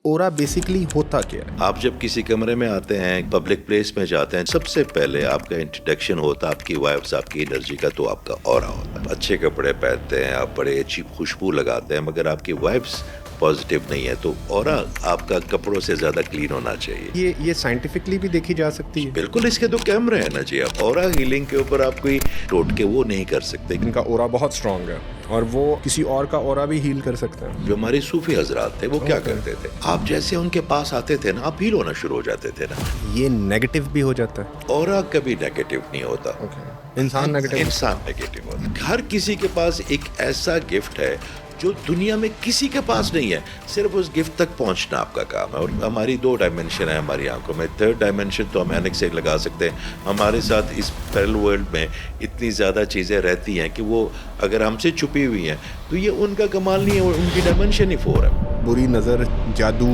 ओरा basically होता क्या है? आप जब किसी कमरे में आते हैं, पब्लिक प्लेस में जाते हैं, सबसे पहले आपका इंट्रोडक्शन होता है आपकी वाइब्स, आपकी एनर्जी का, तो आपका ऑरा होता है। अच्छे कपड़े पहनते हैं आप, बड़े अच्छी खुशबू लगाते हैं, मगर आपकी वाइब्स पॉजिटिव नहीं है तो ऑरा आपका कपड़ों से ज्यादा क्लीन होना चाहिए। ये साइंटिफिकली भी देखी जा सकती है? बिल्कुल, इसके तो कैमरे हैं ना जी। आप ऑरा हीलिंग के ऊपर आप कोई टोटके वो नहीं कर सकते। इनका ओरा बहुत स्ट्रांग है और वो किसी और का ओरा भी हील कर सकते हैं। जो हमारे सूफी हजरात थे वो क्या करते थे, आप जैसे उनके पास आते थे ना, आप हील होना शुरू हो जाते थे ना। ये नेगेटिव भी हो जाता है? ऑरा कभी नेगेटिव नहीं होता। इंसान नेगेटिव होता है। हर किसी के पास एक ऐसा गिफ्ट है जो दुनिया में किसी के पास नहीं है, सिर्फ उस गिफ्ट तक पहुंचना आपका काम है। और हमारी 2 डायमेंशन है हमारी आंखों में। 3rd डायमेंशन तो हम एनेक्स से लगा सकते हैं। हमारे साथ इस पैरेलल वर्ल्ड में इतनी ज़्यादा चीज़ें रहती हैं कि वो अगर हमसे छुपी हुई हैं तो ये उनका कमाल नहीं है, उनकी डायमेंशन ही 4 है। बुरी नज़र, जादू,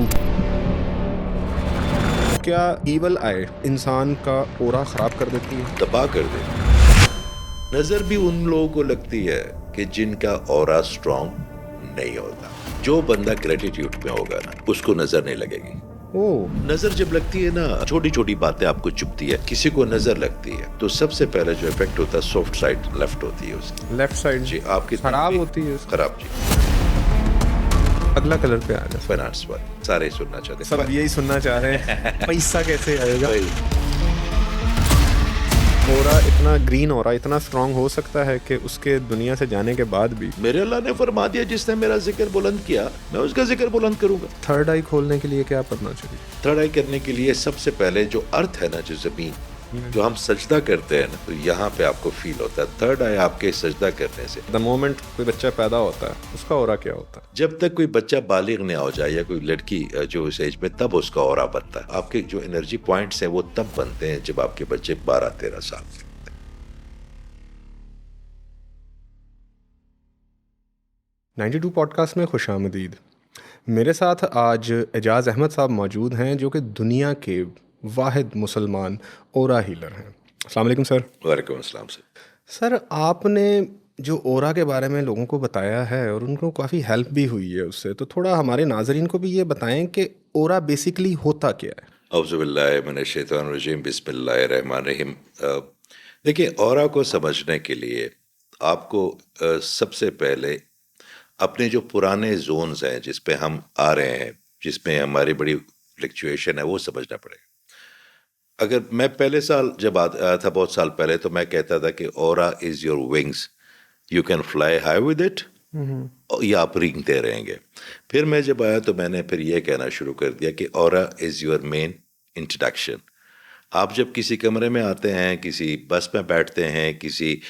क्या ईवल आई इंसान का ओरा खराब कर देती है? तबाह कर दे। नज़र भी उन लोगों को लगती है कि जिनका ऑरा स्ट्रॉन्ग नहीं होता। जो बंदा ग्रेटिट्यूड में होगा ना, उसको नजर नहीं लगेगी। नजर जब लगती है ना, छोटी छोटी बातें आपको चुभती है, किसी को नजर लगती है तो सबसे पहले जो इफेक्ट होता है सॉफ्ट साइड लेफ्ट होती है उसकी। लेफ्ट साइड जी, आपकी खराब होती है। खराब जी। अगला कलर पे आ जाए। फाइनेंस पर सारे सुनना चाहते हैं, सब यही सुनना चाह रहे हैं। पैसा कैसे आएगा? ओरा इतना ग्रीन ओरा इतना स्ट्रांग हो सकता है कि उसके दुनिया से जाने के बाद भी मेरे अल्लाह ने फरमा दिया, जिसने मेरा जिक्र बुलंद किया मैं उसका जिक्र बुलंद करूंगा। 3rd आई खोलने के लिए क्या करना चाहिए? 3rd आई करने के लिए सबसे पहले जो अर्थ है ना, जो जमीन, जो हम सजदा करते हैं ना, तो यहाँ पे आपको फील होता है 3rd आई आपके सजदा करने से। द मोमेंट कोई बच्चा पैदा होता है उसका ओरा क्या होता है? जब तक कोई बच्चा बालिग नहीं हो जाए या कोई लड़की जो इस एज में, तब उसका ऑरा बनता है। आपके जो एनर्जी पॉइंट्स हैं वो तब बनते हैं जब आपके बच्चे 12-13 साल। 92 पॉडकास्ट में खुशामदीद। मेरे साथ आज एजाज़ अहमद साहब मौजूद हैं जो कि दुनिया के वाहिद मुसलमान ओरा हीलर हैं। अस्सलाम वालेकुम सर। वालेकुम अस्सलाम सर। सर, आपने जो ओरा के बारे में लोगों को बताया है और उनको काफ़ी हेल्प भी हुई है उससे, तो थोड़ा हमारे नाजरीन को भी ये बताएं कि ओरा बेसिकली होता क्या है? औज़ुबिल्लाहि मिनश्शैतानिर्रजीम, बिस्मिल्लाहिर्रहमानिर्रहीम। देखिए, ऑरा को समझने के लिए आपको सबसे पहले अपने जो पुराने जोन्स हैं जिस पे हम आ रहे हैं, जिसमें हमारी बड़ी फ्लक्चुएशन है, वो समझना पड़ेगा। अगर मैं पहले साल जब आया था, बहुत साल पहले, तो मैं कहता था कि aura is your wings, you can fly high with it, या आप रेंगते रहेंगे। फिर मैं जब आया तो मैंने फिर ये कहना शुरू कर दिया कि aura is your main introduction. आप जब किसी कमरे में आते हैं, किसी बस में बैठते हैं, किसी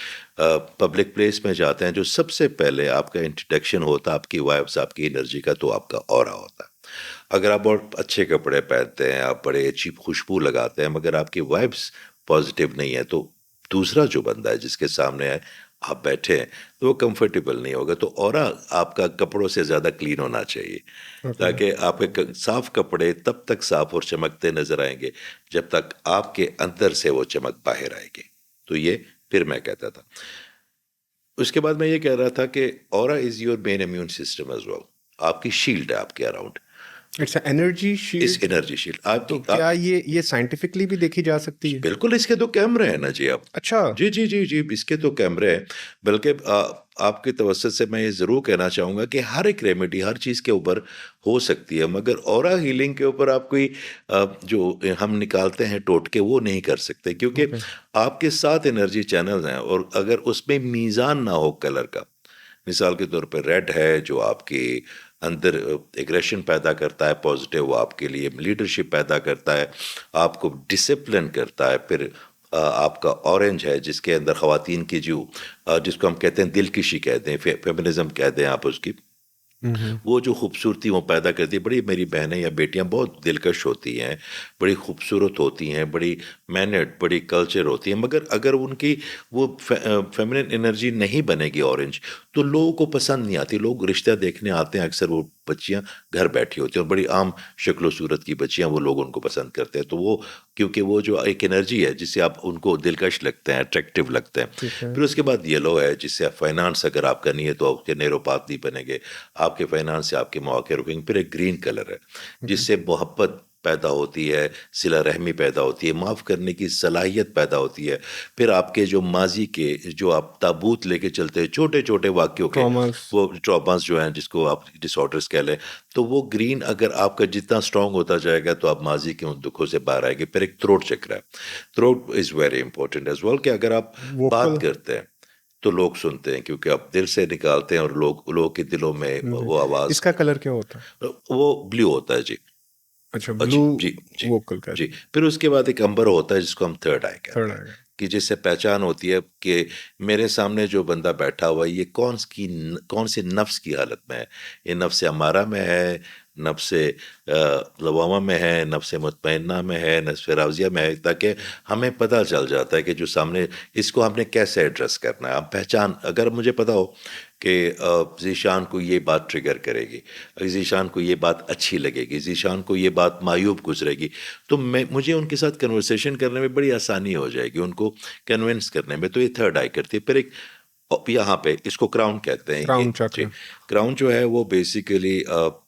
पब्लिक प्लेस में जाते हैं, जो सबसे पहले आपका इंट्रोडक्शन होता है आपकी वाइब्स, आपकी एनर्जी का, तो आपका ऑरा होता है। अगर आप बहुत अच्छे कपड़े पहनते हैं, आप बड़े अच्छी खुशबू लगाते हैं, मगर आपकी वाइब्स पॉजिटिव नहीं है, तो दूसरा जो बंदा है जिसके सामने है आप बैठे हैं तो वो कंफर्टेबल नहीं होगा। तो ऑरा आपका कपड़ों से ज़्यादा क्लीन होना चाहिए, ताकि आपके साफ कपड़े तब तक साफ और चमकते नजर आएंगे जब तक आपके अंदर से वो चमक बाहर आएगी। तो ये फिर मैं कहता था। उसके बाद मैं ये कह रहा था कि aura is your main immune system as well. आपकी शील्ड है आपके अराउंड। It's energy shield. इस एनर्जी शील्ड तो क्या ये साइंटिफिकली भी देखी जा सकती है? बिल्कुल, इसके तो कैमरे हैं ना जी। आप अच्छा। जी जी जी जी, इसके तो कैमरे हैं। बल्कि आपके तवज्जुह से मैं ये ज़रूर कहना चाहूँगा कि हर एक रेमेडी हर चीज़ के ऊपर हो सकती है, मगर ऑरा हीलिंग के ऊपर आप कोई जो हम निकालते हैं टोटके, वो नहीं कर सकते, क्योंकि आपके 7 एनर्जी चैनल्स हैं और अगर उसमें मीज़ान ना हो कलर का, मिसाल के तौर पर रेड है जो आपके अंदर एग्रेशन पैदा करता है पॉजिटिव, वो आपके लिए लीडरशिप पैदा करता है, आपको डिसिप्लिन करता है। फिर आपका ऑरेंज है जिसके अंदर ख़वातीन की जो जिसको हम कहते हैं दिलकशी कहते हैं, फेमिनिज्म कहते हैं आप उसकी, वो जो खूबसूरती वो पैदा करती है। बड़ी मेरी बहनें या बेटियां बहुत दिलकश होती हैं, बड़ी खूबसूरत होती हैं, बड़ी मैनर्ड, बड़ी कल्चर होती हैं, मगर अगर उनकी वो फेमिनिन एनर्जी नहीं बनेगी ऑरेंज, तो लोगों को पसंद नहीं आती। लोग रिश्ता देखने आते हैं, अक्सर वो बच्चियां घर बैठी होती हैं और बड़ी आम शक्ल सूरत की बच्चियां, वो लोग उनको पसंद करते हैं। तो वो क्योंकि वो जो एक एनर्जी है जिससे आप उनको दिलकश लगते हैं, अट्रैक्टिव लगते हैं। ठीक है। फिर उसके बाद येलो है जिससे आप फाइनेंस अगर आपका नहीं है तो आपके नेरोपात नहीं बनेंगे, आपके फाइनेंस से आपके मौके रुकेंगे। फिर एक ग्रीन कलर है जिससे मोहब्बत पैदा होती है, सिला रहमी पैदा होती है, माफ़ करने की सलाहियत पैदा होती है। फिर आपके जो माजी के जो आप ताबूत लेके चलते हैं छोटे छोटे वाक्यों के, ट्रॉमास। वो ट्रॉमास जो हैं जिसको आप डिसऑर्डर्स कह लें, तो वो ग्रीन अगर आपका जितना स्ट्रांग होता जाएगा तो आप माजी के उन दुखों से बाहर आएंगे। फिर एक थ्रोट चक्र है, throat is very important as well, कि अगर आप बात वोकल। करते हैं तो लोग सुनते हैं क्योंकि आप दिल से निकालते हैं और लोगों के दिलों में जी। वो आवाज़, इसका कलर क्या होता है? वो ब्लू होता है जी। अच्छा, जी ब्लू जी जी वोकल का। जी। फिर उसके बाद एक अंबर होता है जिसको हम थर्ड आई थर्ड कहते हैं, आएगा। कि जिससे पहचान होती है कि मेरे सामने जो बंदा बैठा हुआ है ये कौन सी नफ्स की हालत में है। ये नफ्स अमारा में है, नफ्स लवामा में है, नफ्स मुतमइन्ना में है, नफ्स राज़िया में है, ताकि हमें पता चल जाता है कि जो सामने इसको हमने कैसे एड्रेस करना है। अब पहचान अगर मुझे पता हो कि ज़ीशान को ये बात ट्रिगर करेगी, ज़ीशान को ये बात अच्छी लगेगी, ज़ीशान को ये बात मायूब गुजरेगी, तो मुझे उनके साथ कन्वर्सेशन करने में बड़ी आसानी हो जाएगी, उनको कन्विंस करने में। तो ये थर्ड आई करती है। फिर एक यहाँ पे इसको क्राउन कहते हैं ये क्राउन जी। चक्र। क्राउन जो है वो बेसिकली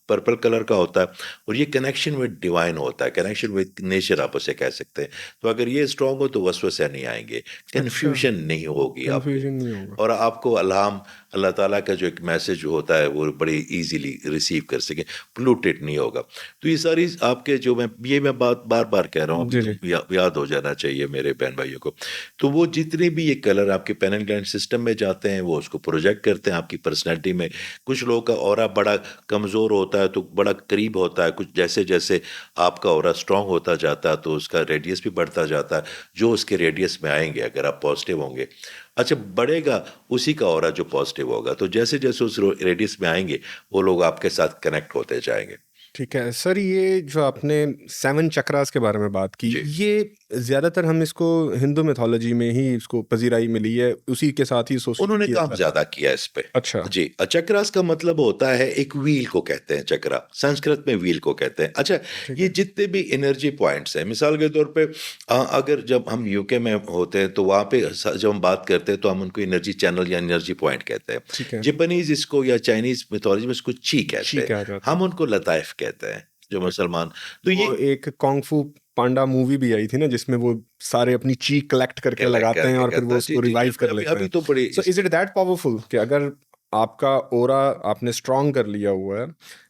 पर्पल कलर का होता है और ये कनेक्शन विद डिवाइन होता है, कनेक्शन विद नेचर आप उसे कह सकते हैं। तो अगर ये स्ट्रांग हो तो वसवसे नहीं आएंगे, अच्छा, कन्फ्यूजन नहीं होगी आपको, कंफ्यूजन नहीं होगा। और आपको अल्लाम अल्लाह ताला का जो एक मैसेज होता है वो बड़ी इजीली रिसीव कर सके, पोल्यूटेड नहीं होगा। तो ये सारी आपके जो मैं बात बार बार कह रहा हूँ, अभी जी तो जी। याद हो जाना चाहिए मेरे बहन भाइयों को। तो वो जितने भी ये कलर आपके पेन एंड ग्लैंड सिस्टम में जाते हैं वो उसको प्रोजेक्ट करते हैं आपकी पर्सनैलिटी में। कुछ लोगों का ऑरा बड़ा कमज़ोर होता है तो बड़ा करीब होता है, कुछ जैसे जैसे आपका ऑरा स्ट्रांग होता जाता है तो उसका रेडियस भी बढ़ता जाता है। जो उसके रेडियस में आएंगे अगर आप पॉजिटिव होंगे, अच्छा बढ़ेगा उसी का ऑरा जो पॉजिटिव होगा, तो जैसे जैसे उस रेडियस में आएंगे वो लोग आपके साथ कनेक्ट होते जाएंगे। ठीक है सर, ये जो आपने 7 चक्रास के बारे में बात की, जी ये ज़्यादातर हम इसको हिंदू मिथोलॉजी में ही इसको पजीराई मिली है, उसी के साथ ही एसोसिएट उन्होंने किया काम जाता ज्यादा किया इस पे। है। अच्छा। जी, चक्रास का मतलब होता है एक व्हील को कहते हैं, चक्रा संस्कृत में व्हील को कहते हैं। अच्छा, ठीक ये है। जितने भी एनर्जी पॉइंट्स हैं, मिसाल के तौर पे अगर जब हम यूके में होते हैं तो वहाँ पे जब हम बात करते हैं तो हम उनको एनर्जी चैनल या एनर्जी पॉइंट कहते हैं। ठीक है। जापानीज इसको या चाइनीज मिथोलॉजी में इसको ची कहते ची हैं, कहा जाता है। हम उनको लताइफ कहते हैं जो मुसलमान। तो ये वो एक कॉन्ग फू पांडा मूवी भी आई थी ना, जिसमें वो सारे अपनी ची कलेक्ट करके लगाते हैं और फिर कहता वो है जी उसको जी जी। रिवाइव कर अभी लेते अभी हैं। तो बड़ी so is it that powerful कि अगर आपका ओरा आपने स्ट्रांग कर लिया हुआ है,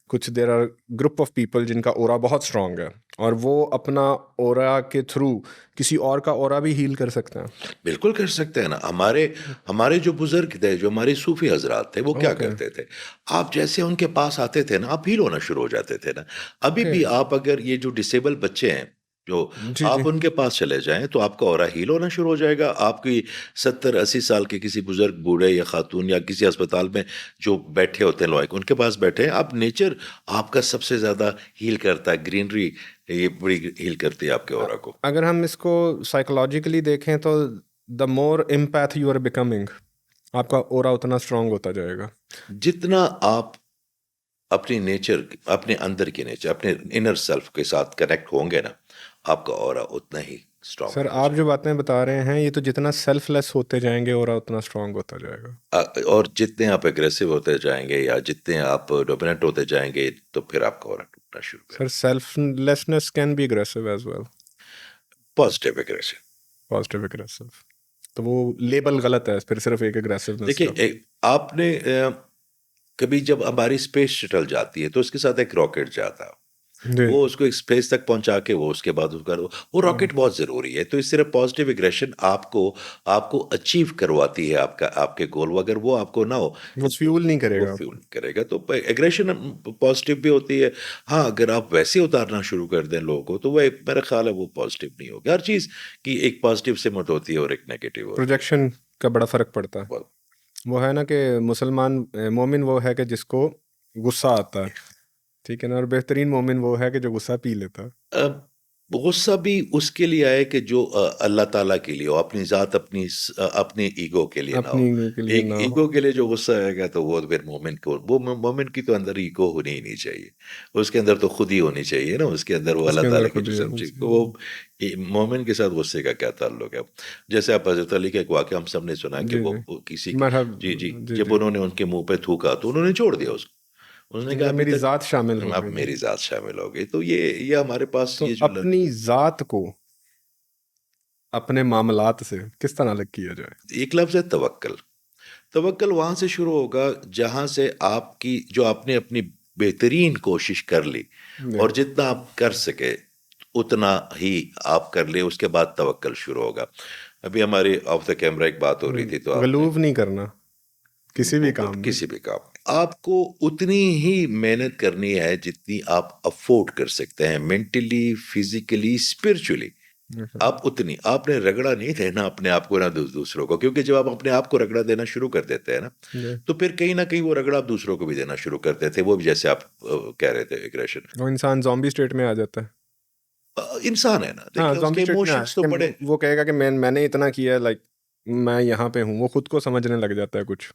कुछ there are group of people जिनका ओरा बहुत स्ट्रांग है, और वो अपना ओरा के थ्रू किसी और का ओरा भी हील कर सकते हैं? बिल्कुल कर सकते हैं ना। हमारे हमारे जो बुजुर्ग थे, जो हमारे सूफी हजरात थे, वो क्या ओके। करते थे, आप जैसे उनके पास आते थे ना आप हील होना शुरू हो जाते थे ना। अभी ओके। भी आप अगर ये जो डिसेबल बच्चे हैं जो, जी जी। आप उनके पास चले जाएं तो आपका ऑरा हील होना शुरू हो जाएगा। आपकी 70-80 साल के किसी बुजुर्ग बूढ़े या खातून या किसी अस्पताल में जो बैठे होते हैं लोग, उनके पास बैठे हैं आप, नेचर आपका सबसे ज्यादा हील करता है, ग्रीनरी ये बड़ी हील करती है आपके अ- ऑरा को। अगर हम इसको साइकोलॉजिकली देखें तो the more empath you are becoming, आपका ओरा उतना स्ट्रांग होता जाएगा। जितना आप अपनी नेचर, अपने अंदर की नेचर, अपने इनर सेल्फ के साथ कनेक्ट होंगे ना, आपका ऑरा उतना ही स्ट्रांग सर होता आप जो जाएगा। बातें बता रहे हैं, ये तो जितना सेल्फलेस होते जाएंगे ओरा उतना स्ट्रांग होता जाएगा। और जितने आप एग्रेसिव होते जाएंगे या जितने आप डोमिनेंट होते जाएंगे तो फिर आपका ऑरा टूटना शुरू सर करेगा। Selflessness can be aggressive as well. Positive aggressive. Positive aggressive, तो वो लेबल गलत है फिर सिर्फ एक अग्रेसिवनेस देखिए का। आपने कभी जब हमारी स्पेस शटल जाती है तो उसके साथ एक रॉकेट जाता है, जी। वो उसको एक स्पेस तक पहुंचा के वो उसके बाद उसका वो हाँ, रॉकेट बहुत ज़रूरी है। तो इस तरह पॉजिटिव एग्रेशन आपको आपको अचीव करवाती है आपका आपके गोल। वो अगर वो आपको ना हो वो फ्यूल नहीं वो करेगा फ्यूल आपको। करेगा। तो एग्रेशन पॉजिटिव भी होती है। हाँ, अगर आप वैसे उतारना शुरू कर दें लोगों को तो वह मेरा ख्याल है वो पॉजिटिव नहीं होगी। हर चीज़ की एक पॉजिटिव सिमत होती है और एक नेगेटिव होती है। प्रोजेक्शन का बड़ा फर्क पड़ता है। बहुत। वो है ना कि मुसलमान मोमिन वो है कि जिसको गुस्सा आता है, ठीक है ना, और बेहतरीन मोमिन वो है कि जो गुस्सा पी लेता है। गुस्सा भी उसके लिए आए कि जो अल्लाह ताला के लिए हो, अपनी ज़ात अपनी ईगो के लिए ना अपनी हो। के लिए एक ना हो। ईगो के लिए जो गुस्सा आएगा तो वो फिर मोमिन की तो अंदर ईगो होनी ही नहीं चाहिए। उसके अंदर तो खुद ही होनी चाहिए ना, उसके अंदर वो अल्लाह उसके अंदर ताला की खुद जो ही होनी समझी तो वो चाहिए। मोमिन के साथ गुस्से का क्या ताल्लुक है। जैसे आप हज़रत अली का एक वाक़या हम सबने सुना कि जी जी। वो किसी जी, जी, मरहब। जी जब जी। उन्होंने उनके मुँह पे थूका तो उन्होंने छोड़ दिया उसको। उसने कहा जब अभी मेरी तक ज़ात शामिल हो अब गई थी। मेरी ज़ात शामिल हो गई। तो ये हमारे पास तो ये जो अपनी ज़ात को अपने मामलात से किस तरह अलग किया जाए? एक लफ्ज़ है तवक्कल। तवक्कल वहाँ से शुरू होगा जहाँ से आपकी जो आपने अपनी बेहतरीन कोशिश कर ली जी। और जितना आप कर सके उतना ही आप कर ले, उसके बाद तवक्कल शुरू होगा। अभी हमारी ऑफ द कैमरा एक बात हो रही थी तो आपने गलूब नहीं करना किसी भी काम में। किसी भी काम में आपको उतनी ही मेहनत करनी है जितनी आप अफोर्ड कर सकते हैं, मेंटली, फिजिकली, स्पिरिचुअली। अच्छा। आप उतनी आपने रगड़ा नहीं देना अपने आप को ना दूसरों को, क्योंकि जब आप अपने आप को रगड़ा देना शुरू कर देते हैं ना, जी। तो फिर कहीं ना कहीं वो रगड़ा आप दूसरों को भी देना शुरू करते थे, वो भी जैसे आप कह रहे थे एग्रेशन। वो इंसान ज़ॉम्बी स्टेट में आ जाता है। इंसान है ना, हाँ, देखिए ज़ॉम्बी उसके स्टेट में आया इमोशंस तो कि बड़े। वो कहेगा कि मैंने इतना किया, लाइक मैं यहाँ पे हूँ, वो खुद को समझने लग जाता है कुछ।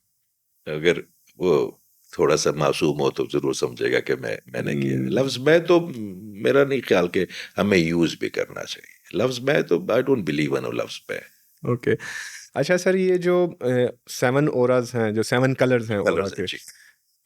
अगर वो थोड़ा सा मासूम हो तो जरूर समझेगा कि मैंने किया है। हम्म, लफ्ज मैं तो मेरा नहीं ख्याल कि हमें यूज भी करना चाहिए लफ्ज मैं, तो आई डोंट बिलीव इन लफ्ज मैं। ओके। अच्छा सर, ये जो 7 ओराज हैं, जो 7 कलर्स हैं ओरा कलर्स है के, जी।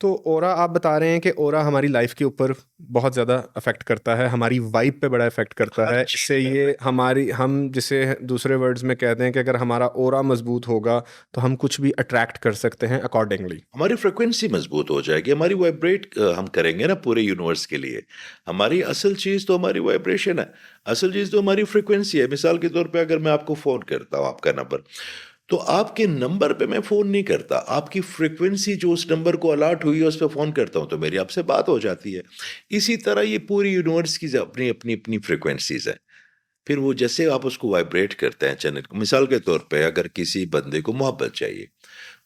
तो ओरा आप बता रहे हैं कि ओरा हमारी लाइफ के ऊपर बहुत ज़्यादा अफेक्ट करता है, हमारी वाइब पे बड़ा इफेक्ट करता हर है। चीज इससे पे ये हमारी, हम जिसे दूसरे वर्ड्स में कहते हैं कि अगर हमारा ओरा मजबूत होगा तो हम कुछ भी अट्रैक्ट कर सकते हैं अकॉर्डिंगली। हमारी फ्रिक्वेंसी मजबूत हो जाएगी, हमारी वाइब्रेट हम करेंगे ना पूरे यूनिवर्स के लिए। हमारी असल चीज़ तो हमारी वाइब्रेशन है, असल चीज़ तो हमारी फ्रिक्वेंसी है। मिसाल के तौर पे अगर मैं आपको फ़ोन करता हूँ आपका नंबर, तो आपके नंबर पे मैं फ़ोन नहीं करता, आपकी फ्रिक्वेंसी जो उस नंबर को अलॉट हुई है उस पे फ़ोन करता हूँ, तो मेरी आपसे बात हो जाती है। इसी तरह ये पूरी यूनिवर्स की अपनी अपनी अपनी फ्रिक्वेंसीज हैं। फिर वो जैसे आप उसको वाइब्रेट करते हैं चैनल को, मिसाल के तौर पे अगर किसी बंदे को मोहब्बत चाहिए,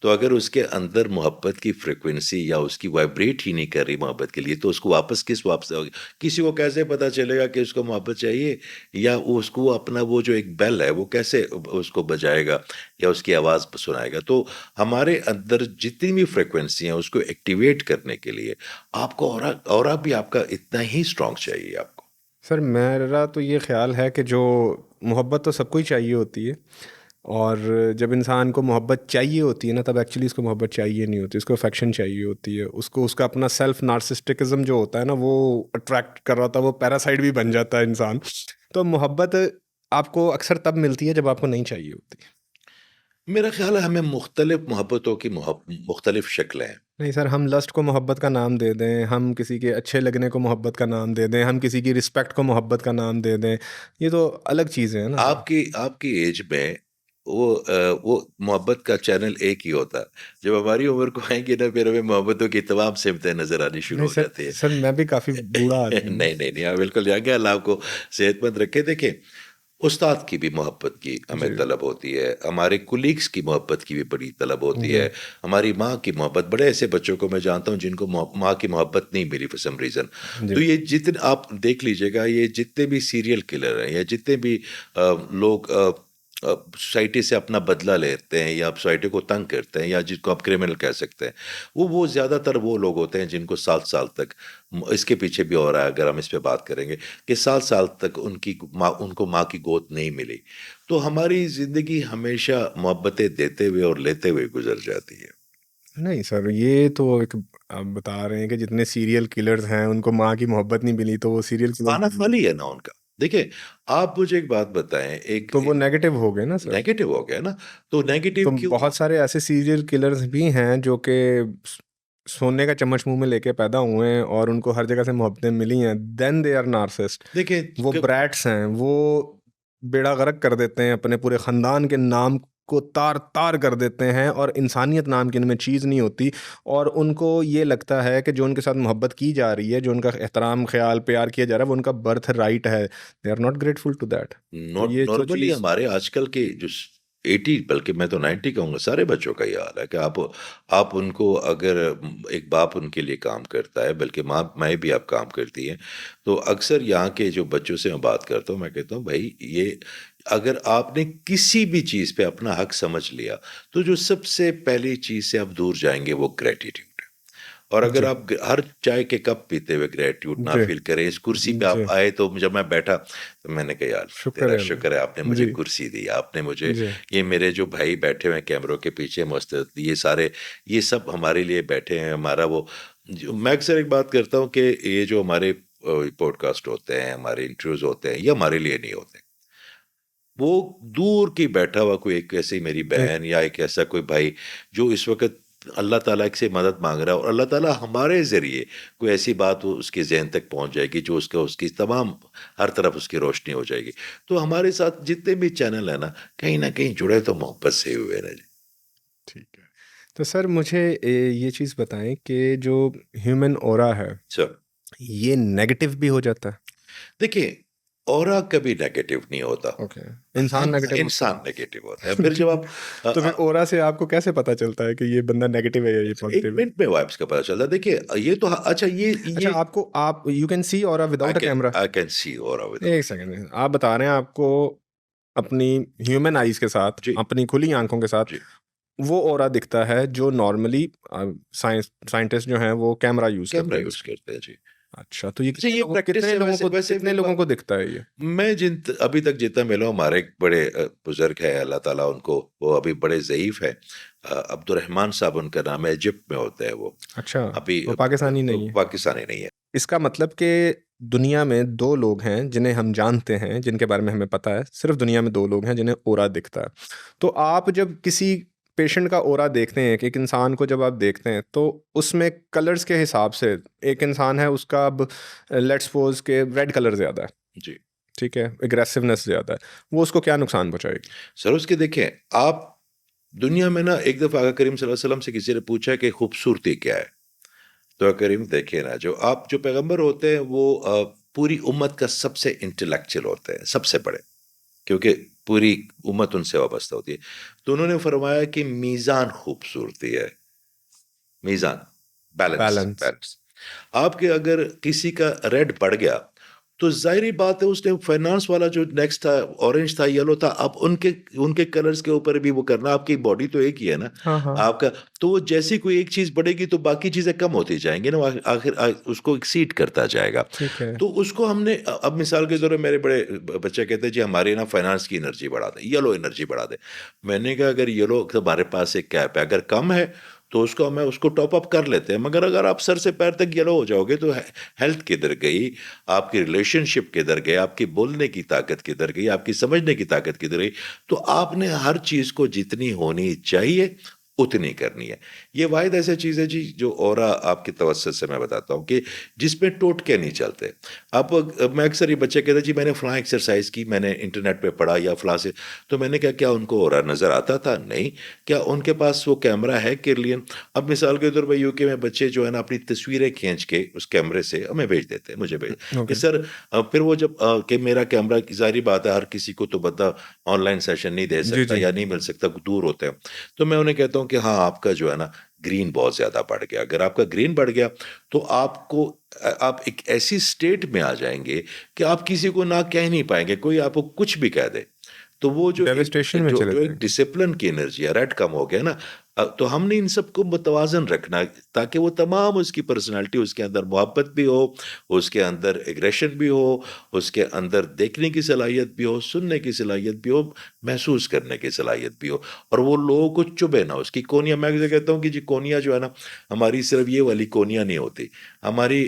तो अगर उसके अंदर मोहब्बत की फ्रिक्वेंसी या उसकी वाइब्रेट ही नहीं कर रही मोहब्बत के लिए, तो उसको वापस होगी। किसी को कैसे पता चलेगा कि उसको मोहब्बत चाहिए, या वो उसको अपना वो जो एक बेल है वो कैसे उसको बजाएगा या उसकी आवाज़ सुनाएगा। तो हमारे अंदर जितनी भी फ्रिक्वेंसी हैं उसको एक्टिवेट करने के लिए आपको और भी आपका इतना ही स्ट्रांग चाहिए आपको। सर मेरा तो ये ख्याल है कि जो मोहब्बत तो सबको ही चाहिए होती है, और जब इंसान को मोहब्बत चाहिए होती है ना, तब एक्चुअली उसको मोहब्बत चाहिए नहीं होती, उसको अफेक्शन चाहिए होती है, उसको उसका अपना सेल्फ नार्सिसिस्टिकिज्म जो होता है ना, वो अट्रैक्ट कर रहा होता है, वो पैरासाइट भी बन जाता है इंसान। तो मोहब्बत आपको अक्सर तब मिलती है जब आपको नहीं चाहिए होती। मेरा ख्याल है हमें मुख्तलिफ मोहब्बतों की मुख्तलिफ शक्लें हैं। नहीं सर, हम लस्ट को मोहब्बत का नाम दे दें, हम किसी के अच्छे लगने को मोहब्बत का नाम दे दें, हम किसी की रिस्पेक्ट को मोहब्बत का नाम दे दें, ये तो अलग चीज़ें हैं ना सर। आपकी आपकी एज में वो मोहब्बत का चैनल एक ही होता है। जब हमारी उम्र को आएंगे ना, फिर हमें मोहब्बतों की तमाम सिमतें नजर आनी शुरू नहीं हो सर, जाती है। सर मैं भी काफ़ी बूढ़ा आदमी हूँ। नहीं नहीं नहीं, हाँ बिल्कुल जाएंगे, अल्लाह आपको सेहतमंद रखे। देखें, उस्ताद की भी मोहब्बत की हमें जी तलब होती है, हमारे कुलीग्स की मोहब्बत की भी बड़ी तलब होती जी है, हमारी माँ की मोहब्बत। बड़े ऐसे बच्चों को मैं जानता हूँ जिनको माँ की मोहब्बत नहीं मिली फॉर सम रीज़न। जी। तो ये जितने आप देख लीजिएगा, ये जितने भी सीरियल किलर हैं या जितने भी लोग सोसाइटी से अपना बदला लेते हैं या सोसाइटी को तंग करते हैं या जिसको आप क्रिमिनल कह सकते हैं, वो ज़्यादातर वो लोग होते हैं जिनको 7 साल तक इसके पीछे भी हो रहा है, अगर हम इस पे बात करेंगे कि 7 साल तक उनको माँ की गोद नहीं मिली। तो हमारी ज़िंदगी हमेशा मोहब्बतें देते हुए और लेते हुए गुजर जाती है। नहीं सर, ये तो एक, आप बता रहे हैं कि जितने सीरियल किलर्स हैं उनको माँ की मोहब्बत नहीं मिली, तो वो सीरियल किलर, खाना खाली है ना उनका। देखिए, आप मुझे एक बात बताएं, एक तो वो नेगेटिव हो गए ना सर। नेगेटिव हो गया ना, तो तो नेगेटिव क्यों। बहुत सारे ऐसे सीरियल किलर्स भी हैं जो कि सोने का चम्मच मुंह में लेके पैदा हुए हैं और उनको हर जगह से मोहब्बतें मिली हैं, देन दे आर नार्सिसिस्ट। वो देखिए, ब्रैट्स हैं, वो बेड़ा गर्क कर देते हैं, अपने पूरे ख़ानदान के नाम को तार तार कर देते हैं, और इंसानियत नाम की इनमें चीज़ नहीं होती। और उनको ये लगता है कि जो उनके साथ मोहब्बत की जा रही है, जो उनका एहतराम ख्याल प्यार किया जा रहा है, वो उनका बर्थ राइट है। They are not grateful to that. तो नॉट ये तो नॉर्मली चीज़। हमारे आजकल के जो 80 बल्कि मैं तो 90 कहूँगा, सारे बच्चों का ये हाल है कि आप उनको अगर एक बाप उनके लिए काम करता है, बल्कि माँ भी आप काम करती हैं, तो अक्सर यहाँ के जो बच्चों से मैं बात करता हूँ, मैं कहता हूँ भाई ये अगर आपने किसी भी चीज़ पे अपना हक समझ लिया, तो जो सबसे पहली चीज़ से आप दूर जाएंगे वो ग्रेटिट्यूड है। और अगर जी, आप हर चाय के कप पीते हुए ग्रेटिट्यूड ना जी, फील करें, इस कुर्सी पे जी, आप आए तो जब मैं बैठा तो मैंने कहा यार शुक्र तेरा है शुक्र है, आपने मुझे जी, कुर्सी दी, आपने मुझे जी, ये मेरे जो भाई बैठे हुए हैं कैमरों के पीछे मस्त, ये सारे ये सब हमारे लिए बैठे हैं। हमारा वो मैं अक्सर एक बात करता हूँ कि ये जो हमारे पॉडकास्ट होते हैं, हमारे इंटरव्यूज होते हैं, ये हमारे लिए नहीं होते। वो दूर की बैठा हुआ कोई एक ऐसी मेरी एक बहन या एक ऐसा कोई भाई जो इस वक्त अल्लाह ताला से मदद मांग रहा है, और अल्लाह ताला हमारे ज़रिए कोई ऐसी बात वो उसके ज़हन तक पहुंच जाएगी जो उसका उसकी तमाम हर तरफ उसकी रोशनी हो जाएगी। तो हमारे साथ जितने भी चैनल है ना कहीं जुड़े तो मोहब्बत से हुए ना जी। ठीक है। तो सर मुझे ये चीज़ बताएं कि जो ह्यूमन ऑरा है, सर ये नेगेटिव भी हो जाता है? देखिए, ऑरा कभी नेगेटिव नहीं होता। ओके, इंसान हम नेगेटिव होता इंसान नेगेटिव होता है। है? फिर जब ठीक है। आप तो फिर ऑरा से आपको कैसे पता चलता है कि ये बंदा नेगेटिव है या ये एक पॉजिटिव है? मिनट में वाइब्स का पता चलता है। देखिए ये तो अच्छा अच्छा, ये आपको आप you can see aura without a camera? I can see aura एक विदाउट। सेकंड, आप बता रहे हैं आपको अपनी ह्यूमन आईज़ के साथ, जी, अपनी खुली आँखों के साथ जी। वो ऑरा दिखता है जो नॉर्मली साइंटिस्ट जो हैं वो कैमरा यूज़ कैमरा करते हैं यूज़ उसके। करते हैं, जी। अच्छा, तो ये अच्छा ये प्रैक्टिस है, वैसे वैसे कितने भी लोगों को दिखता है ये? मैं अभी तक जितना मिला हूँ, हमारे एक बड़े बुजुर्ग है, अल्लाह ताला उनको, वो अभी बड़े ज़ईफ़ हैं, अब्दुर्रहमान साहब उनका नाम है, इजिप्ट में होते हैं वो। अच्छा, अभी वो पाकिस्तानी नहीं है। पाकिस्तानी नहीं है। इसका मतलब कि दुनिया में 2 लोग हैं जिन्हें हम जानते हैं, जिनके बारे में हमें पता है, सिर्फ़ दुनिया में 2 लोग हैं जिन्हें ऑरा दिखता है। तो आप जब किसी पेशेंट का ऑरा देखते हैं, कि एक इंसान को जब आप देखते हैं, तो उसमें कलर्स के हिसाब से एक इंसान है उसका अब लेट्स सपोज़ के रेड कलर ज़्यादा है, जी। ठीक है? एग्रेसिवनेस ज़्यादा है, वो उसको क्या नुकसान पहुँचाएगी? सर उसके देखें, आप दुनिया में ना एक दफ़ा आका करीम सल्लल्लाहु अलैहि वसल्लम से किसी ने पूछा कि खूबसूरती क्या है? तो आका करीम देखिए ना, जो पैगंबर होते हैं वो पूरी उम्मत का सबसे इंटेलेक्चुअल होते हैं, सबसे बड़े। क्योंकि पूरी उम्मत उनसे वाबस्ता होती है। तो उन्होंने फरमाया कि मीज़ान खूबसूरती है, मीज़ान, बैलेंस, बैलेंस। बैलेंस। आपके अगर किसी का रेड बढ़ गया, तो ज़ाहिर-सी बात है उसने फाइनेंस वाला जो नेक्स्ट था, ऑरेंज था, येलो था, अब उनके उनके कलर्स के ऊपर भी वो करना, आपकी बॉडी तो एक ही है ना, हाँ, हाँ। आपका। तो वो जैसी कोई एक चीज़ बढ़ेगी तो बाकी चीज़ें कम होती जाएँगी ना, आखिर उसको एक्सीड करता जाएगा। ठीक है। तो उसको हमने अब मिसाल के तौर पे मेरे बड़े बच्चे कहते हैं जी हमारी ना फाइनेंस की एनर्जी बढ़ा दें, येलो एनर्जी बढ़ा दें। मैंने कहा अगर येलो हमारे पास एक कैप है, अगर कम है तो उसको टॉप अप कर लेते हैं, मगर अगर आप सर से पैर तक येलो हो जाओगे तो हेल्थ किधर गई, आपकी रिलेशनशिप किधर गए, आपकी बोलने की ताकत किधर गई, आपकी समझने की ताकत किधर गई। तो आपने हर चीज़ को जितनी होनी चाहिए उतनी करनी है। ये वाहिद ऐसी चीज़ है जी जो ऑरा आपकी तवज्जुह से मैं बताता हूँ कि जिसमें टोटके नहीं चलते। मैं अक्सर ये बच्चे कहते हैं जी मैंने फ़लाँ एक्सरसाइज़ की, मैंने इंटरनेट पे पढ़ा या फ़लाँ से, तो मैंने कहा क्या उनको ऑरा नज़र आता था? नहीं। क्या उनके पास वो कैमरा है के लिए? अब मिसाल के तौर पे यूके में बच्चे जो है ना अपनी तस्वीरें खींच के उस कैमरे से हमें भेज देते हैं, मुझे भेज कि ओके। सर फिर वो जब कि मेरा कैमरा, ज़ाहिर बात है हर किसी को तो बंदा ऑनलाइन सेशन नहीं दे जी, सकता जी। या नहीं मिल सकता, दूर होते हैं। तो मैं उन्हें कहता हूँ कि हाँ, आपका जो है ना ग्रीन बहुत ज़्यादा बढ़ गया। अगर आपका ग्रीन बढ़ गया तो आप एक ऐसी स्टेट में आ जाएँगे कि आप किसी को ना कह नहीं पाएँगे, कोई आपको कुछ भी कह दे। तो वो डेवास्टेशन में चले जो एक जाएँगे। डिसिप्लिन की एनर्जी है, रेड कम हो गया ना, तो हमने इन सबको मुतवाज़न रखना है ताकि वो तमाम उसकी पर्सनैलिटी, उसके अंदर मोहब्बत भी हो, उसके अंदर एग्रेशन भी हो, उसके अंदर देखने की सलाहियत भी हो, सुनने की सलाहियत भी हो, महसूस करने की सलाहियत भी हो, और वो लोगों को चुभे ना। उसकी कोनियाँ, मैं अक्सर कहता हूँ कि जी कोनियाँ जो है ना, हमारी सिर्फ़ ये वाली कोनियाँ नहीं होती, हमारी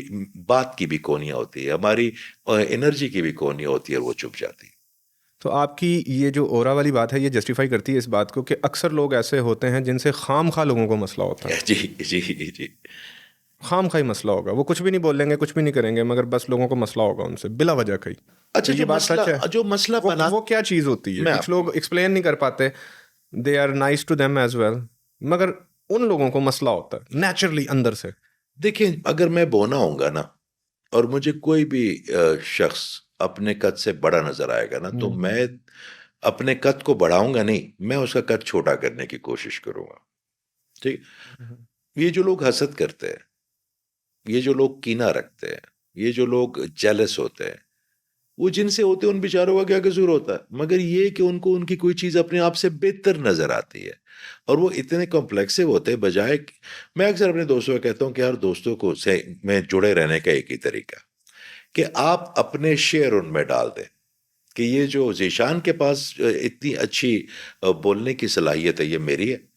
बात की भी कोनियाँ होती है, हमारी एनर्जी की भी कोनियाँ होती है और वो चुभ जाती है। तो आपकी ये जो ऑरा वाली बात है, ये जस्टिफ़ाई करती है इस बात को कि अक्सर लोग ऐसे होते हैं जिनसे ख़ामख़ा लोगों को मसला होता है। जी, जी, जी। ख़ामख़ा ही मसला होगा। वो कुछ भी नहीं बोलेंगे, कुछ भी नहीं करेंगे, मगर बस लोगों को मसला होगा उनसे, बिला वजह का ही। तो अच्छा ये बात सच है? जो मसला बना, वो क्या चीज़ होती है? मैं कुछ आपको लोग एक्सप्लेन नहीं कर पाते, they are nice to them as well, मगर उन लोगों को मसला होता है, नेचुरली अंदर से। देखिए, अगर मैं बौना होऊँगा ना और मुझे कोई भी शख्स अपने कद से बड़ा नज़र आएगा ना, तो हुँ। अपने कद को बढ़ाऊंगा नहीं, मैं उसका कद छोटा करने की कोशिश करूंगा। ठीक। ये जो लोग हसद करते हैं, ये जो लोग कीना रखते हैं, ये जो लोग जेलस होते हैं, वो जिनसे होते हैं उन बेचारों का क्या कसूर होता है, मगर ये कि उनको उनकी कोई चीज अपने आप से बेहतर नजर आती है और वो इतने कॉम्प्लेक्सिव होते हैं। मैं अक्सर अपने दोस्तों को कहता हूँ कि यार, दोस्तों को से में जुड़े रहने का एक ही तरीका कि आप अपने शेयर उनमें डाल दें कि ये जो जीशान के पास इतनी अच्छी बोलने की सलाहियत है, ये मेरी है।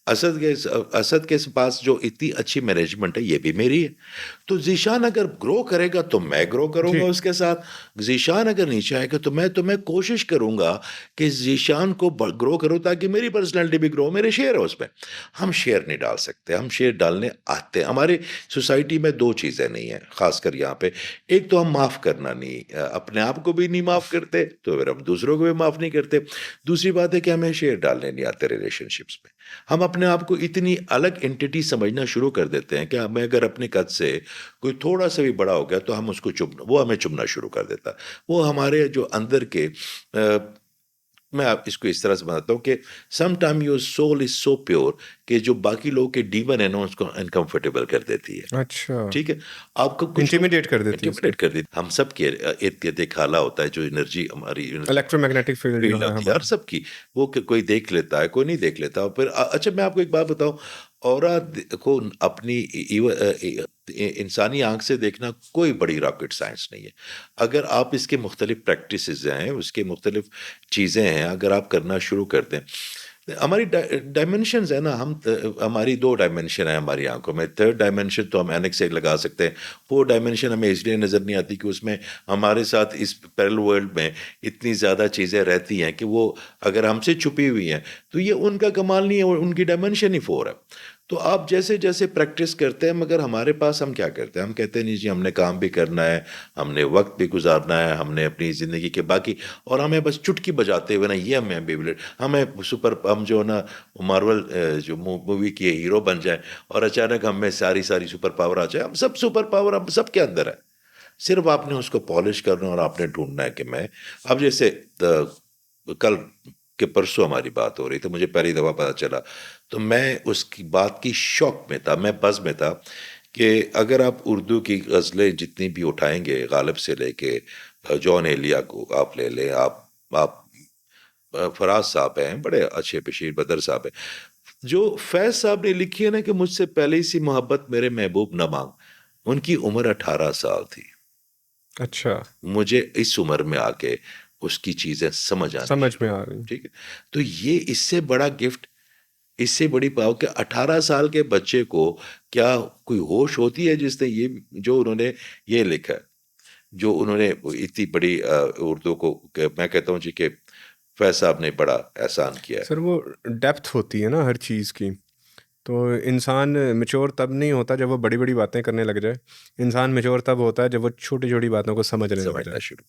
असद के पास जो इतनी अच्छी मैनेजमेंट है, ये भी मेरी है। तो जीशान अगर ग्रो करेगा तो मैं ग्रो करूंगा जी। उसके साथ। जीशान अगर नीचे आएगा तो मैं कोशिश करूंगा कि जीशान को ग्रो करूं, ताकि मेरी पर्सनैलिटी भी ग्रो, मेरे शेयर है उसमें। हम शेयर नहीं डाल सकते, हम शेयर डालने आते हैं। हमारी सोसाइटी में दो चीज़ें नहीं है, खासकर यहाँ पे। एक तो हम माफ़ करना नहीं, अपने आप को भी नहीं माफ़ करते, तो फिर हम दूसरों को भी माफ़ नहीं करते। दूसरी बात है कि हमें शेयर डालने नहीं आते रिलेशनशिप्स में। हम अपने आप को इतनी अलग एंटिटी समझना शुरू कर देते हैं कि मैं अगर अपने कद से कोई थोड़ा सा भी बड़ा हो गया तो हम उसको वो हमें चुभना शुरू कर देता है। वो हमारे जो अंदर के मैं आप इसको इस तरह से बताता हूँ कि some time your soul is so pure कि जो बाकी लोगों के डीमन है ना, उसको अनकंफर्टेबल कर देती है। अच्छा। ठीक है। आपको कुछ लोग इंटिमिडेट कर देती है उसको। इंटिमिडेट कर देती, हम सब के इर्द गिर्द एक खाला होता है जो एनर्जी हमारी इलेक्ट्रोमैग्नेटिक फील्ड जो फील है आती है हर हमारा। सबकी। वो कोई देख लेता है, कोई नहीं देख लेता। और फिर अच्छा, मैं आपको एक बात बताऊं, औरा को अपनी इंसानी आंख से देखना कोई बड़ी रॉकेट साइंस नहीं है। अगर आप इसके मुख्तलिफ प्रैक्टिसेस हैं, उसके मुख्तलिफ चीज़ें हैं, अगर आप करना शुरू कर दें। हमारी डायमेंशंस है ना, हमारी दो डायमेंशन है हमारी आंखों में। थर्ड डायमेंशन तो हम एनेक्स से लगा सकते हैं। फोर्थ डायमेंशन हमें इसलिए नज़र नहीं आती कि उसमें हमारे साथ इस पैरेलल वर्ल्ड में इतनी ज़्यादा चीज़ें रहती हैं कि वो अगर हमसे छुपी हुई हैं तो ये उनका कमाल नहीं है, उनकी डायमेंशन ही फोर है। तो आप जैसे जैसे प्रैक्टिस करते हैं, मगर हमारे पास हम क्या करते हैं, हम कहते हैं नहीं जी, हमने काम भी करना है, हमने वक्त भी गुजारना है, हमने अपनी ज़िंदगी के बाकी, और हमें बस चुटकी बजाते हुए ना, ये हमें बेबलेट, हमें सुपर, हम जो ना मार्वल जो मूवी की हीरो बन जाए और अचानक हमें सारी सारी सुपर पावर आ जाए। हम सब सुपर पावर हम सबके अंदर है, सिर्फ आपने उसको पॉलिश करना और आपने ढूंढना है कि मैं। अब जैसे कल के परसों हमारी बात हो रही तो मुझे पहली दफ़ा पता चला, तो मैं उसकी बात की शौक में था, मैं बज़ में था कि अगर आप उर्दू की गज़लें जितनी भी उठाएंगे, गालिब से लेके जॉन एलिया को आप ले लें, आप फराज साहब हैं, बड़े अच्छे, बशीर बदर साहब हैं, जो फैज साहब ने लिखी है ना कि मुझसे पहले सी मोहब्बत मेरे महबूब न मांग, उनकी उम्र 18 साल थी। अच्छा। मुझे इस उम्र में आके उसकी चीजें समझ आनी समझ शुरू में आ हुई। रही। ठीक है। तो ये इससे बड़ा गिफ्ट, इससे बड़ी पाव कि 18 साल के बच्चे को क्या कोई होश होती है जिसने ये जो उन्होंने ये लिखा है, जो उन्होंने इतनी बड़ी उर्दू को, मैं कहता हूँ जी कि फैज साहब ने बड़ा एहसान किया है। सर वो डेप्थ होती है ना हर चीज़ की। तो इंसान मेच्योर तब नहीं होता जब वो बड़ी बड़ी बातें करने लग जाए। इंसान मेच्योर तब होता है जब वो छोटी छोटी बातों को समझने लग समझना जाए। शुरू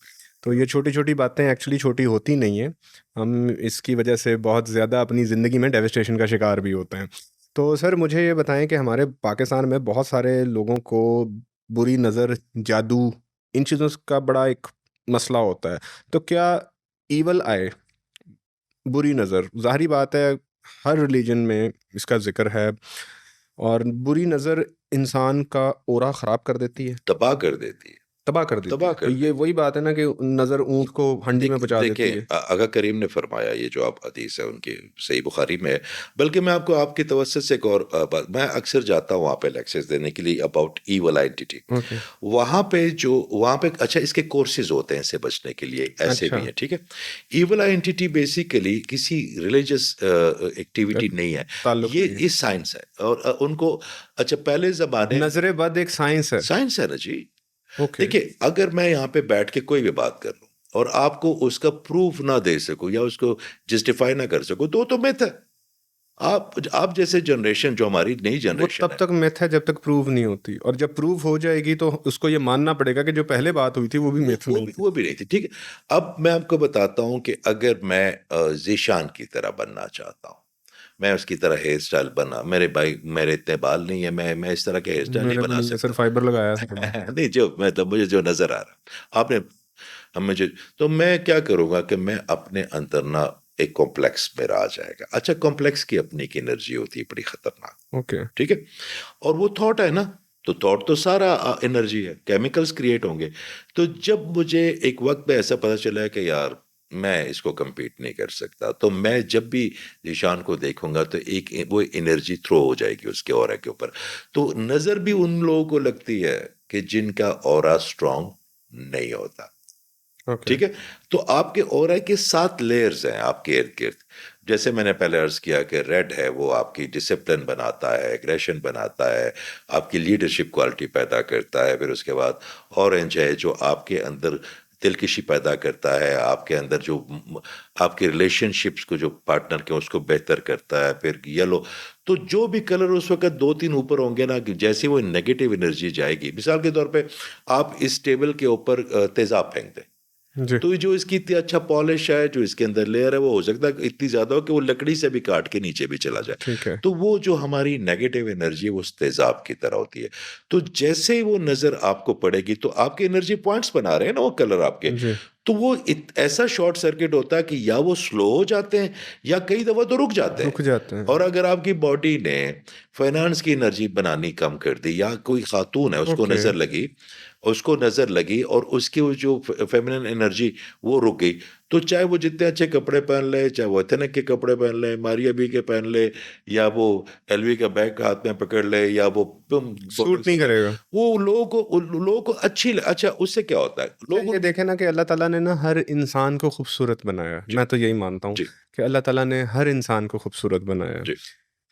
तो ये छोटी छोटी बातें एक्चुअली छोटी होती नहीं हैं। हम इसकी वजह से बहुत ज़्यादा अपनी ज़िंदगी में डेविस्टेशन का शिकार भी होते हैं। तो सर मुझे ये बताएं कि हमारे पाकिस्तान में बहुत सारे लोगों को बुरी नज़र, जादू, इन चीज़ों का बड़ा एक मसला होता है। तो क्या ईवल आए, बुरी नज़र, ज़ाहिरी बात है हर रिलीजन में इसका ज़िक्र है, और बुरी नज़र इंसान का ऑरा ख़राब कर देती है, तबाह कर देती है, तबाह कर देती तबाह है। तो कर ये देती वही बात है ना कि नज़र ऊँट को हंडी में पहुँचा देखिए, देती है। आगा करीम ने फरमाया, ये जो आप हदीस है उनकी सही बुखारी में है। बल्कि मैं आपको आपकी तवज्जुह से एक और बात, मैं अक्सर जाता हूँ वहाँ पे लेक्चर्स देने के लिए अबाउट ईवल आइडेंटिटी। ओके। वहाँ पे अच्छा, इसके कोर्सेज होते हैं इससे बचने के लिए, ऐसे अच्छा। भी हैं। ठीक है। ईवल आइडेंटिटी बेसिकली किसी रिलीजियस एक्टिविटी नहीं है, ताल्लुक ये नहीं है। साइंस है। और उनको, अच्छा, पहले ज़माने नज़र बद एक साइंस है। साइंस है ना जी। ओके। देखिए, अगर मैं यहाँ पे बैठ के कोई भी बात कर लूँ और आपको उसका प्रूफ ना दे सकूँ या उसको जस्टिफाई ना कर सकूँ, तो मिथ है। आप जैसे जनरेशन, जो हमारी नई वो जनरेशन तब है, तक मिथ है जब तक प्रूव नहीं होती, और जब प्रूव हो जाएगी तो उसको ये मानना पड़ेगा कि जो पहले बात हुई थी वो भी मिथ नहीं थी। वो भी नहीं थी। ठीक है। अब मैं आपको बताता हूँ कि अगर मैं जीशान की तरह बनना चाहता हूँ, मैं उसकी तरह हेयर स्टाइल बना, मेरे भाई मेरे इतने बाल नहीं है, मैं इस तरह के हेयर स्टाइल नहीं मेरे भी बना नहीं है सर, सकता। फाइबर लगाया था थोड़ा। नहीं, जो मतलब मुझे जो नजर आ रहा, आपने हम मुझे, तो मैं क्या करूँगा कि मैं अपने अंदर ना एक कॉम्प्लेक्स मेरा आ जाएगा। अच्छा, कॉम्प्लेक्स की अपनी एक एनर्जी होती है बड़ी खतरनाक, ओके। ठीक है? और वो थॉट है ना, तो थॉट तो सारा एनर्जी है, केमिकल्स क्रिएट होंगे। तो जब मुझे एक वक्त पे ऐसा पता चला है कि यार मैं इसको compete नहीं कर सकता, तो मैं जब भी ज़ीशान को देखूंगा तो एक वो एनर्जी थ्रो हो जाएगी उसके ऑरा के ऊपर। तो नज़र भी उन लोगों को लगती है कि जिनका ऑरा स्ट्रांग नहीं होता, ओके। ठीक है? तो आपके ऑरा के 7 लेयर्स हैं आपके इर्द-गिर्द। जैसे मैंने पहले अर्ज़ किया कि रेड है वो आपकी डिसिप्लिन बनाता है, एग्रेशन बनाता है, आपकी लीडरशिप क्वालिटी पैदा करता है। फिर उसके बाद ऑरेंज है जो आपके अंदर दिलकशी पैदा करता है, आपके अंदर जो आपके रिलेशनशिप्स को जो पार्टनर के उसको बेहतर करता है। फिर येलो, तो जो भी कलर उस वक़्त 2-3 ऊपर होंगे ना, कि जैसे वो नेगेटिव एनर्जी जाएगी, मिसाल के तौर पे आप इस टेबल के ऊपर तेज़ाब फेंक दें, जी। तो ये जो इसकी इतनी अच्छा पॉलिश है, जो इसके अंदर लेयर है, वो हो सकता है कि इतनी ज़्यादा हो कि वो लकड़ी से भी काट के नीचे भी चला जाए। ठीक है। तो वो जो हमारी नेगेटिव एनर्जी है, वो उस तेज़ाब की तरह होती है। तो जैसे ही वो नज़र आपको पड़ेगी, तो आपके एनर्जी पॉइंट्स बना रहे हैं ना वो कलर आपके, जी। तो वो ऐसा शॉर्ट सर्किट होता है कि या वो स्लो हो जाते हैं या कई दफ़ा तो रुक जाते हैं। रुक जाते हैं। और अगर आपकी बॉडी ने फाइनेंस की एनर्जी बनानी कम कर दी, या कोई खातून है ओके। उसको नज़र लगी और उसकी वो जो फेमिनिन एनर्जी वो रुक गई, तो चाहे वो जितने अच्छे कपड़े पहन ले, चाहे वो एथनिक के कपड़े पहन ले, मारिया बी के पहन ले, या वो एलवी का बैग हाथ में पकड़ ले, या वो सूट नहीं करेगा। वो लोगों को अच्छा, उससे क्या होता है अच्छा, लोगों। ये देखें ना कि अल्लाह ताला ने ना हर इंसान को खूबसूरत बनाया है। जी, मैं तो यही मानता हूँ जी, कि अल्लाह ताला ने हर इंसान को खूबसूरत बनाया है। जी।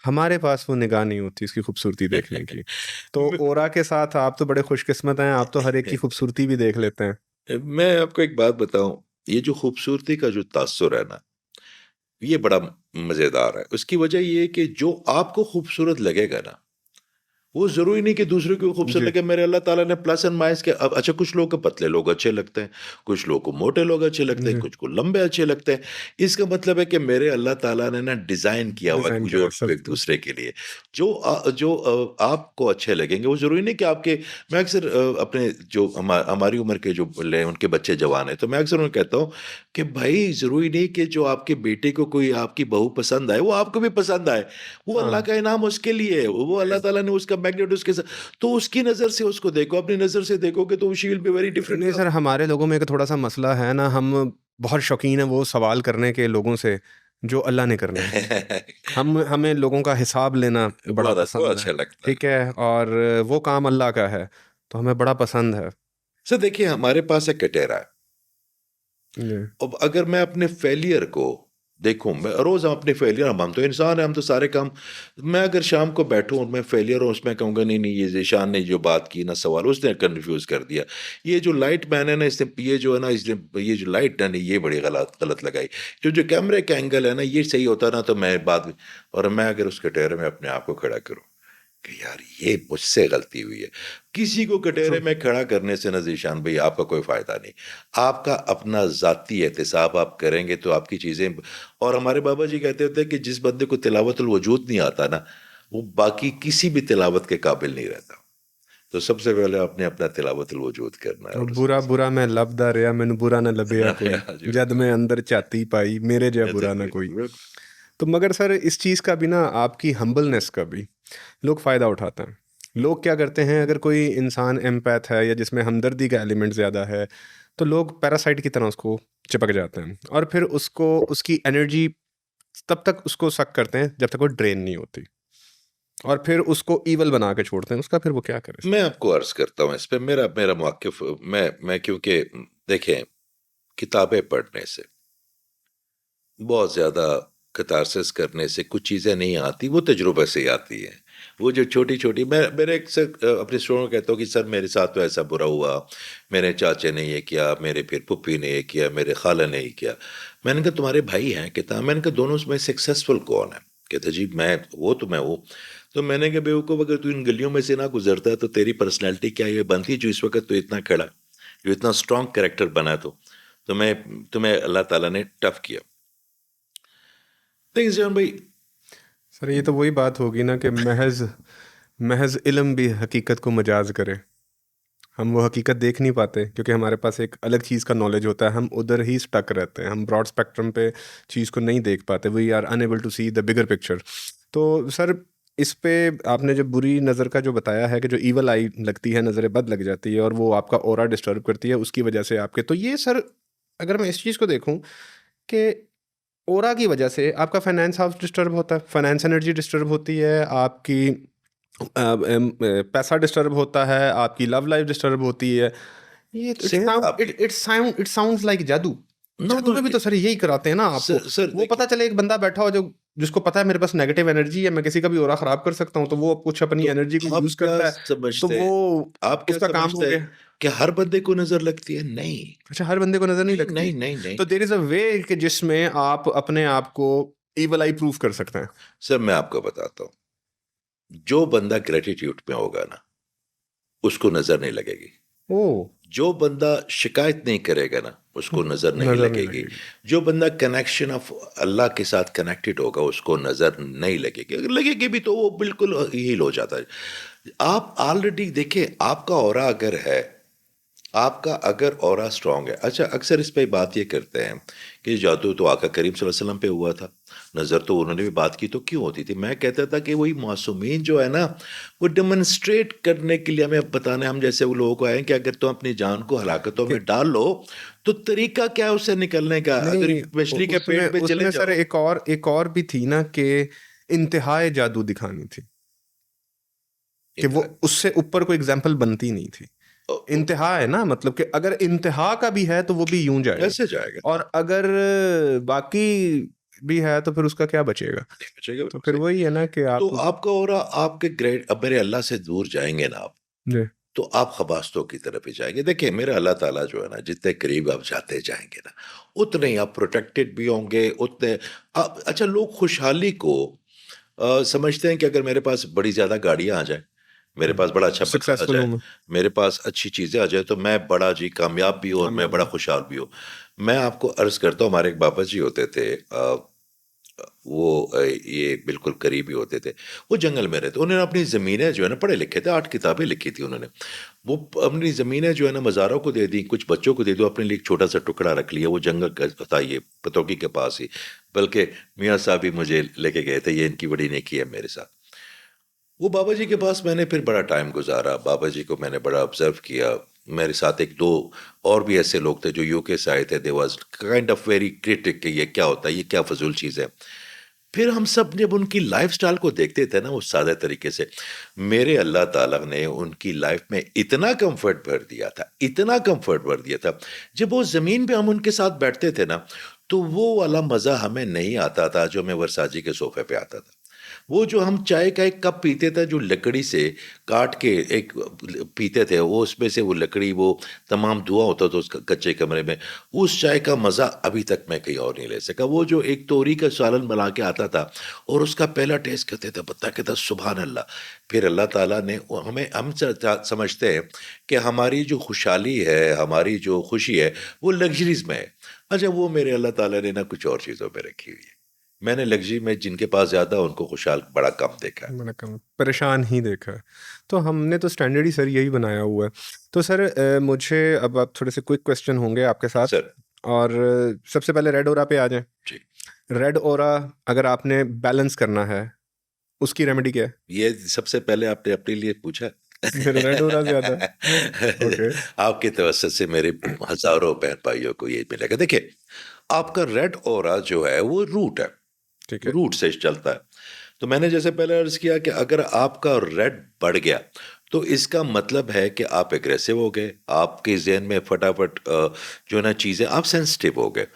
हमारे पास वो निगाह नहीं होती इसकी खूबसूरती देखने की। तो मैं ऑरा के साथ आप तो बड़े खुशकिस्मत हैं, आप तो हर एक की खूबसूरती भी देख लेते हैं। मैं आपको एक बात बताऊं, ये जो खूबसूरती का जो तासुर है ना, ये बड़ा मजेदार है। उसकी वजह ये है कि जो आपको खूबसूरत लगेगा ना, वो ज़रूरी नहीं कि दूसरों को खूबसूरत जी। लगे। मेरे अल्लाह ताला ने प्लस एंड माइनस के, अब अच्छा, कुछ लोगों को पतले लोग अच्छे लगते हैं, कुछ लोगों को मोटे लोग अच्छे लगते हैं, जी। कुछ को लंबे अच्छे लगते हैं। इसका मतलब है कि मेरे अल्लाह ताला ने ना डिज़ाइन किया हुआ डिज़ाइन है किया जो है एक सबको। दूसरे के लिए। आपको अच्छे लगेंगे, वो ज़रूरी नहीं कि आपके, मैं अक्सर अपने जो हमारी उम्र के जो ले उनके बच्चे जवान हैं, तो मैं अक्सर उन्हें कहता हूँ कि भाई ज़रूरी नहीं कि जो आपके बेटे को कोई आपकी बहू पसंद आए, वो आपको भी पसंद आए। वो अल्लाह हाँ। का इनाम उसके लिए है, वो अल्लाह जी। ताला ने उसका मैग्नेट उसके साथ, तो उसकी नज़र से उसको देखो, अपनी नज़र से देखोगे तो she will be very different नहीं टू सर, हमारे लोगों में एक थोड़ा-सा मसला है ना, हम बहुत शौकीन हैं वो सवाल करने के लोगों से, जो अल्लाह ने करने हैं। आप। हमें लोगों का हिसाब लेना बड़ा बहुत पसंद है, अच्छा लगता है। ठीक है? और वो काम अल्लाह का है, तो हमें बड़ा पसंद है। सर देखिए, हमारे पास एक कटेरा है। जी। अब अगर मैं अपने फेलियर को देखूं, मैं रोज हम अपने फेलियर, हम तो इंसान हैं, हम तो सारे काम, मैं अगर शाम को बैठूं और मैं फेलियर हूं, उसमें कहूंगा नहीं नहीं, ये ज़ीशान ने जो बात की ना, सवाल उसने कंफ्यूज कर दिया, ये जो लाइट मैन है ना, इसने ये जो है ना, इसने ये जो लाइट है ना, ये बड़ी गलत गलत लगाई, जो कैमरे का एंगल है ना, ये सही होता ना, तो मैं बाद, और मैं अगर उस कटेरे में अपने आप को खड़ा करूं कि यार ये मुझसे गलती हुई है, किसी को कटेरे तो में खड़ा करने से ना ज़ीशान भाई आपका कोई फ़ायदा नहीं। आपका अपना ज़ाती एहतिसाब आप करेंगे तो आपकी चीज़ें, और हमारे बाबा जी कहते होते हैं कि जिस बंदे को तिलावतुल वजूद नहीं आता ना, वो बाकी किसी भी तिलावत के काबिल नहीं रहता। तो सबसे पहले आपने अपना तिलावतुल वजूद करना है, और बुरा बुरा मैं लभदा रिहा, मैनू बुरा ना लभया कोई, हाँ जी, जद बिल्कुल। मैं अंदर झाती पाई, मेरे जिहा ऐसे बुरा ना बिल्कुल, कोई। बिल्कुल। तो मगर सर इस चीज़ का भी ना, आपकी हम्बलनेस का भी लोग फ़ायदा उठाते हैं। लोग क्या करते हैं, अगर कोई इंसान एम्पैथ है या जिसमें हमदर्दी का एलिमेंट ज़्यादा है, तो लोग पैरासाइट की तरह उसको चिपक जाते हैं और फिर उसको उसकी एनर्जी तब तक उसको सक करते हैं जब तक वो ड्रेन नहीं होती, और फिर उसको ईवल बना के छोड़ते हैं। उसका फिर वो क्या करे सर? मैं आपको अर्ज़ करता हूँ इस पे, मेरा मेरा मौक़िफ़, मैं क्योंकि देखें, किताबें पढ़ने से, बहुत ज़्यादा कैथारसिस करने से कुछ चीज़ें नहीं आती, वो तजुर्बे से ही आती हैं। वो जो छोटी-छोटी, मैं मेरे एक सर अपने स्टूडेंट को कहता हूँ कि सर मेरे साथ तो ऐसा बुरा हुआ, मेरे चाचे ने ये किया, मेरे फिर फूफी ने ये किया, मेरे खाला ने ये किया। मैंने कहा तुम्हारे भाई हैं? कहता हाँ। मैंने कहा दोनों में सक्सेसफुल कौन है? कहता जी मैं वो तो मैं वो। तो मैंने कहा बेवकूफ़, अगर तू इन गलियों में से ना गुज़रता तो तेरी पर्सनैलिटी क्या ये बनती जो इस वक़्त तू इतना खड़ा, जो इतना स्ट्रॉन्ग कैरेक्टर बना, तो मैं तुम्हें अल्लाह ताला ने टफ़ किया। देखिए ज़ियान भाई, सर ये तो वही बात होगी ना कि महज़ महज़ इल्म भी हकीकत को मजाज करे। हम वो हकीकत देख नहीं पाते क्योंकि हमारे पास एक अलग चीज़ का नॉलेज होता है, हम उधर ही स्टक रहते हैं, हम ब्रॉड स्पेक्ट्रम पे चीज़ को नहीं देख पाते, we are unable to see the bigger picture. तो सर, इस पे आपने जो बुरी नज़र का जो बताया है कि जो ईवल आई लगती है, नज़र बद लग जाती है और वो आपका ऑरा डिस्टर्ब करती है उसकी वजह से आपके, तो ये सर अगर मैं इस चीज़ को देखूं कि ऑरा की वजह से आपका फाइनेंस हाउस डिस्टर्ब होता है, फाइनेंस एनर्जी डिस्टर्ब होती है आपकी, पैसा डिस्टर्ब होता है आपकी, लव लाइफ डिस्टर्ब होती है। ये सेहत आपकी। इट साउंड्स लाइक जादू। नो जादू नो में भी तो सर यही कराते हैं ना आपको। सर सर वो देखिए, पता चले एक बंदा बैठा हो जो जिसको पता है मेरे पास नेगेटिव एनर्जी है, मैं किसी का भी ऑरा खराब कर सकता हूँ, तो वो कुछ अपनी तो एनर्जी को आप यूज क्या करता है, तो समझते वो हैं, आप क्या उसका काम हो समझते हैं गया। कि हर बंदे को नजर लगती है? नहीं, अच्छा, हर बंदे को नजर नहीं नहीं, लगती। नहीं, नहीं, नहीं। तो देर इज अ वे कि जिसमें आप अपने आप को इवल आई प्रूफ कर सकते हैं। सर मैं आपको बताता हूँ, जो बंदा ग्रेटिट्यूड में होगा ना, उसको नजर नहीं लगेगी। ओ, जो बंदा शिकायत नहीं करेगा ना, उसको नजर नहीं नजर नहीं लगेगी। लगेगी। जो बंदा कनेक्शन ऑफ अल्लाह के साथ कनेक्टेड होगा, उसको नजर नहीं लगेगी। अगर लगेगी भी तो वो बिल्कुल हील हो जाता है। आप ऑलरेडी देखिए, आपका ऑरा अगर है, आपका अगर ऑरा स्ट्रांग है। अच्छा, अक्सर इस पे बात ये करते हैं कि जादू तो आका करीम सल्लल्लाहु अलैहि वसल्लम पे हुआ था, नज़र तो उन्होंने भी बात की तो क्यों होती थी? मैं कहता था कि वही मासूमीन जो है ना, वो डेमोन्स्ट्रेट करने के लिए हमें बताने, हम जैसे वो लोगों को आए कि अगर तुम अपनी जान को हलाकतों कि में डाल लो तो तरीका क्या है उससे निकलने का? अगर नहीं, मछली के उसमें पेट में चले उसमें सर जाओ। एक और भी थी ना कि इंतहाए जादू दिखानी थी, कि वो इंतहा उससे ऊपर कोई एग्जाम्पल बनती नहीं थी। इंतहा है ना, मतलब कि अगर इंतहा का भी है तो वो भी यूं जाएगा, ऐसे जाएगा, और अगर बाकी भी है तो फिर उसका क्या बचेगा। नहीं बचेगा, तो बिल्कुल फिर सही। वही है ना कि तो आप आपका ऑरा आपके ग्रेड, अब मेरे अल्लाह से दूर जाएंगे ना आप, जी। तो आप खबास्तों की तरफ ही जाएंगे। देखिए, मेरा अल्लाह ताला जो है ना, जितने करीब आप जाते जाएंगे ना, उतने ही आप प्रोटेक्टेड भी होंगे, उतने आप। अच्छा, लोग खुशहाली को समझते हैं कि अगर मेरे पास बड़ी ज़्यादा गाड़ियाँ आ जाए, मेरे पास बड़ा अच्छा बंगला आ सक्सेसफुल जाए, हूँ मैं, मेरे पास अच्छी चीज़ें आ जाए, तो मैं बड़ा जी कामयाब भी हूँ और मैं कामयाब बड़ा हूँ। खुशहाल भी हूँ। मैं आपको अर्ज़ करता हूँ, हमारे एक बाबा जी होते थे, वो ये बिल्कुल करीबी होते थे। वो जंगल में रहते, उन्होंने अपनी ज़मीनें जो है ना, पढ़े लिखे थे, 8 किताबें लिखी थी उन्होंने। वो अपनी ज़मीनें जो है ना मज़ारों को दे दी, कुछ बच्चों को दे दो, अपने लिए एक छोटा सा टुकड़ा रख लिया। वो जंगल का था, ये पतौकी के पास ही। बल्कि मियाँ साहब भी मुझे लेके गए थे, ये इनकी बड़ी नेकी है मेरे साथ। वो बाबा जी के पास मैंने फिर बड़ा टाइम गुजारा, बाबा जी को मैंने बड़ा ऑब्जर्व किया। मेरे साथ एक दो और भी ऐसे लोग थे जो यूके से आए थे, they was kind of very critic कि ये क्या होता है, ये क्या फजूल चीज़ है। फिर हम सब जब उनकी लाइफ़स्टाइल को देखते थे ना, वो सादे तरीके से, मेरे अल्लाह ताला ने उनकी लाइफ में इतना कंफर्ट भर दिया था, इतना कंफर्ट भर दिया था। जब वो ज़मीन पे हम उनके साथ बैठते थे ना, तो वो वाला मज़ा हमें नहीं आता था जो हमें वर्साजी के सोफ़े पे आता था। वो जो हम चाय का एक कप पीते थे, जो लकड़ी से काट के एक पीते थे, वो उसमें से वो लकड़ी, वो तमाम धुआं होता था उस कच्चे कमरे में, उस चाय का मज़ा अभी तक मैं कहीं और नहीं ले सका। वो जो एक तोरी का सालन बना के आता था और उसका पहला टेस्ट करते थे, बता के था सुभान अल्लाह। फिर अल्लाह ताला ने हमें, हम समझते हैं कि हमारी जो खुशहाली है, हमारी जो खुशी है, वो लग्जरीज में है। अच्छा, वो मेरे अल्लाह ताला ने ना कुछ और चीज़ों में रखी हुई है। मैंने लग्जरी में जिनके पास ज़्यादा, उनको खुशहाल बड़ा कम देखा है। मैंने कम परेशान ही देखा है। तो हमने तो स्टैंडर्ड ही सर यही बनाया हुआ है। तो सर मुझे अब आप थोड़े से क्विक क्वेश्चन होंगे आपके साथ, सर और सबसे पहले रेड ओरा पे आ जाएं। जी, रेड ओरा अगर आपने बैलेंस करना है, उसकी रेमेडी क्या है? ये सबसे पहले आपने अपने लिए पूछा। मेरा रेड ओरा ज्यादा है। ओके। आपके तवज्जो से मेरे हजारों बहन भाइयों को ये मिलेगा। देखिए, आपका रेड ऑरा जो है वो रूट है, ठीक है। रूट से चलता है। तो मैंने जैसे पहले अर्ज किया कि अगर आपका रेड बढ़ गया, तो इसका मतलब है कि आप एग्रेसिव हो गए, आपके जहन में फटाफट जो है ना चीज़ें, आप सेंसिटिव हो गए।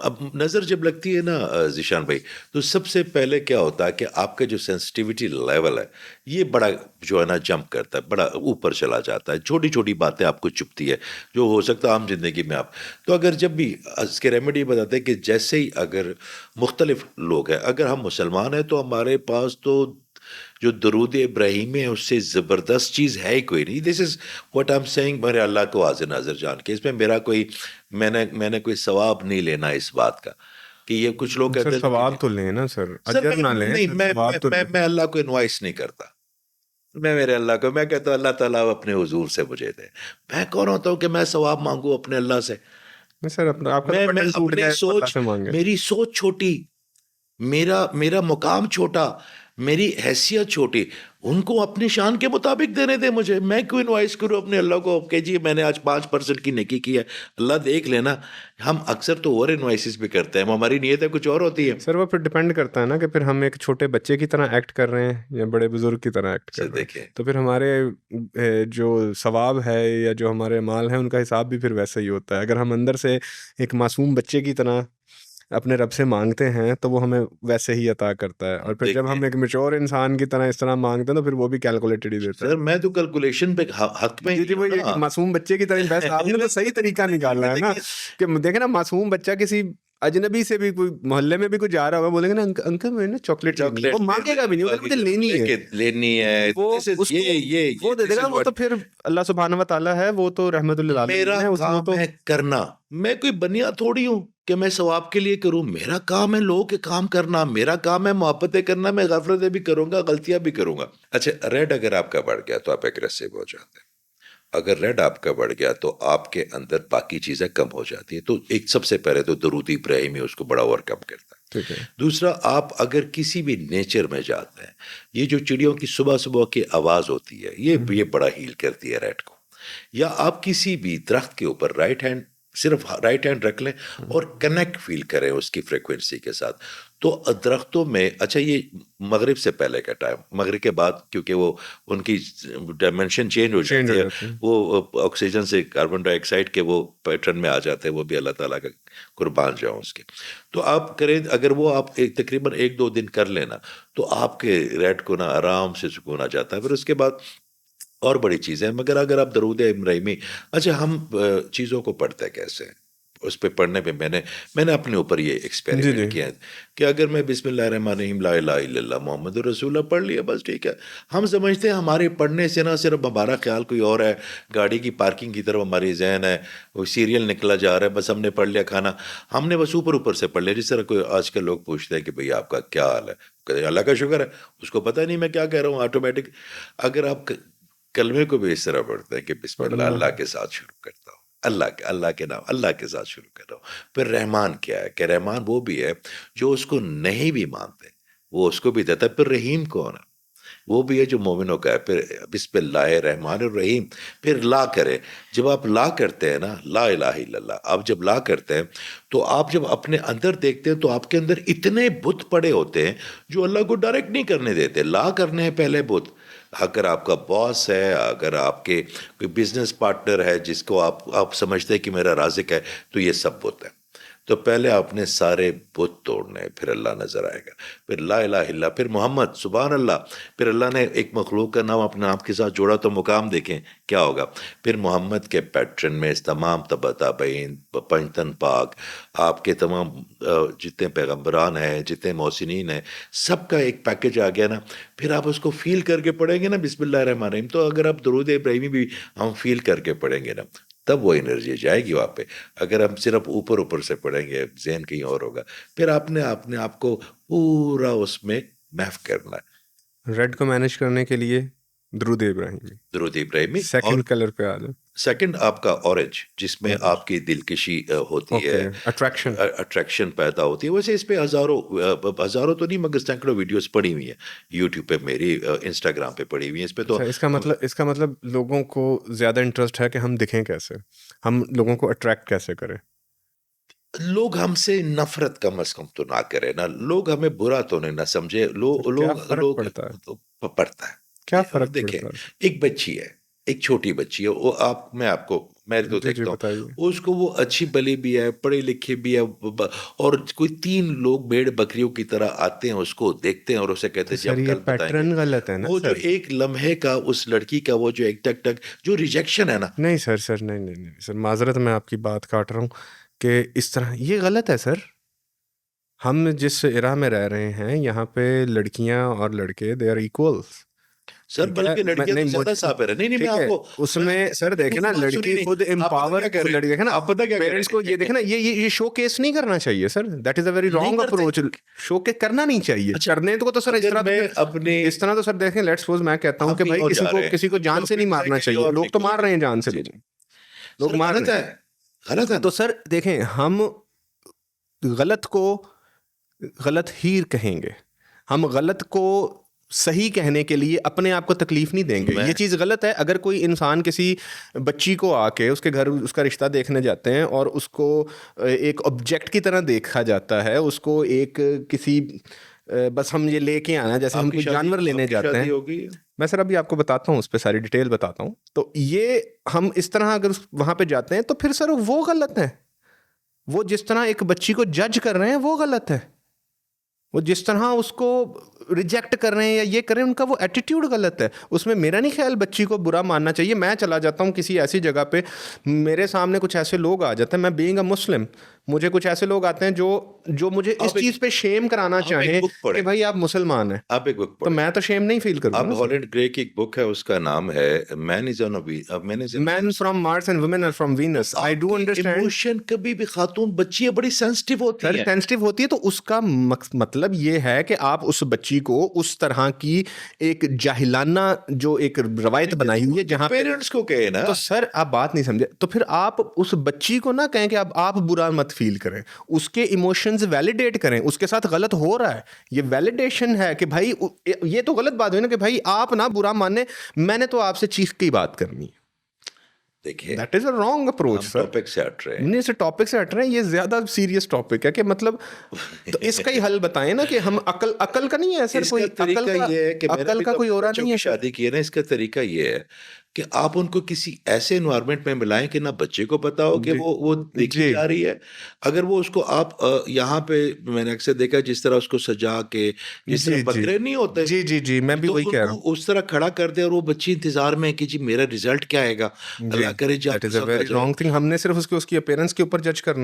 अब नज़र जब लगती है ना ज़ीशान भाई, तो सबसे पहले क्या होता है कि आपका जो सेंसिटिविटी लेवल है, ये बड़ा जो है ना जंप करता है, बड़ा ऊपर चला जाता है। छोटी छोटी बातें आपको चुभती है, जो हो सकता है आम जिंदगी में आप। तो अगर जब भी इसके रेमेडी बताते हैं कि जैसे ही अगर मुख्तलिफ लोग हैं, अगर हम मुसलमान हैं तो हमारे पास तो जो दरूद इब्राहिमी है उससे ज़बरदस्त चीज़ है ही कोई नहीं। This is what I am saying, मेरे अल्लाह को हाज़िर नाज़िर जान के। इसमें मेरा कोई, मैंने कोई सवाब नहीं लेना इस बात का कि ये कुछ लोग सर कहते हैं ना कि सवाब तो लें ना सर, सर अजर मैं ना लें नहीं, सर, सवाब तो लें। मैं अल्लाह को इनवाइस नहीं करता। मैं मेरे अल्लाह को, मैं कहता हूँ अल्लाह ताला अपने हुजूर से मुझे दे। मैं कौन होता हूँ कि मैं सवाब मांगू अपने अल्लाह से? नहीं सर, अपना आपका तो मैं बटन टूट अपनी जाए तो अल्लाह सोच, से मांगे। मेरी सोच छोटी, मेरा मेरा मुकाम छोटा, मेरी हैसियत छोटी, उनको अपनी शान के मुताबिक देने दे मुझे। मैं क्यों इनवाइस करूं अपने अल्लाह को कि जी मैंने आज 5% की नेकी की है, अल्लाह देख लेना। हम अक्सर तो ओवर इनवाइसिस भी करते हैं, हमारी नीयतें कुछ और होती है। सर वो फिर डिपेंड करता है ना कि फिर हम एक छोटे बच्चे की तरह एक्ट कर रहे हैं या बड़े बुजुर्ग की तरह एक्ट कर से रहे हैं। देखें, तो फिर हमारे जो सवाब है या जो हमारे माल है उनका हिसाब भी फिर वैसा ही होता है। अगर हम अंदर से एक मासूम बच्चे की तरह अपने रब से मांगते हैं तो वो हमें वैसे ही अता करता है, और फिर जब देखिए हम एक मैच्योर इंसान की तरह इस तरह मांगते हैं तो फिर वो भी कैलकुलेटेड ही देता सर, है। मैं तो कैलकुलेशन पे हक में ही जी जी, नहीं हूं वो एक ना। मासूम बच्चे की तरह वैसे आपने तो सही तरीका निकाला है ना, देखिए, कि देखे ना मासूम बच्चा किसी अजनबी से भी कोई मोहल्ले में भी कोई जा रहा होगा, बोलेंगे ना अंकल मुझे ना चॉकलेट लेनी है, वो चॉकलेट मांगेगा भी नहीं, वो कहेगा मुझे लेनी है। लेके लेनी है, वो दिस इज उसको वो दे दिस देगा, इज वो तो व्हाट। फिर अल्लाह सुब्हान व तआला है, वो तो रहमतुल मेरा आलमीन है उस वो काम तो। है करना, मैं कोई बनिया थोड़ी हूं कि मैं सवाब के लिए करूं। मेरा काम है लोगों के काम करना, मेरा काम है मोहब्बतें करना। मैं गफलतें भी करूंगा, गलतियां भी करूंगा। अच्छा, रेड अगर आपका बढ़ गया तो आप एग्रेसिव हो जाते हैं। अगर रेड आपका बढ़ गया तो आपके अंदर बाकी चीजें कम हो जाती है। तो एक सबसे पहले तो दरूद इब्राहिमी उसको बड़ा ओवरकम करता है। ठीक है। दूसरा, आप अगर किसी भी नेचर में जाते हैं, ये जो चिड़ियों की सुबह सुबह की आवाज होती है, ये बड़ा हील करती है रेड को। या आप किसी भी दरख्त के ऊपर राइट हैंड, सिर्फ राइट हैंड रख लें और कनेक्ट फील करें उसकी फ्रिक्वेंसी के साथ, तो दरख्तों में, अच्छा ये मगरिब से पहले का टाइम, मगरिब के बाद क्योंकि वो उनकी डायमेंशन चेंज हो चेंज जाती हो है, जाती है। वो ऑक्सीजन से कार्बन डाइऑक्साइड के वो पैटर्न में आ जाते हैं, वो भी अल्लाह ताला का कुर्बान जाओ उसके। तो आप करें, अगर वो आप एक तकरीबन 1-2 दिन कर लेना, तो आपके रेड को ना आराम से सुकून आ जाता है। फिर उसके बाद और बड़ी चीज़ें हैं, मगर अगर आप दरूद इब्राहिमी, अच्छा हम चीज़ों को पढ़ते कैसे हैं? उस पे पढ़ने पे मैंने अपने ऊपर ये जी एक्सपेरिमेंट जी। किया है कि अगर मैं बिस्मिल्लाहिर्रहमानिर्रहीम ला इलाहा इल्लल्लाह मुहम्मदुर रसूलुल्लाह पढ़ लिया, बस ठीक है। हम समझते हैं हमारे पढ़ने से ना सिर्फ हमारा ख्याल कोई और है, गाड़ी की पार्किंग की तरफ हमारी जहन है, वो सीरियल निकला जा रहा है, बस हमने पढ़ लिया खाना, हमने बस ऊपर ऊपर से पढ़ लिया। जिस तरह कोई आजकल लोग पूछते हैं कि भई आपका क्या हाल है? कहते हैं अल्लाह का शुक्र है, उसको पता नहीं मैं क्या कह रहा हूँ ऑटोमेटिक। अगर आप कलमे को भी इस तरह पढ़ते हैं कि बिस्मिल्लाह, पढ़ना अल्लाह है। के साथ शुरू करता हूँ, अल्लाह के नाम, अल्लाह के साथ शुरू कर रहा हूँ। फिर रहमान क्या है कि रहमान वो भी है जो उसको नहीं भी मानते, वो उसको भी देता है। फिर रहीम कौन है? वो भी है जो मोमिनों का है। फिर बिस्मिल्लाहिर्रहमानिर्रहीम, फिर ला करे। जब आप ला करते हैं ना, ला इलाहा इल्लल्लाह, आप जब ला करते हैं, तो आप जब अपने अंदर देखते हैं तो आपके अंदर इतने बुत पड़े होते हैं जो अल्लाह को डायरेक्ट नहीं करने देते। ला करने हैं पहले बुत। अगर आपका बॉस है, अगर आपके कोई बिजनेस पार्टनर है जिसको आप समझते हैं कि मेरा राज़िक है, तो ये सब बुत है। तो पहले आपने सारे बुत तोड़ने हैं, फिर अल्लाह नजर आएगा। फिर ला इलाहा इल्ला, फिर मोहम्मद, सुभान अल्लाह। फिर अल्लाह ने एक मखलूक का नाम अपने आप के साथ जोड़ा तो मुकाम देखें क्या होगा। फिर मोहम्मद के पैटर्न में इस तमाम तबाताबीन, पंजतन पाक, आपके तमाम जितने पैगम्बरान हैं, जितने मोहसिनीन हैं, सबका एक पैकेज आ गया ना। फिर आप उसको फील करके पढ़ेंगे ना बिस्मिल्लाहिर्रहमानिर्रहीम, तो अगर आप दरूद इब्राहिमी भी हम फील करके पढ़ेंगे ना, तब वो एनर्जी जाएगी वहाँ पे। अगर हम सिर्फ ऊपर ऊपर से पढ़ेंगे, ज़हन कहीं और होगा। फिर आपने अपने आप को पूरा उसमें महव करना है, रेड को मैनेज करने के लिए दरूद इब्राहिमी। दरूद इब्राहिमी। और सेकंड कलर पे आ जाओ। सेकंड आपका ऑरेंज, जिसमें ऑरेंज। आपकी दिलकशी होती है, ओके। अट्रैक्शन। अट्रैक्शन पैदा होती है। वैसे इस पे हज़ारों तो नहीं मगर सैकड़ों वीडियोस पड़ी हुई हैं यूट्यूब पे, मेरी इंस्टाग्राम पे पड़ी हुई हैं। इस पे तो अच्छा, इसका मतलब लोगों को ज़्यादा इंटरेस्ट है कि हम दिखें कैसे, हम लोगों को अट्रैक्ट कैसे करें। लोग हमसे नफरत कम अज कम तो ना करें ना, लोग हमें बुरा तो नहीं ना समझे। सर क्या लोग फ़र्क लोग पड़ता है? तो पड़ता है। क्या फ़र्क देखें, पड़ता है सर? एक बच्ची है, एक छोटी बच्ची है, वो आप मैं आपको मैं तो जी जी, देखता हूँ, बताइए। उसको वो अच्छी भली भी है, पढ़ी लिखी भी है, और कोई 3 लोग भेड़ बकरियों की तरह आते हैं, उसको देखते हैं और उसे कहते तो हैं जी सर हम ये कल बताएंगे। पैटर्न गलत है ना वो जो सर। एक लम्हे का उस लड़की का वो जो एक टक टक जो रिजेक्शन है ना, नहीं सर, सर नहीं नहीं नहीं सर, माजरत मैं आपकी बात काट रहा हूँ कि इस तरह ये गलत है सर। हम जिस एरा में रह रहे हैं यहाँ पे लड़कियाँ और लड़के दे आर इक्वल्स। सर बल्कि लड़कियां तो ज्यादा साबिर है। नहीं नहीं, मैं आपको उसमें सर देखे ना, लड़की खुद एम्पावर, लड़की देखे ना, आप पता क्या पेरेंट्स को ये देखे ना, ये शोकेस नहीं करना चाहिए sir. That is a very wrong approach. Showcase करना नहीं चाहिए। करने तो सर इस तरह तो सर देखें, लेट्स सपोज मैं कहता हूँ कि भाई किसी को जान से नहीं मारना चाहिए, लोग तो मार रहे हैं जान से, लोग मार रहे हैं, गलत है। तो सर देखें, हम गलत को गलत ही कहेंगे, हम गलत को सही कहने के लिए अपने आप को तकलीफ नहीं देंगे। ये चीज़ गलत है। अगर कोई इंसान किसी बच्ची को आके उसके घर उसका रिश्ता देखने जाते हैं और उसको एक ऑब्जेक्ट की तरह देखा जाता है, उसको एक किसी बस हम ये लेके आना, जैसे हम कोई जानवर लेने जाते हैं। मैं सर अभी आपको बताता हूँ, उस पर सारी डिटेल बताता हूँ। तो ये हम इस तरह अगर वहाँ पे जाते हैं तो फिर सर वो गलत है। वो जिस तरह एक बच्ची को जज कर रहे हैं वो गलत है। वो जिस तरह उसको रिजेक्ट कर रहे हैं या ये कर रहे हैं, उनका वो एटीट्यूड गलत है। उसमें मेरा नहीं ख्याल बच्ची को बुरा मानना चाहिए। मैं चला जाता हूँ किसी ऐसी जगह पे, मेरे सामने कुछ ऐसे लोग आ जाते हैं, मैं बीइंग अ मुस्लिम, मुझे कुछ ऐसे लोग आते हैं जो मुझे इस चीज़ पे शेम कराना चाहें कि भाई आप मुसलमान हैं, आप एक बुक तो मैं तो शेम नहीं फील करूँगा। आप हॉलैंड ग्रे की एक बुक है, उसका नाम है man from Mars and women are from Venus. I do understand. Emotion कभी भी खातून बच्ची बड़ी सेंसिटिव होती है, सेंसिटिव होती है, तो उसका मतलब ये है कि आप उस बच्ची को उस तरह की एक जाहिलाना जो एक रवायत बनाई हुई है जहां पेरेंट्स को कहे ना, तो सर आप बात नहीं समझे। तो फिर आप उस बच्ची को ना कहें कि आप बुरा मत फील करें, उसके इमोशंस वैलिडेट करें। उसके साथ गलत हो रहा है, ये वैलिडेशन है कि भाई ये तो गलत बात हुई ना कि भाई आप ना बुरा माने, मैंने तो आपसे चीख की बात करनी। देखिए that is a wrong approach sir. Topic से हट रहे हैं, नहीं सर, टॉपिक से हट रहे हैं, ये ज्यादा सीरियस टॉपिक है कि मतलब तो इसका ही हल बताएं ना कि हम अकल का नहीं है सर, कोई अकल का कोई और नहीं है। शादी की है ना, इसका तरीका ये है कि आप उनको किसी ऐसे एनवायरनमेंट में मिलाएं कि ना बच्चे को पता हो कि वो देखी जा रही है। अगर वो उसको आप यहाँ पे मैंने अक्सर देखा जिस तरह उसको सजा के, जिस तरह बकरे नहीं होते, जी जी जी, मैं भी वही कह रहा हूँ, उस तरह खड़ा कर दे और वो बच्ची इंतजार में कि जी मेरा रिजल्ट क्या आएगा, अल्लाह करे। That is a very wrong thing. हमने सिर्फ उसकी अपीयरेंस के ऊपर जज कर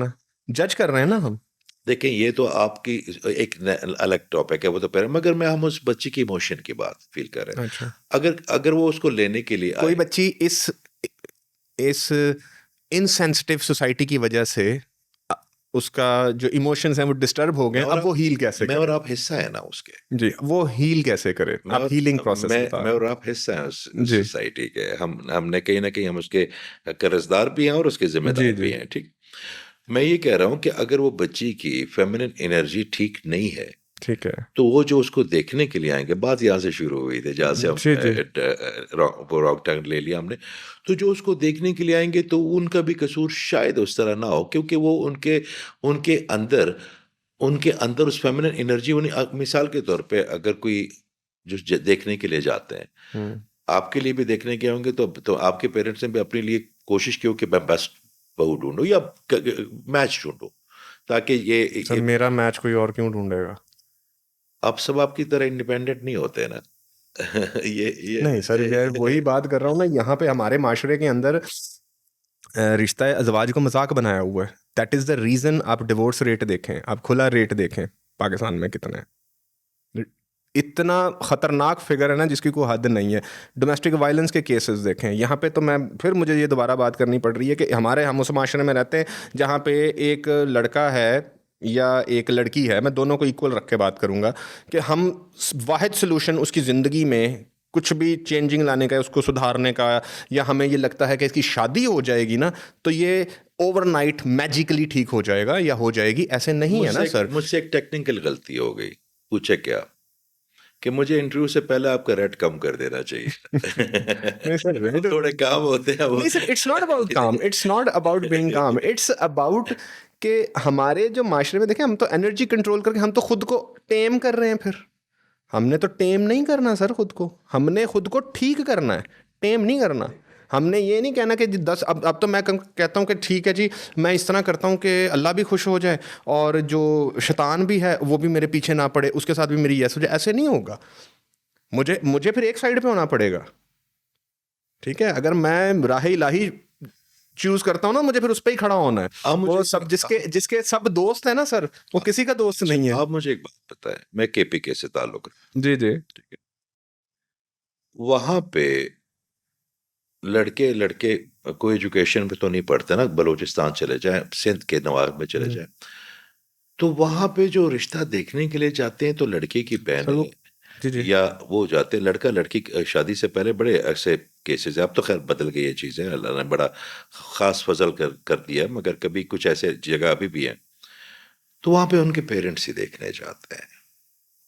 रहे हैं ना हम। देखें ये तो आपकी एक अलग टॉपिक है, वो तो पहले, मगर मैं हम उस बच्ची की इमोशन की बात फील कर रहे हैं। अच्छा। अगर वो उसको लेने के लिए कोई बच्ची इस इनसेंसिटिव सोसाइटी की वजह से उसका जो इमोशंस हैं वो डिस्टर्ब हो गए, अब वो हील कैसे करे? मैं और आप हिस्सा है ना उसके, जी, वो हील कैसे करे? आप हीलिंग प्रोसेस मैं और आप हिस्सा है उस सोसाइटी के। हमने कहीं ना कहीं हम उसके कर्जदार भी हैं और उसके जिम्मेदार भी हैं। ठीक, मैं ये कह रहा हूं कि अगर वो बच्ची की फेमिनिन एनर्जी ठीक नहीं है, ठीक है, तो वो जो उसको देखने के लिए आएंगे, बात यहाँ से शुरू हुई थी जहाँ से हम रॉन्ग टर्न ले लिया हमने, तो जो उसको देखने के लिए आएंगे तो उनका भी कसूर शायद उस तरह ना हो, क्योंकि वो उनके अंदर उस फेमिनिन एनर्जी, मिसाल के तौर पे अगर कोई जो देखने के लिए जाते हैं, आपके लिए भी देखने के होंगे, तो आपके पेरेंट्स ने भी अपने लिए कोशिश की हो कि मैं बेस्ट बहू ढूंढूं या मैच ढूंढूं, ताकि ये मेरा मैच कोई और क्यों ढूंढेगा? आप सब आपकी तरह इंडिपेंडेंट नहीं होते ना। ये नहीं सर, यार वही बात कर रहा हूँ मैं। यहाँ पे हमारे माशरे के अंदर रिश्ता अज़वाज को मजाक बनाया हुआ है। That is the reason. आप डिवोर्स रेट देखें, आप खुला रेट देखें पाकिस्तान में कितना है, इतना ख़तरनाक फिगर है ना जिसकी कोई हद नहीं है। डोमेस्टिक वायलेंस के केसेस देखें यहाँ पे, तो मैं फिर मुझे ये दोबारा बात करनी पड़ रही है कि हम उस माशरे में रहते हैं जहाँ पे एक लड़का है या एक लड़की है, मैं दोनों को इक्वल रख के बात करूँगा कि हम वाहिद सलूशन उसकी ज़िंदगी में कुछ भी चेंजिंग लाने का, उसको सुधारने का, या हमें ये लगता है कि इसकी शादी हो जाएगी ना तो ये ओवरनाइट मैजिकली ठीक हो जाएगा या हो जाएगी, ऐसे नहीं है ना सर। मुझसे एक टेक्निकल गलती हो गई। पूछे क्या कि मुझे इंटरव्यू से पहले आपका रेट कम कर देना चाहिए। नहीं सर, थोड़े काम होते हैं वो। नहीं सर, इट्स नॉट अबाउट काम, इट्स नॉट अबाउट बीइंग काम, इट्स अबाउट कि हमारे जो माशरे में देखें, हम तो एनर्जी कंट्रोल करके हम तो खुद को टेम कर रहे हैं। फिर हमने तो टेम नहीं करना सर खुद को, हमने खुद को ठीक करना है, टेम नहीं करना। हमने ये नहीं कहना कि 10 अब तो मैं कहता हूँ कि ठीक है जी, मैं इस तरह करता हूँ कि अल्लाह भी खुश हो जाए और जो शैतान भी है वो भी मेरे पीछे ना पड़े, उसके साथ भी मेरी यस हो जाए। ऐसे नहीं होगा। मुझे फिर एक साइड पे होना पड़ेगा। ठीक है, अगर मैं राह इलाही चूज करता हूँ ना, मुझे फिर उस पर ही खड़ा होना है। वो सब जिसके सब दोस्त है ना सर, वो किसी का दोस्त नहीं है। आप मुझे एक बात पता है, मैं केपीके से ताल्लुक, जी जी, ठीक है, वहाँ पे लड़के लड़के कोई एजुकेशन पे तो नहीं पढ़ते ना, बलूचिस्तान चले जाएं, सिंध के नवाब में चले जी जाएं, तो वहाँ पे जो रिश्ता देखने के लिए जाते हैं तो लड़के की सर वो बहनें जी जी या वो जाते हैं, लड़का लड़की शादी से पहले बड़े ऐसे केसेस है। अब तो खैर बदल गई ये चीज़ें, अल्लाह ने बड़ा खास फजल कर दिया, मगर कभी कुछ ऐसे जगह अभी भी हैं, तो वहाँ पे उनके पेरेंट्स ही देखने जाते हैं।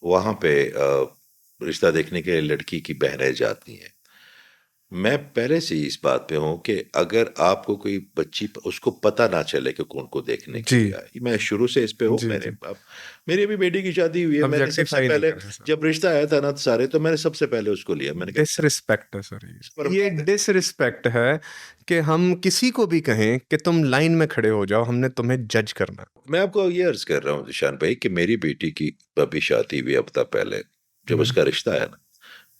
वहाँ पे रिश्ता देखने के लिए लड़की की बहनें जाती हैं। मैं पहले से ही इस बात पे हूँ कि अगर आपको कोई बच्ची उसको पता ना चले कि कौन को देखने के जी लिए आई, मैं शुरू से इस पे हूँ। जी मैंने जी अब मेरी अभी बेटी की शादी हुई है, मैंने सबसे ऑब्जेक्टिफाई नहीं पहले कर रहे सर। जब रिश्ता आया था ना सारे, तो मैंने सबसे पहले उसको लिया, मैंने कहा डिसरिस्पेक्ट है सर, पर ये डिसरिस्पेक्ट है कि हम किसी को भी कहें कि तुम लाइन में खड़े हो जाओ, हमने तुम्हें जज करना। मैं आपको ये अर्ज कर रहा हूँ निशान भाई कि मेरी बेटी की अभी शादी हुई हफ्ता पहले, जब हम्म, उसका रिश्ता आया ना,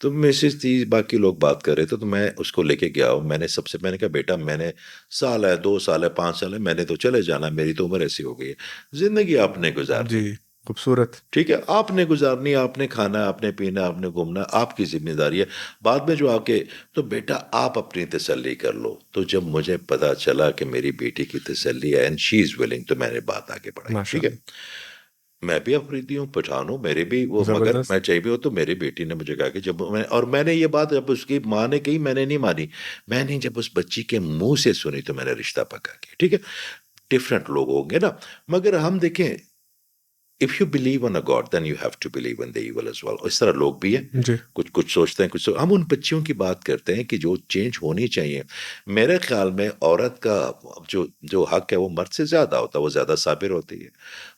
तो मिसेस थी, बाकी लोग बात कर रहे थे, तो मैं उसको लेके गया हूँ। मैंने कहा बेटा, मैंने साल है, 2 साल है, 5 साल है, मैंने तो चले जाना, मेरी तो उम्र ऐसी हो गई है, जिंदगी आपने जी गुजारनी, खूबसूरत। ठीक है, आपने गुजारनी, आपने खाना, आपने पीना, आपने घूमना, आपकी जिम्मेदारी है। बाद में जो आके, तो बेटा आप अपनी तसल्ली कर लो। तो जब मुझे पता चला कि मेरी बेटी की तसल्ली है एंड शी इज विलिंग, तो मैंने बात आगे बढ़ाई, ठीक है। माशाल्लाह। मैं भी अफरीदी हूँ, पठान हूँ, मेरे भी वो, मगर जबरदस्त। मैं चाहिए हो तो मेरी बेटी ने मुझे कहा कि जब मैं, और मैंने ये बात जब उसकी माँ ने कही, मैंने नहीं मानी, मैंने जब उस बच्ची के मुंह से सुनी तो मैंने रिश्ता पक्का किया, ठीक है। डिफरेंट लोग होंगे ना, मगर हम देखें, if you believe on a god then you have to believe in the evil as well. इस तरह लोग भी हैं, जी कुछ कुछ सोचते हैं, हम उन बच्चियों की बात करते हैं कि जो चेंज होनी चाहिए। मेरे ख्याल में औरत का जो जो हक है वो मर्द से ज्यादा होता है, वो ज्यादा साबिर होती है,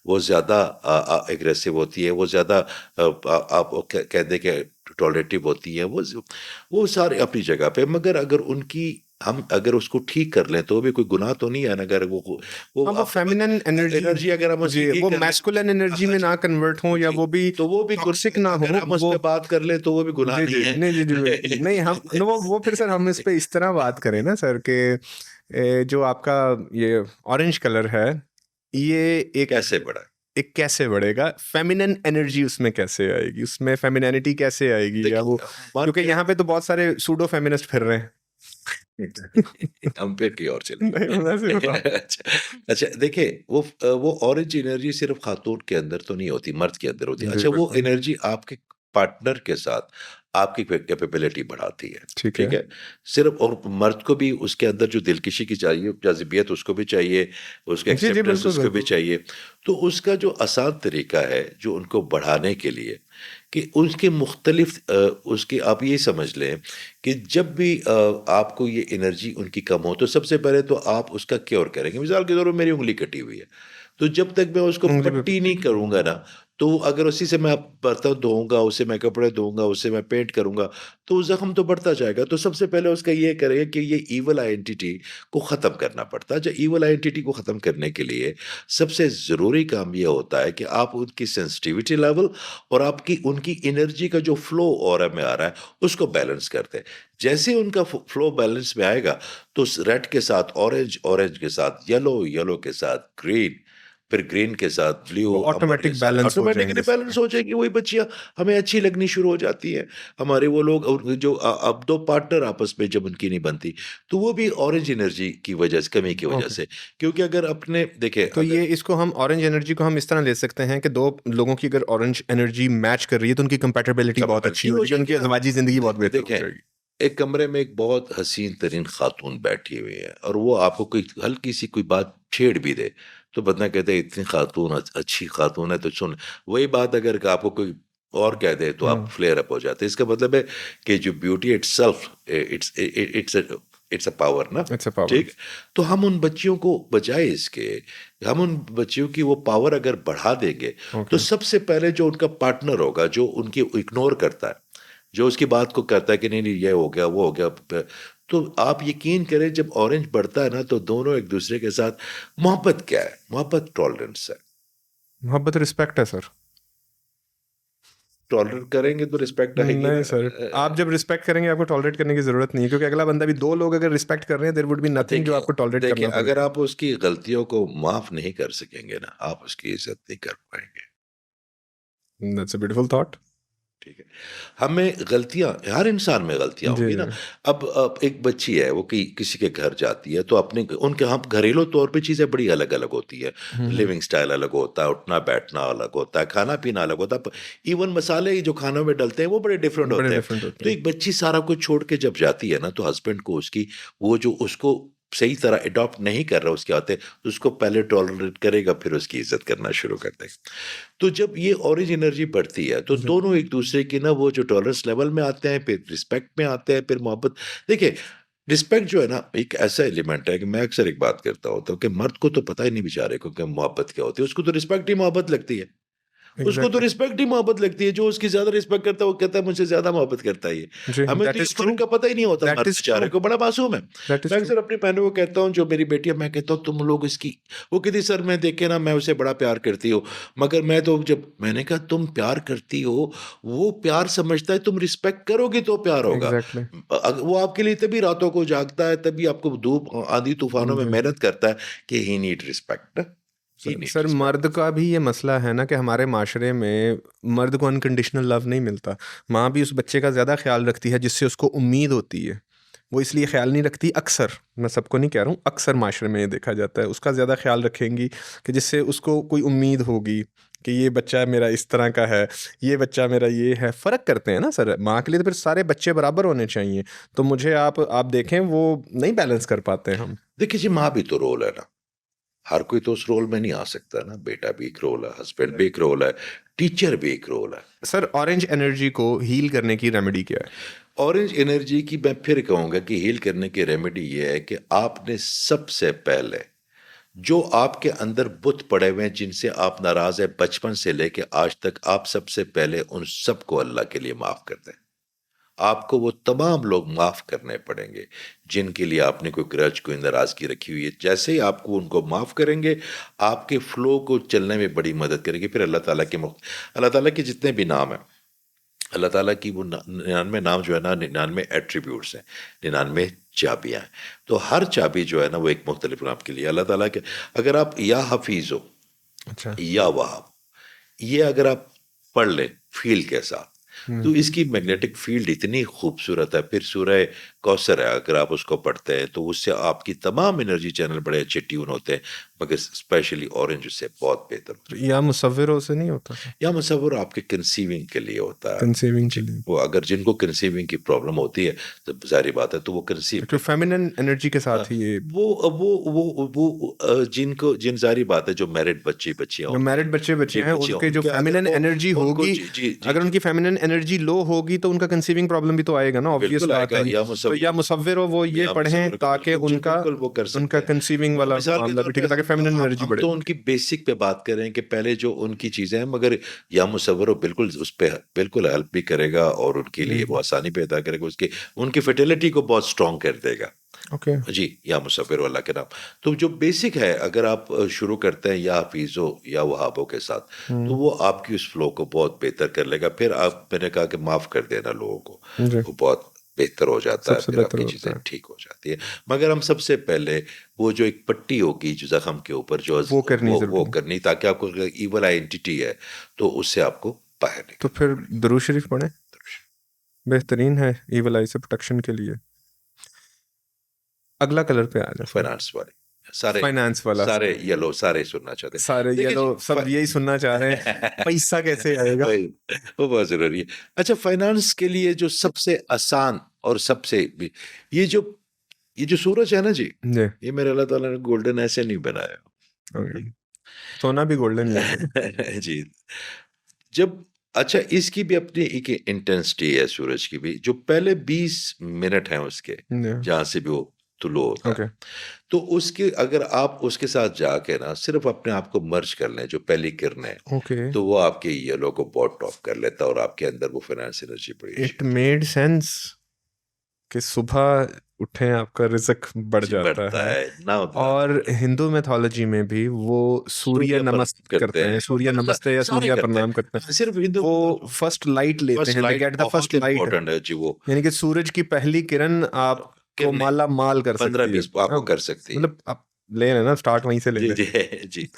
वो ज्यादा एग्रेसिव होती है, वो ज्यादा आप कह दे के टॉलरेटिव होती है, वो सारे अपनी जगह पे, मगर अगर उनकी हम अगर उसको ठीक कर लें तो भी कोई गुनाह तो नहीं है ना, अगर वो हाँ, वो फेमिनिन एनर्जी, एनर्जी अगर हम उसकी जी ठीक वो कर लें, मैस्कुलिन एनर्जी में अच्छा, ना कन्वर्ट हो, या जी, वो भी तो वो भी टॉक्सिक ना हो अगर हम उस वो। पे बात कर ले तो वो भी गुनाह जी नहीं जी है। नहीं जी जी नहीं, हम वो फिर सर हम इस पे इस तरह बात करें ना सर कि जो आपका ये ऑरेंज कलर है, ये एक कैसे बढ़ा? एक कैसे बढ़ेगा, फेमिनिन एनर्जी उसमें कैसे आएगी, उसमें फेमिनिनिटी कैसे आएगी, या वो, देखिए, मान क्योंकि के यहाँ पे तो बहुत सारे सूडो फेमिनिस्ट फिर रहे हैं। हम फिर की ओर चले। नहीं मैं वैसे ही बताऊं। अच्छा, अच्छा, देखिए, वो ऑरेंज एनर्जी सिर्फ खातून के अंदर तो नहीं होती, मर्द के अंदर होती है। जी अच्छा, वो बिल्कुल। एनर्जी आपके पार्टनर के साथ आपकी कैपेबिलिटी बढ़ाती है, ठीक ठीक है। है। सिर्फ, और मर्द को भी उसके अंदर जो दिलकशी की चाहिए, जाज़िबियत उसको भी चाहिए, उसका जी जी एक्सेप्टेंस बिल्कुल उसको भी बिल्कुल। चाहिए। तो उसका जो आसान तरीका है जो उनको बढ़ाने के लिए, कि उसके मुख्तलिफ उसकी आप ये समझ लें कि जब भी आपको ये एनर्जी उनकी कम हो, तो सबसे पहले तो आप उसका क्योर करेंगे। मिसाल के तौर पर मेरी उंगली कटी हुई है, तो जब तक मैं उसको उंगली पे पट्टी पट्टी। नहीं करूंगा ना, तो अगर उसी से मैं बर्तन धोऊंगा, उससे मैं कपड़े धोऊंगा, उससे मैं पेंट करूंगा, तो जख्म तो बढ़ता जाएगा। तो सबसे पहले उसका ये करें कि ये ईवल आइडेंटिटी को ख़त्म करना पड़ता है। जो ईवल आइडेंटिटी को ख़त्म करने के लिए सबसे ज़रूरी काम ये होता है कि आप उनकी सेंसिटिविटी लेवल और आपकी उनकी एनर्जी का जो फ्लो ऑरा में आ रहा है उसको बैलेंस करते हैं। जैसे उनका फ्लो बैलेंस में आएगा, तो रेड के साथ ऑरेंज, ऑरेंज के साथ येलो, येलो के साथ ग्रीन, फिर ग्रीन के साथ ब्लू, वो अंबर के ऑटोमेटिक साथ बैलेंस हो ऑटोमेटिकली जाएंगे बैलेंस सारे। हो जाएगी। वही बच्चियां हमें अच्छी लगनी शुरू हो जाती हैं। हमारे वो लोग, और जो अब दो पार्टनर आपस में जब उनकी नहीं बनती, तो वो भी ऑरेंज एनर्जी की वजह से, कमी की वजह ओके, से। क्योंकि अगर अपने देखे, तो अगर ये इसको हम ऑरेंज एनर्जी को हम इस तरह ले सकते हैं कि दो लोगों की अगर ऑरेंज एनर्जी मैच कर रही है तो उनकी कंपैटिबिलिटी बहुत अच्छी कंपेबिलिटी हो हो जाएगी, उनकी जाएगी। अज़वाजी जिंदगी बहुत बेहतर हो देखें, जाएगी। एक कमरे में एक बहुत हसीन तरीन खातून बैठी हुई है, और वो आपको कोई हल्की सी कोई बात छेड़ भी दे, तो बंदा कहता है इतनी खातून अच्छी खातून है, तो सुन। वही बात अगर आपको कोई और कह दे तो आप हम्म। फ्लेयर अप हो जाते हैं। इसका मतलब है कि जो beauty itself, it's it's a power ना, इट्स अ पावर। ठीक। तो हम उन बच्चियों को बजाय इसके, हम उन बच्चियों की वो पावर अगर बढ़ा देंगे, तो ओके। सबसे पहले जो उनका पार्टनर होगा, जो उनकी इग्नोर करता है, जो उसकी बात को कहता है कि नहीं नहीं ये हो गया वो हो गया, तो आप यकीन करें, जब ऑरेंज बढ़ता है ना, तो दोनों एक दूसरे के साथ, मोहब्बत क्या है, मोहब्बत टॉलरेंस है। मोहब्बत रिस्पेक्ट है सर। टॉलरेट करेंगे तो रिस्पेक्ट आएगी नहीं ना। सर, आप जब रिस्पेक्ट करेंगे आपको टॉलरेट करने की जरूरत नहीं है, क्योंकि अगला बंदा भी, दो लोग अगर रिस्पेक्ट कर रहे हैं, देयर वुड बी नथिंग जो देखिए, आपको टॉलरेट देखिए, करना अगर पड़ेगा। आप उसकी गलतियों को माफ नहीं कर सकेंगे ना, आप उसकी इज्जत नहीं कर पाएंगे। That's a beautiful thought. ठीक है। हमें गलतियाँ, हर इंसान में गलतियाँ जी होंगी ना। अब एक बच्ची है, वो किसी के घर जाती है, तो अपने उनके हम घरेलू तौर पे चीज़ें बड़ी अलग-अलग होती है। लिविंग स्टाइल अलग होता है, उठना-बैठना अलग होता है, खाना-पीना अलग होता है। इवन मसाले जो खानों में डलते हैं, वो बड़े डिफरेंट बड़े होते हैं। डिफरेंट होते तो हैं। एक बच्ची सारा कुछ छोड़ के जब जाती है ना, तो हस्बैंड को उसकी, वो जो उसको सही तरह अडॉप्ट नहीं कर रहा उसके आते, तो उसको पहले टॉलरेट करेगा, फिर उसकी इज़्ज़त करना शुरू कर देगा। तो जब ये ऑरेंज एनर्जी बढ़ती है, तो जी दोनों एक दूसरे की ना वो जो टॉलरेंस लेवल में आते हैं, फिर रिस्पेक्ट में आते हैं, फिर मोहब्बत। देखिए, रिस्पेक्ट जो है ना, एक ऐसा एलिमेंट है कि मैं अक्सर एक बात करता होता हूँ कि मर्द को तो पता ही नहीं बेचारे को कि मोहब्बत क्या होती है। उसको तो रिस्पेक्ट ही मोहब्बत लगती है। उसको तो एग्जैक्टली। रिस्पेक्ट ही मोहब्बत लगती है। जो उसकी ज्यादा रिस्पेक्ट करता है, वो कहता है मुझसे ज्यादा मोहब्बत करता है ये। जी हमें तो दैट ये इज ट्रू। फर्क का पता ही नहीं होता, दैट मर्द इज बेचारे ट्रू। को बड़ा मासूम है। दैट इज मैं ट्रू। अक्सर अपनी बहनों को कहता हूँ, जो मेरी बेटी है, मैं कहता हूँ तुम लोग इसकी, वो कहती सर मैं देखे ना, मैं उसे बड़ा प्यार करती हूँ। मगर मैं तो, जब मैंने कहा तुम प्यार करती हो, वो प्यार समझता है, तुम रिस्पेक्ट करोगे तो प्यार होगा। एग्जैक्टली। वो आपके लिए तभी रातों को जागता है, तभी आपको धूप आंधी तूफानों में जी मेहनत करता है, कि ही नीड रिस्पेक्ट, ही नीड सर, रिस्पेक्ट। मर्द का भी ये मसला है ना कि हमारे माशरे में मर्द को अनकंडीशनल लव नहीं मिलता। माँ भी उस बच्चे का ज़्यादा ख्याल रखती है जिससे उसको उम्मीद होती है। वो इसलिए ख्याल नहीं रखती, अक्सर, मैं सबको नहीं कह रहा हूँ, अक्सर माशरे में ये देखा जाता है, उसका ज़्यादा ख्याल रखेंगी कि जिससे उसको कोई उम्मीद होगी कि ये बच्चा मेरा इस तरह का है, ये बच्चा मेरा ये है। फ़र्क करते हैं ना सर, माँ के लिए तो फिर सारे बच्चे बराबर होने चाहिए। तो मुझे आप देखें, वो नहीं बैलेंस कर पाते हैं हम। देखिए जी, माँ भी तो रोल है ना। हर कोई तो उस रोल में नहीं आ सकता ना। बेटा भी एक रोल है, हस्बैंड भी एक रोल है, टीचर भी एक रोल है। सर, ऑरेंज एनर्जी को हील करने की रेमेडी क्या है? ऑरेंज एनर्जी की मैं फिर कहूंगा कि हील करने की रेमेडी ये है कि आपने सबसे पहले, जो आपके अंदर बुत पड़े हुए हैं, जिनसे आप नाराज है बचपन से लेके आज तक, आप सबसे पहले उन सबको अल्लाह के लिए माफ कर दें। आपको वो तमाम लोग माफ करने पड़ेंगे जिनके लिए आपने कोई ग्रज, कोई नाराजगी रखी हुई है। जैसे ही आपको उनको माफ करेंगे, आपके फ्लो को चलने में बड़ी मदद करेगी। फिर अल्लाह ताला के जितने भी नाम हैं, अल्लाह ताला की वो 99 नाम जो है ना, 99 एट्रीब्यूट्स हैं, 99 चाबियां हैं। तो हर चाबी जो है ना, वो एक मुख्तलिफ नाम के लिए अल्लाह ताला के। अगर आप या हफीज हो, अच्छा। या वहाब, ये अगर आप पढ़ लें फील के साथ, हम्म। तो इसकी मैग्नेटिक फील्ड इतनी खूबसूरत है। फिर सूरह कौसर है, अगर आप उसको पढ़ते हैं, तो उससे आपकी तमाम एनर्जी चैनल बड़े अच्छे ट्यून होते हैं। मगर स्पेशली ऑरेंज उससे बहुत बेहतर होता है। या मुसव्विरों से नहीं होता था? या मुसव्वुर आपके कंसीविंग के लिए होता है कंसीविंग के जी। लिए। वो अगर जिनको कंसीविंग की प्रॉब्लम होती है, तो जाहिर बात है, तो वो कंसीव तो फेमिनिन एनर्जी के साथ ही ये, जिनको, जिन जारी बात है, जो मैरिड बच्चे बच्चियां जो होती मैरिड हैं, बच्चे बच्चे जी हैं, बच्चियां, उनके जो उनके अगर फेमिनिन एनर्जी उनको, होगी, जी जी जी अगर जी, उनकी फेमिनिन एनर्जी लो होगी तो उनका कंसीविंग प्रॉब्लम भी तो आएगा ना, ऑब्वियस बिल्कुल बात आएगा। है ये। या तो मुसव्विर, या मुसव्विर हो, वो ये या पढ़ें मुसव्विर को ताकि बिल्कुल जी, उनका बिल्कुल वो कर उनका सकते हैं। कंसीविंग वाला मिसाल के मामला तौर भी ठीक पे है, ताकि फेमिनिन एनर्जी हम बढ़े। तो उनकी बेसिक पे बात करें कि पहले जो उनकी चीजें हैं, मगर या मुसव्विर हो, बिल्कुल उस पे बिल्कुल हेल्प भी करेगा, और उनके लिए वो आसानी पैदा करेगा, उसके उनकी फर्टिलिटी को बहुत स्ट्रॉन्ग कर देगा ओके। जी। या मुसव्विर वाला के नाम। तो जो बेसिक है, अगर आप शुरू करते हैं या हफीज़ों या वहाबों के साथ, तो वो आपकी उस फ्लो को बहुत बेहतर कर लेगा। फिर आप, मैंने कहा कि माफ़ कर देना लोगों को, जी, वो बहुत बेहतर हो जाता है, सबसे फिर बेहतर आपकी होता चीज़ें है। ठीक हो जाती है। मगर हम सबसे पहले वो जो एक पट्टी होगी जो ज़ख्म के ऊपर, जो वो करनी वो जरूरी है। करनी, ताकि आपको ईवल आइडेंटिटी है, तो उससे आपको बाहर तो निकलना फिर पड़ेगा। दुरूद शरीफ पढ़ें, बेहतरीन है ईवल आई से प्रोटेक्शन के लिए। अगला कलर पे आ जाते हैं। फाइनेंस वाले सारे, फाइनेंस वाला। सारे येलो सारे सुनना चाहते हैं। सारे ये देखिए जी, लोग सब यही सुनना चाह रहे हैं, पैसा कैसे आएगा। वही, वो बहुत जरूरी है। अच्छा, फाइनेंस के लिए जो सबसे आसान और ये जो ये जो सूरज है ना जी, जी। ये मेरे अल्लाह ताला ने गोल्डन ऐसे नहीं बनाया। ओके। सोना भी गोल्डन ही है जी। जब, अच्छा, इसकी भी अपनी एक इंटेंसिटी है, सूरज की भी। जो पहले 20 मिनट हैं उसके, सर। जहां से भी वो तुलो होता है, ओके। तो उसके, अगर आप उसके साथ जाके ना सिर्फ अपने आप को मर्ज कर लें, जो पहली किरण है, ओके। तो वो आपके येलो को बहुत टॉप कर लेता है, और आपके अंदर वो फाइनेंस एनर्जी बड़ी अच्छी इट मेड सेंस कि सुबह उठें आपका रिज़्क बढ़ जी जाता बढ़ता है। है ना, उतना और हिंदू मैथोलॉजी में भी वो सूर्य सूर्य पर नमस्ते करते करते हैं, हैं, सूर्य नमस्ते या सारे सूर्य करते प्रणाम करते हैं। हैं, सिर्फ हिंदू वो मत लो। फर्स्ट लाइट लेते फर्स्ट हैं, दे लाइट गेट द फर्स्ट बहुत लाइट। इंपॉर्टेंट है जी। वो यानी कि सूरज की पहली किरण आपको किरणें माला माल कर सकती है। 15-20 आपको कर सकती है। मतलब आप ले लेना, स्टार्ट वहीं से ले जी लें। जी जी।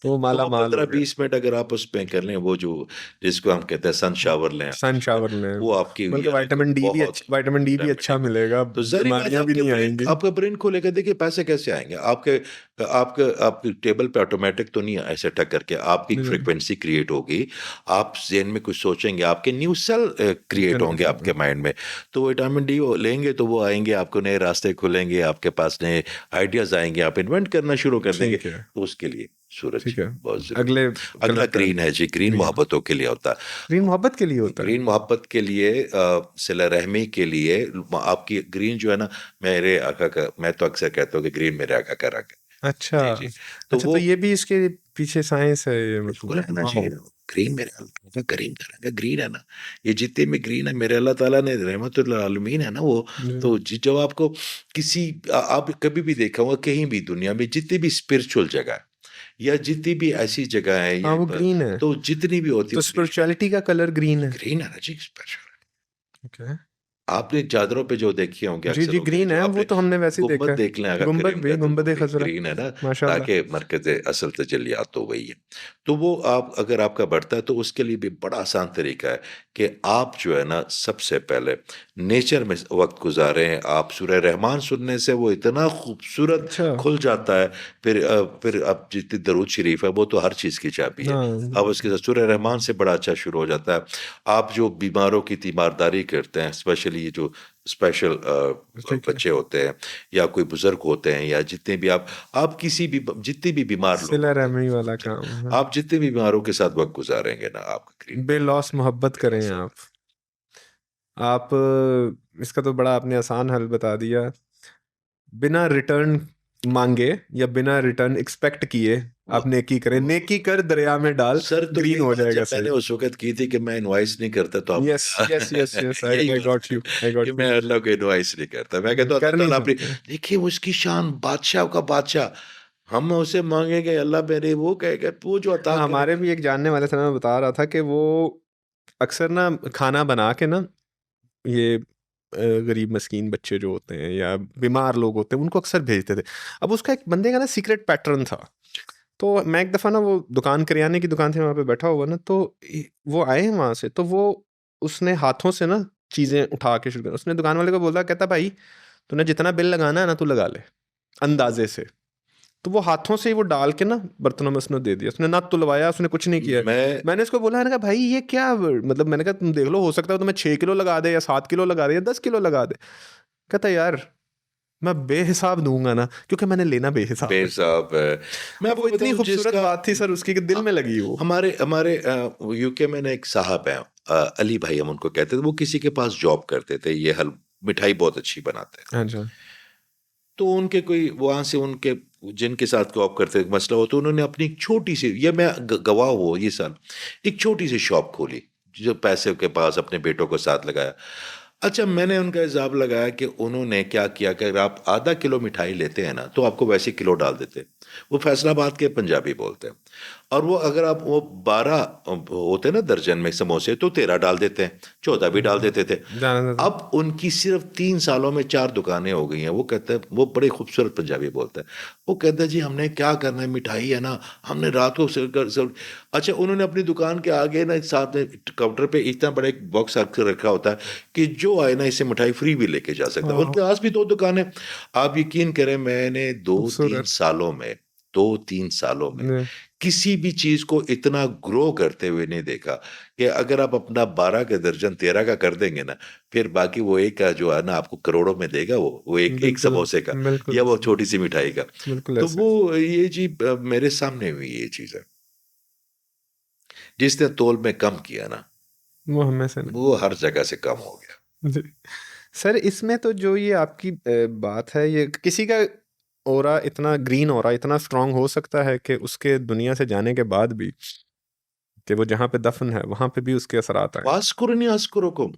वो माला वो माल हो गया। 15-20 मिनट अगर आप उसमें कर लें, वो जो जिसको हम कहते हैं सन शावर लें, सन शावर लें, वो आपकी बल्कि यानी कि बहुत विटामिन डी भी अच्छा विटामिन डी। मिलेगा, तो ज़ाहिर बात है बीमारियां भी नहीं आएंगी। आपका ब्रेन खोलेगा। देखिए पैसे कैसे आएँगे? आपके टेबल पे ऑटोमेटिक तो नहीं ऐसे टक करके आपकी एक नहीं, फ्रीक्वेंसी क्रिएट होगी, आप ज़हन में कुछ सोचेंगे, आपके न्यू सेल क्रिएट होंगे आपके माइंड में, तो विटामिन डी वो लेंगे तो वो आएँगे, आपको नए रास्ते खुलेंगे, आपके पास नए आइडियाज़ आएँगे, आप इन्वेंट करना शुरू कर देंगे। ठीक है, तो उसके लिए सूरज ठीक है। बहुत ज़रूरी अगले है। अगला कलर का ग्रीन है जी, ग्रीन ग्रीन। मोहब्बतों के लिए होता है। ग्रीन मोहब्बत के लिए होता है। ग्रीन मोहब्बत के लिए, सिला रहमी के लिए। आपकी ग्रीन जो है ना, मेरे आका का, मैं तो अक्सर कहता हूँ कि ग्रीन मेरे आका का रंग है। अच्छा, जी जी। तो अच्छा, तो वो ये भी इसके पीछे साइंस है ये, बिल्कुल मतलब रहना वाओ। चाहिए। ग्रीन मेरे अल्लाह का करीम का रंग है, ग्रीन है ना। ये जितने में ग्रीन है मेरे अल्लाह ताला ने रहमतुल आलमीन है ना वो। जी। तो जब आपको किसी आप कभी भी देखा होगा कहीं भी दुनिया में जितनी भी स्पिरिचुअल जगह है, या जितनी भी ऐसी जगह है हाँ, या वो ग्रीन है, तो जितनी भी होती तो है वो ग्रीन। स्पिरिचुअलिटी का कलर ग्रीन है। ग्रीन है ना जी, स्पेशल। ओके। आपने चादरों पे जो देखे होंगे जी अक्सर जी, होंगे, ग्रीन जो है, वो आपने तो हमने वैसे ही देखा गुम्बद है। देख लें अगर गुम्बद करीम भी, गए तो गुम्बद वो भी खजरा, ग्रीन है ना, माशाल्लाह। ताकि मरकज असल तजल्लियात तो वही है। तो वो आप अगर आपका बढ़ता है तो उसके लिए भी बड़ा आसान तरीका है कि आप जो है ना सबसे पहले नेचर में वक्त गुजारें। आप सूरह रहमान सुनने से वो इतना खूबसूरत अच्छा। खुल जाता है। फिर अब जितनी दरूद शरीफ है वो तो हर चीज़ की चाबी है। अब हाँ, उसके साथ सूरह रहमान से बड़ा अच्छा शुरू हो जाता है। आप जो बीमारों की तीमारदारी करते हैं, स्पेशली ये जो स्पेशल ठीक है। बच्चे होते हैं या कोई बुजुर्ग होते हैं, या जितने भी आप किसी भी जितने भी बीमार लोग सिला होते हैं, रहमी वाला जी, काम है। आप जितने भी बीमारों के साथ वक्त गुजारेंगे ना, आपका ग्रीन बेलौस मोहब्बत करें बेलौस आप। आप इसका तो बड़ा आपने आसान हल बता दिया। बिना रिटर्न मांगे या बिना रिटर्न एक्सपेक्ट किए वो, आप नेकी करें, वो, नेकी कर दरिया में डाल, सर तो ग्रीन ये हो बात जाएगा जब मैंने सही। उस वक्त की थी कि मैं इनवाइस नहीं करता, तो आप यस यस यस यस, आई यही आई बात गॉट यू, आई कि गॉट यू। मैं अल्लाह को इनवाइस नहीं करता। मैं कहता हूँ कर अल्लाह नहीं ताला अपनी, सकते। देखिए उसकी शान, बादशाह का बादशाह, हम उसे मांगेंगे अल्लाह मेरे, वो कहेगा वो जो अता हाँ, हमारे करेगा। भी एक जानने वाले थे ना, बता रहा था कि वो अक्सर ना खाना बना के ना, ये गरीब मस्कीन बच्चे जो होते हैं या बीमार लोग होते हैं उनको अक्सर भेजते थे। अब उसका एक बंदे का ना सीक्रेट पैटर्न था। तो मैं एक दफ़ा ना, वो दुकान, करियाने की दुकान थी, वहाँ पे बैठा हुआ ना, तो वो आए वहाँ से, तो वो उसने हाथों से ना चीज़ें उठा के शुरू कर, उसने दुकान वाले को बोला, कहता भाई तूने जितना बिल लगाना है ना तू लगा ले, अंदाजे से। तो वो हाथों से ही वो डाल के ना बर्तनों में उसने दे दिया, उसने ना तुलवाया, उसने कुछ नहीं किया। मैं मैंने इसको बोला, मैंने कहा भाई ये क्या, मतलब मैंने कहा तुम देख लो, हो सकता है तुम्हें 6 किलो लगा दे या 7 किलो लगा दे या 10 किलो लगा दे। कहता यार मैं बेहिसाब दूंगा ना, क्योंकि मैंने लेना बेहिसाब है। बेसाब है। मैं वो आपको इतनी बताऊं खूबसूरत जिसका बात थी सर उसकी कि दिल में लगी वो। हमारे हमारे यूके में ना एक साहब हैं, अली भाई हम उनको कहते थे। वो किसी के पास जॉब करते थे, ये हल मिठाई बहुत अच्छी बनाते हैं। अच्छा। तो उनके कोई वहां से उनके जिनके साथ जॉब करते थे मसला हो, तो उन्होंने अपनी एक छोटी सी, ये मैं गवाह हुआ ये साल, एक छोटी सी शॉप खोली, जो पैसे के पास अपने बेटों को साथ लगाया। अच्छा, मैंने उनका हिसाब लगाया कि उन्होंने क्या किया कि अगर आप आधा किलो मिठाई लेते हैं ना तो आपको वैसे किलो डाल देते। वो फैसलाबाद के पंजाबी बोलते हैं। और वो अगर आप वो 12 होते ना दर्जन में समोसे, तो 13 डाल देते हैं, 14 भी डाल देते थे। जाना था। अब उनकी सिर्फ 3 सालों में 4 दुकानें हो गई हैं। वो कहते हैं, वो बड़े खूबसूरत पंजाबी बोलते हैं, वो कहते हैं जी हमने क्या करना है, मिठाई है ना, हमने रात को अच्छा, उन्होंने अपनी दुकान के आगे ना साथ में काउंटर पे इतना बड़ा एक बॉक्स रखा होता है कि जो आए ना इसे मिठाई फ्री भी लेके जा सकता है। वाह, उनके पास भी 2 दुकानें। आप यकीन करें, मैंने दो तीन खूबसूरत। सालों में 2-3 सालों में ने- किसी भी चीज को इतना ग्रो करते हुए नहीं देखा। कि अगर आप अपना 12 का दर्जन 13 का कर देंगे ना, फिर बाकी वो एक का जो है ना आपको करोड़ों में देगा, वो एक एक बिल्कुल, समोसे का, बिल्कुल या वो ऐसे, छोटी सी मिठाई का। बिल्कुल तो ऐसे। वो ये जी मेरे सामने हुई ये चीज है। जिसने तोल में कम किया ना, वो हमें से नहीं। वो हर जगह से कम हो गया। जी। सर इसमें तो जो ये आपकी बात है, ये किसी का ओरा इतना ग्रीन, ओरा इतना स्ट्रांग हो सकता है कि उसके दुनिया से जाने के बाद भी, कि वो जहाँ पे दफन है वहां पे भी उसके असरात आए। वास्कुरनी अस्कुरुकुम,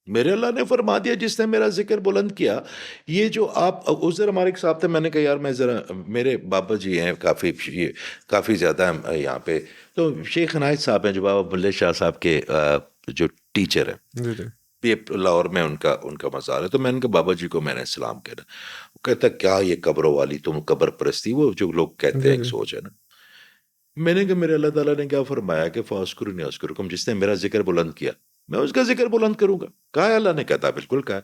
मेरे अल्लाह ने फरमा दिया जिसने मेरा जिक्र बुलंद किया। ये जो आप उस दिन हमारे एक साहब थे, मैंने कहा यार मैं ज़रा, मेरे बाबा जी हैं काफ़ी ज़्यादा यहाँ पे, तो शेख अनायत साहब हैं जो बाबा बुल्ले शाह साहब के जो टीचर हैं। जी जी। ये लाहौर में उनका उनका मज़ार है। तो मैंने कहा बाबा जी को मैंने सलाम किया। वो कहता क्या ये कब्रों वाली तुम कब्र परस्ती, वो जो लोग कहते जी हैं एक जी। सोच है ना। मैंने कहा मेरे अल्लाह ताला ने क्या फरमाया कि फ़ाज़कुरुनी अज़्कुरुकुम, जिसने मेरा जिक्र बुलंद किया मैं उसका जिक्र बुलंद करूंगा। कहा है अल्लाह ने? कहता बिल्कुल कहा।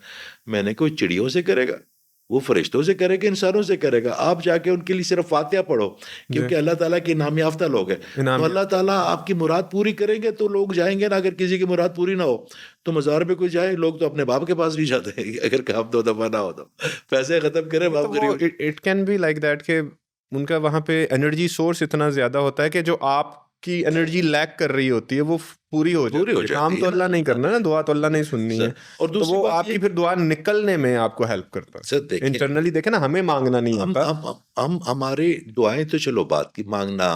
मैंने कोई चिड़ियों से करेगा, वो फरिश्तों से करेगा, इंसानों से करेगा? आप जाके उनके लिए सिर्फ फातिहा पढ़ो, जी, क्योंकि अल्लाह ताला के नाम याफ्ता लोग हैं। तो इनाम अल्लाह याफ्ता। ताला आपकी मुराद पूरी करेंगे तो लोग जाएंगे ना। अगर किसी की मुराद पूरी ना हो तो मज़ार पे कोई जाए, लोग तो अपने बाप के पास नहीं जाते हैं अगर काम दो दफा ना हो तो। पैसे खत्म करें, नहीं, तो बाप वो गरीब। It it can be like that कि उनका वहाँ पे एनर्जी सोर्स इतना ज़्यादा होता है कि जो आपकी एनर्जी लैक कर रही होती है वो पूरी हो पूरी जाती हो है। काम जाती तो है अल्लाह नहीं ना। करना ना, दुआ तो अल्लाह नहीं सुननी है। सर, और तो दूसरी वो बात ये आपकी फिर दुआ निकलने में आपको हेल्प करता सर है। देखिए, इंटरनली देखे ना, हमें मांगना नहीं हम आता। हम हम हमारी दुआएं तो चलो बात की, मांगना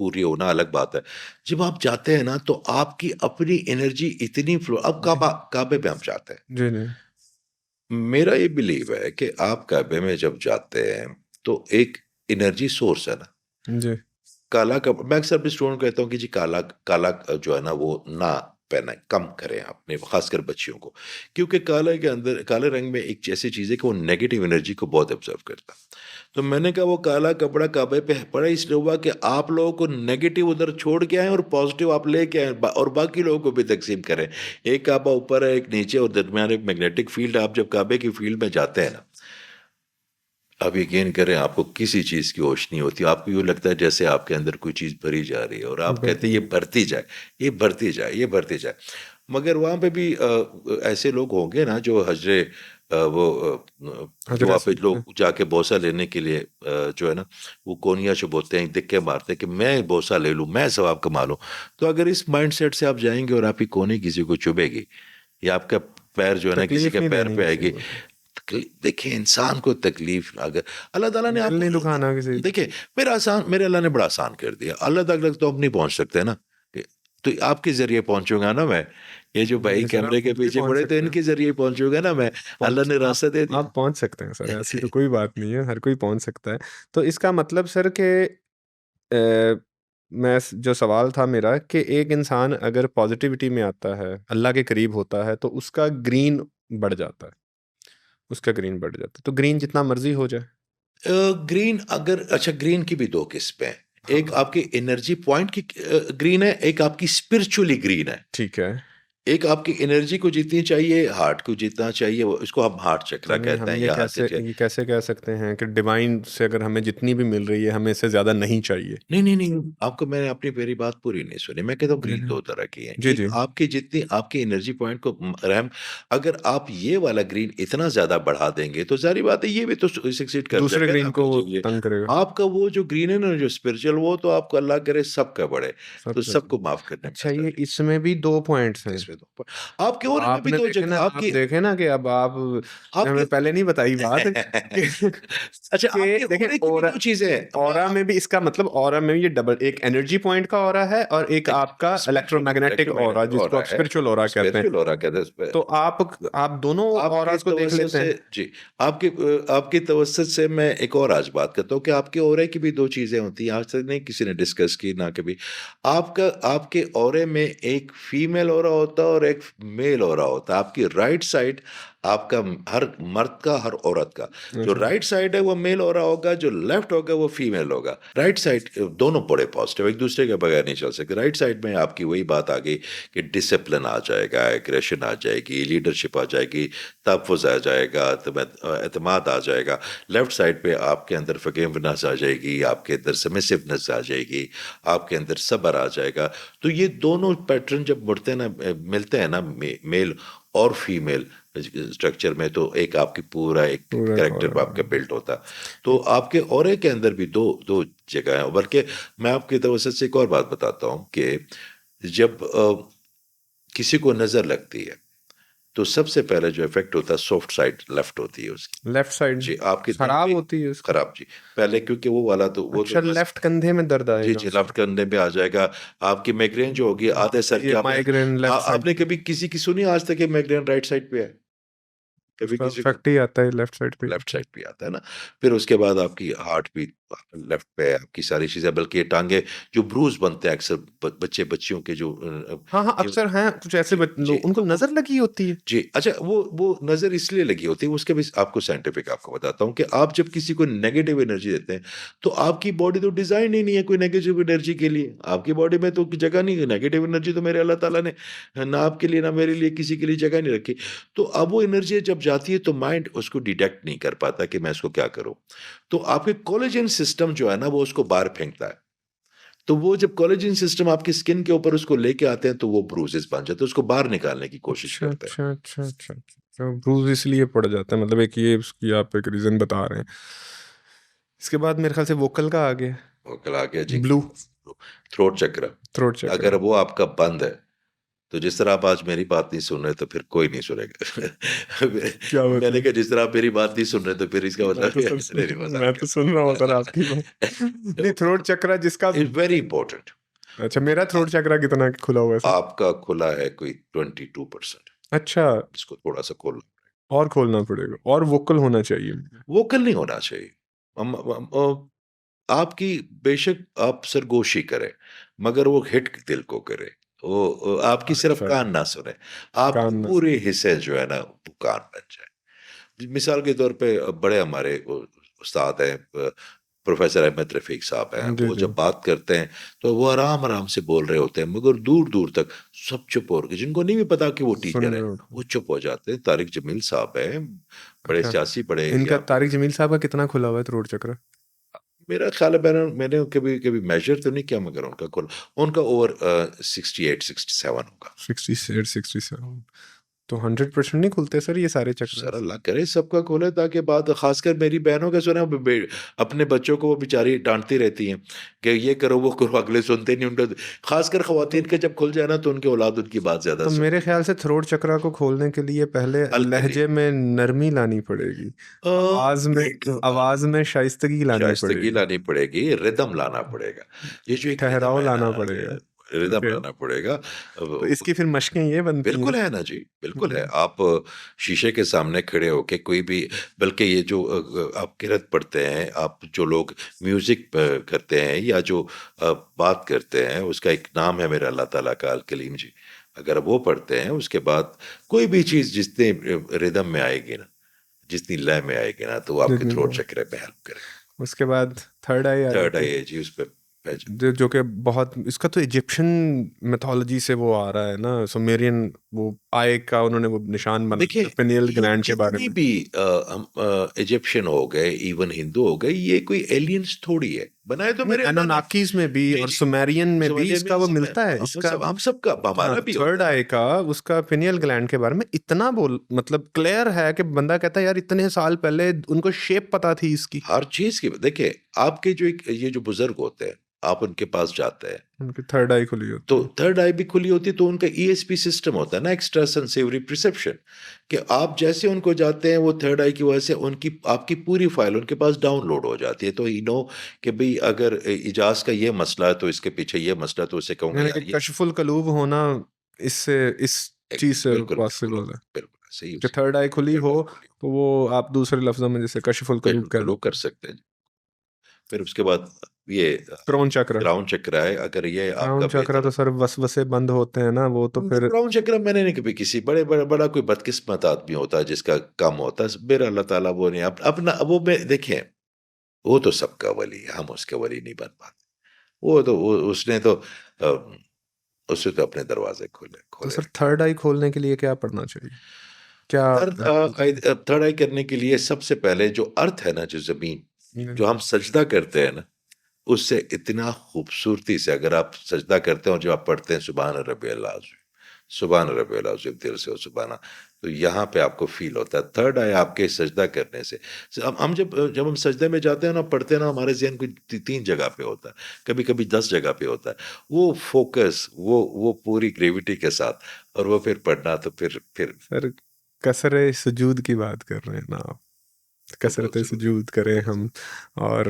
पूरी होना अलग बात है। जब आप जाते हैं ना तो आपकी अपनी एनर्जी इतनी फ्लो, अब जी, काबे पे हम जाते हैं। जी, जी, मेरा ये बिलीव है कि आप काबे में जब जाते हैं तो एक एनर्जी सोर्स है ना। जी, काला कप मैं अक्सर अपने स्टूडेंट को कहता हूँ कि जी काला काला जो है ना वो ना पहने, कम करें अपने, खासकर बच्चियों को। क्योंकि काले के अंदर, काले रंग में एक ऐसी चीज़ है कि वो नेगेटिव एनर्जी को बहुत ऑब्जर्व करता है। तो मैंने कहा वो काला कपड़ा काबे पे पड़ा इसलिए हुआ कि आप लोगों को नेगेटिव उधर छोड़ के आए और पॉजिटिव आप लेके आए, और बाकी लोगों को भी तकसीम करें। एक काबा ऊपर है, एक नीचे, और दरमियान एक मैग्नेटिक फील्ड। आप जब काबे की फील्ड में जाते हैं ना, आप यकीन करें आपको किसी चीज़ की होश नहीं होती। आपको यूँ लगता है जैसे आपके अंदर कोई चीज़ भरी जा रही है और आप कहते हैं ये बिल्कुल। भरती जाए, ये भरती जाए, ये भरती जाए। मगर वहाँ पे भी ऐसे लोग होंगे ना जो हजरे जो हजरत वहाँ पे असद। लोग जाके बोसा लेने के लिए जो है ना वो कोनिया चुभोते हैं, दिक्के मारते हैं कि मैं बोसा ले लूँ, मैं सवाब कमा लूँ। तो अगर इस माइंडसेट से आप जाएंगे और आपकी कोनी किसी को चुभेगी या आपका पैर जो है ना किसी तकलीफ के नहीं पैर देनी पे किसी आएगी, को, देखिए इंसान को तकलीफ अगर अल्लाह ताला ने दिल आपको नहीं दुखाना किसी का। देखिए मेरे अल्लाह ने बड़ा आसान कर दिया। अल्लाह तक तो हम नहीं पहुंच सकते ना, तो आपके जरिए पहुंचूंगा ना मैं। ये जो भाई नहीं सर, आप कैमरे के खुद भी पीछे पहुंच पड़े तो सकते हैं। इनके जरिए पहुंचूंगा ना मैं। अल्लाह पहुँच ने आप रास्ता दे आप पहुँच सकते हैं सर, ऐसी तो दिया। कोई बात नहीं है, हर कोई पहुँच सकता है। तो इसका मतलब सर कि जो सवाल था मेरा कि एक इंसान अगर पॉजिटिविटी में आता है, अल्लाह के करीब होता है, तो उसका ग्रीन बढ़ जाता है, उसका ग्रीन बढ़ जाता है। तो ग्रीन जितना मर्ज़ी हो जाए। ग्रीन अगर अच्छा, ग्रीन की भी दो किस्में हैं। एक हाँ, आपकी एनर्जी पॉइंट की ग्रीन है, एक आपकी स्पिरिचुअली ग्रीन है। ठीक है। एक आपकी एनर्जी को जितनी चाहिए, हार्ट को जितना चाहिए, वो इसको हम हार्ट चक्रा यानी कहते हम हैं या हार्ट चक्र। ये कैसे कह सकते हैं कि डिवाइन से अगर हमें जितनी भी मिल रही है, हमें इससे ज़्यादा नहीं चाहिए? नहीं, नहीं, नहीं, आपको मैंने अपनी मेरी बात पूरी नहीं सुनी। मैं कहता हूँ जी, ग्रीन 2 तरह की है। जी, एक जी। आपकी जितनी आपकी एनर्जी पॉइंट को रैम, अगर आप ये वाला ग्रीन इतना ज़्यादा बढ़ा देंगे तो ज़ाहिर बात है ये भी तो सक्सीड कर दूसरे जाएगा ना ग्रीन को आपकी वो चीज़ें। तंग करेगा। आपका वो जो ग्रीन है ना जो स्पिरिचुअल, वो तो आपको अल्लाह करे सबका बढ़े, तो सबसे सबको माफ़ करने में अच्छा, ये आसानी इसमें भी 2 पॉइंट्स हैं। इसमें तो आपके तो और में भी आपने 2 देखे ना, जगह आप आपकी देखे ना कि अब आप आपके हमें पहले नहीं बताई बात कि अच्छा, कि आपके देखें ऑरे की भी ऑरा, 2 चीज़ें हैं। ऑरा में भी इसका मतलब ऑरा में भी ये डबल, एक एनर्जी पॉइंट का ऑरा है और एक एक आपका इलेक्ट्रोमैग्नेटिक ऑरा इलेक्ट्रोमैग्नेटिक जिसको ऑरा आप है, स्पिरिचुअल ऑरा कहते हैं। स्पिरिचुअल ऑरा कहते हैं उसपे। तो आप दोनों आपकी ऑरास को देख तवज्जो लेते से हैं। जी, आपकी तवज्जो से मैं एक और आज बात करता हूँ कि आपके ऑरे की भी 2 चीज़ें होती हैं, आज तक नहीं किसी ने डिस्कस की ना कभी। आपके ऑरे में एक फीमेल ऑरा होता है और एक मेल ऑरा होता है। आपकी राइट साइड आपका हर मर्द का, हर औरत का, जो अच्छा, राइट साइड है वो मेल ऑरा होगा, जो लेफ्ट होगा वो फीमेल होगा। राइट साइड दोनों बड़े पॉजिटिव, एक दूसरे के बगैर नहीं चल सकते। राइट साइड में आपकी वही बात आ गई कि डिसिप्लिन आ जाएगा, एग्रेशन आ जाएगी, लीडरशिप आ जाएगी, तहफ़्फ़ुज़ आ जाएगा, एतमाद आ जाएगा। लेफ्ट साइड पे आपके अंदर फ़ॉरगिवनेस आ जाएगी, आपके अंदर सबमिसिवनेस आ जाएगी, आपके अंदर सब्र आ जाएगा। तो ये दोनों पैटर्न जब मुड़ते हैं ना, मिलते हैं ना मेल और फीमेल स्ट्रक्चर में, तो एक आपकी पूरा एक पूरा एक कैरेक्टर ऑरा। आपका बिल्ट होता है। तो आपके ऑरे के अंदर भी दो जगह हैं। बल्कि मैं आपकी तवज्जो से एक और बात बताता हूँ कि जब किसी को नज़र लगती है तो सबसे पहले जो इफेक्ट होता है सॉफ्ट साइड लेफ्ट होती है उसकी। लेफ्ट साइड जी, आपके दिल खराब पे होती है उसकी? खराब जी, पहले क्योंकि वो वाला तो वो तो अच्छा, बस लेफ्ट कंधे में दर्द जी, आएगा जी, उससे। लेफ्ट कंधे पे आ जाएगा। आपकी माइग्रेन जो होगी आधे अच्छा, सर की ये आपने माइग्रेन लेफ्ट साइड। आपने कभी किसी की सुनी आज तक ये माइग्रेन राइट साइड पे है? कभी उसका किसी को इफेक्ट ही आता है लेफ्ट साइड पे। लेफ्ट साइड पे आता है ना, फिर उसके बाद आपकी हार्ट बीट लेफ्ट पे, आपकी सारी चीजें, बल्कि ये टांगे जो ब्रूज बनते हैं अक्सर बच्चे बच्चियों के जो हाँ हाँ, ये- अक्सर हैं कुछ ऐसे जी जी, लोग, उनको तो नजर लगी होती है। जी अच्छा, वो नज़र इसलिए लगी होती है, उसके भी आपको साइंटिफिक आपको बताता हूँ कि आप जब किसी को नेगेटिव एनर्जी देते हैं, तो आपकी बॉडी तो डिज़ाइन ही नहीं है कोई नेगेटिव एनर्जी के लिए। आपकी बॉडी में तो जगह नहीं है, नेगेटिव एनर्जी तो मेरे अल्लाह ताला ने ना आपके लिए, ना मेरे लिए, किसी के लिए जगह नहीं रखी। तो अब वो एनर्जी जब जाती है, तो माइंड उसको डिटेक्ट नहीं कर पाता कि मैं इसको क्या करूँ। तो आपके कोलेजन सिस्टम जो है ना, वो उसको बाहर फेंकता है। तो वो जब कोलेजन सिस्टम आपकी स्किन के ऊपर उसको लेके आते हैं, तो वो ब्रूजेस बन जाते हैं, उसको बाहर निकालने की कोशिश अच्छा करते हैं। अच्छा अच्छा अच्छा अच्छा, तो ब्रूज इसलिए पड़ जाता है, मतलब एक ये उसकी आप एक रीजन बता रहे हैं। इसके बाद मेरे ख्याल से वोकल का आ गया, वो कल आ गया जी, ब्लू थ्रोट चक्र। थ्रोट अगर चक्र। वो आपका बंद है, तो जिस तरह आप आज मेरी बात नहीं सुन रहे, तो फिर कोई नहीं सुनेगा। क्या मैंने मतलब? कहा जिस तरह आप मेरी बात नहीं सुन रहे, तो फिर इसका मैं मतलब तो क्या है? सर नहीं, नहीं, मैं मजाक तो सुन रहा हूँ सर आपकी बात। नहीं, थ्रोट चक्रा जिसका, इज वेरी इंपॉर्टेंट। अच्छा मेरा थ्रोट चक्रा कितना खुला हुआ है सर? आपका खुला है कोई 22%। अच्छा, इसको थोड़ा सा खोलना। और खोलना पड़ेगा और वोकल होना चाहिए। वोकल नहीं होना चाहिए। आपकी बेशक आप सरगोशी करें, मगर वो हिट दिल को करे। वो आपकी सिर्फ अच्छा, कान ना सुने, आपके कान में पूरे हिस्से जो है ना, वो कान बन जाए। मिसाल के तौर पे बड़े हमारे उस्ताद हैं, प्रोफेसर अहमद रफीक साहब हैं, जी वो जी जब बात करते हैं, तो वो आराम आराम से बोल रहे होते हैं, मगर दूर दूर तक सब चुप हो गए, जिनको नहीं भी पता कि वो सुन टीचर है, रहे हो। वो चुप हो जाते हैं। तारिक जमील साहब हैं, बड़े अच्छा, सियासी, बड़े इनका यहाँ पे। तारिक जमील साहब का कितना खुला हुआ है थ्रोट चक्र? मेरा ख्याल है, मैंने कभी कभी मेजर तो नहीं किया, मगर उनका ओवर 68-67 होगा। 67 तो 100% नहीं खुलते सर ये सारे चक्र? सर अल्लाह करे सबका खोले, ताकि बात, खासकर मेरी बहनों के सुने, अपने बच्चों को वो बेचारी डांटती रहती हैं कि ये करो वो करो, अगले सुनते नहीं उनका। खासकर तो खवातीन के जब खुल जाए ना, तो उनके औलाद उनकी बात ज्यादा तो मेरे सुनती है। ख्याल से थ्रोट चक्रा को खोलने के लिए पहले अलकली, लहजे में नरमी लानी पड़ेगी, आवाज में आवाज में शाइस्तगी लानी शाइस्तगी पड़ेगी, लानी पड़ेगी, रिदम लाना पड़ेगा। ये जो एक रिदम ठहराव है ना, लाना ये पड़ेगा। रिदम ओके, लाना पड़ेगा। तो इसकी फिर मशकें ये बनती हैं। बिल्कुल है ना जी, बिल्कुल है। हम्म, आप शीशे के सामने खड़े होके कोई भी, बल्कि ये जो आप किरत पढ़ते हैं, आप जो लोग म्यूजिक करते हैं, या जो बात करते हैं, उसका एक नाम है मेरे अल्लाह ताला का, अल कलीम जी। अगर वो पढ़ते हैं, उसके बाद कोई भी चीज़ जितने रिदम में आएगी ना, जितनी लय में आएगी ना, तो वो आपके जितनी थ्रोट वो, चक्र में हेल्प करेगी। उसके बाद थर्ड आई आ थर्ड जाती आई है, है जी, उस पर जो कि बहुत, इसका तो इजिप्शियन मिथोलॉजी से वो आ रहा है ना, सुमेरियन, वो आय का उन्होंने वो निशान देखिए, बना पिनियल ये ग्लैंड के बारे जितनी में। भी हम इजिप्शियन हो गए, इवन हिंदू हो गए, ये कोई एलियंस थोड़ी है, बनाए तो नहीं, मेरे अल्लाह ने। एनोनाकीज में भी जी और जी, सुमेरियन में भी सोमालिया में इसका वो सब है, मिलता है, हम इसका। सब, हम सबका, हाँ, हमारा तो भी थर्ड होता है। आई का उसका पिनियल ग्लैंड के बारे में इतना बोल, मतलब क्लियर है कि बंदा कहता है यार इतने साल पहले उनको शेप पता थी इसकी। हर चीज की देखिए, आपके जो एक ये जो बुजुर्ग होते हैं, आप उनके पास जाते हैं, उनकी थर्ड आई खुली तो होती है। थर्ड आई भी खुली होती है, तो उनका ईएसपी सिस्टम होता है ना, एक्स्ट्रा सेंसिटिव रिसेप्शन, कि आप जैसे उनको जाते हैं, वो थर्ड आई की वजह से उनकी आपकी पूरी फाइल उनके पास डाउनलोड हो जाती है। तो ही नो कि भाई अगर इजाज का ये मसला है, तो इसके पीछे ये मसला है, तो उसे कहूँगा यानी कि यार ये। कशफुल कलूब होना इससे, इस चीज से बिल्कुल बिल्कुल पॉसिबल है बिल्कुल सही, कि उसी थर्ड आई खुली थर्ड हो, आई खुली तो वो आप दूसरे लफ्जों में जैसे कशफुल कलूब कह बिल्कुल वो देते कर हैं। सकते हैं। फिर उसके बाद ये क्राउन चक्र, क्राउन चक्र है, अगर ये आपका क्राउन चक्र बेहतर। तो सर वसवसे बंद होते हैं ना, वो तो फिर। क्राउन चक्र मैंने नहीं कभी किसी बड़ा कोई बदकिस्मत आदमी होता है जिसका कम होता है, मेरा अल्लाह ताला वो नहीं, अपना वो में देखें, वो तो सबका वली है, हम उसके वली नहीं बन पाते। वो तो उसने तो उससे तो अपने दरवाजे खोले तो खोले सर रखे। थर्ड आई खोलने के लिए क्या पढ़ना चाहिए, क्या? थर्ड आई करने के लिए सबसे पहले जो अर्थ है ना, जो जमीन, जो हम सजदा करते हैं ना, उससे इतना खूबसूरती से अगर आप सजदा करते हो, और जब आप पढ़ते हैं सुबहान रब्बियल आज़ीम, सुबहान रब्बियल आज़ीम, दिल से हो सुबहाना, तो यहाँ पे आपको फील होता है थर्ड आई आपके सजदा करने से। हम जब जब हम सजदे में जाते हैं ना, पढ़ते हैं ना, हमारे जहन को तीन जगह पे होता है, कभी कभी 10 जगह पे होता है, वो फोकस, वो पूरी ग्रेविटी के साथ, और वो फिर पढ़ना, तो फिर सर कसरे सुजूद की बात कर रहे हैं ना आप? कसरत सुजूद करें हम, और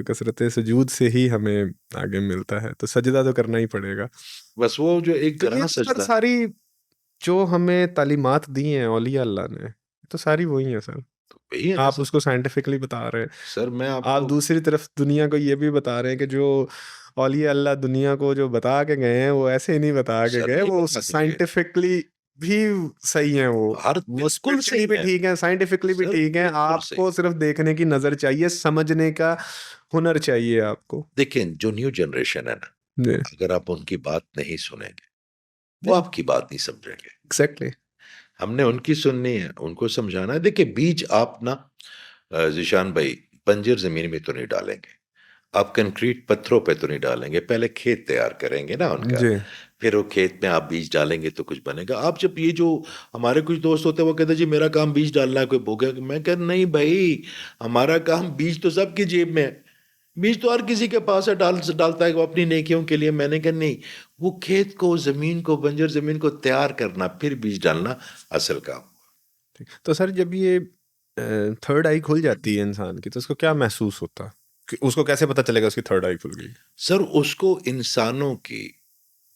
कसरत सुजूद से ही हमें आगे मिलता है, तो सजदा तो करना ही पड़ेगा। बस वो जो एक तो ये घना तो सर सजदा। सारी जो हमें तालीमात दी हैं औलिया अल्लाह ने, तो सारी वही है सर। तो वही है ना आप सर। उसको साइंटिफिकली बता रहे हैं, सर मैं आप आपको दूसरी तरफ दुनिया को ये भी बता रहे हैं कि जो औलिया अल्लाह दुनिया को जो बता के गए हैं वो ऐसे ही नहीं बता के सर गए, नहीं वो बता के गए, साइंटिफिकली भी सही है, हर वो बिल्कुल स्पिरिचुअली सही भी है ठीक है, साइंटिफिकली भी सर, ठीक है। बिल्कुल सही। आपको सिर्फ देखने की नजर चाहिए, समझने का हुनर चाहिए आपको। देखिए जो न्यू जनरेशन है ना, जी अगर आप उनकी बात नहीं सुनेंगे, वो जी आपकी बात नहीं समझेंगे। एग्जैक्टली। हमने उनकी सुननी है, उनको समझाना है। देखिए बीज आप ना ज़ीशान भाई बंजर ज़मीन में तो नहीं डालेंगे, आप कंक्रीट पत्थरों पे तो नहीं डालेंगे, पहले खेत तैयार करेंगे ना उनका, जी फिर वो खेत में आप बीज डालेंगे तो कुछ बनेगा। आप जब ये जो हमारे कुछ दोस्त होते हैं वो कहते हैं जी मेरा काम बीज डालना है, कोई भूखे, मैं कह नहीं भाई, हमारा काम बीज तो सबकी जेब में है, बीज तो हर किसी के पास है, डालता है वो अपनी नेकियों के लिए। मैंने कहा नहीं, वो खेत को, जमीन को, बंजर जमीन को तैयार करना फिर बीज डालना असल काम। ठीक। तो सर जब ये थर्ड आई खुल जाती है इंसान की तो उसको क्या महसूस होता है, उसको कैसे पता चलेगा उसकी थर्ड आई खुल गई? सर उसको इंसानों की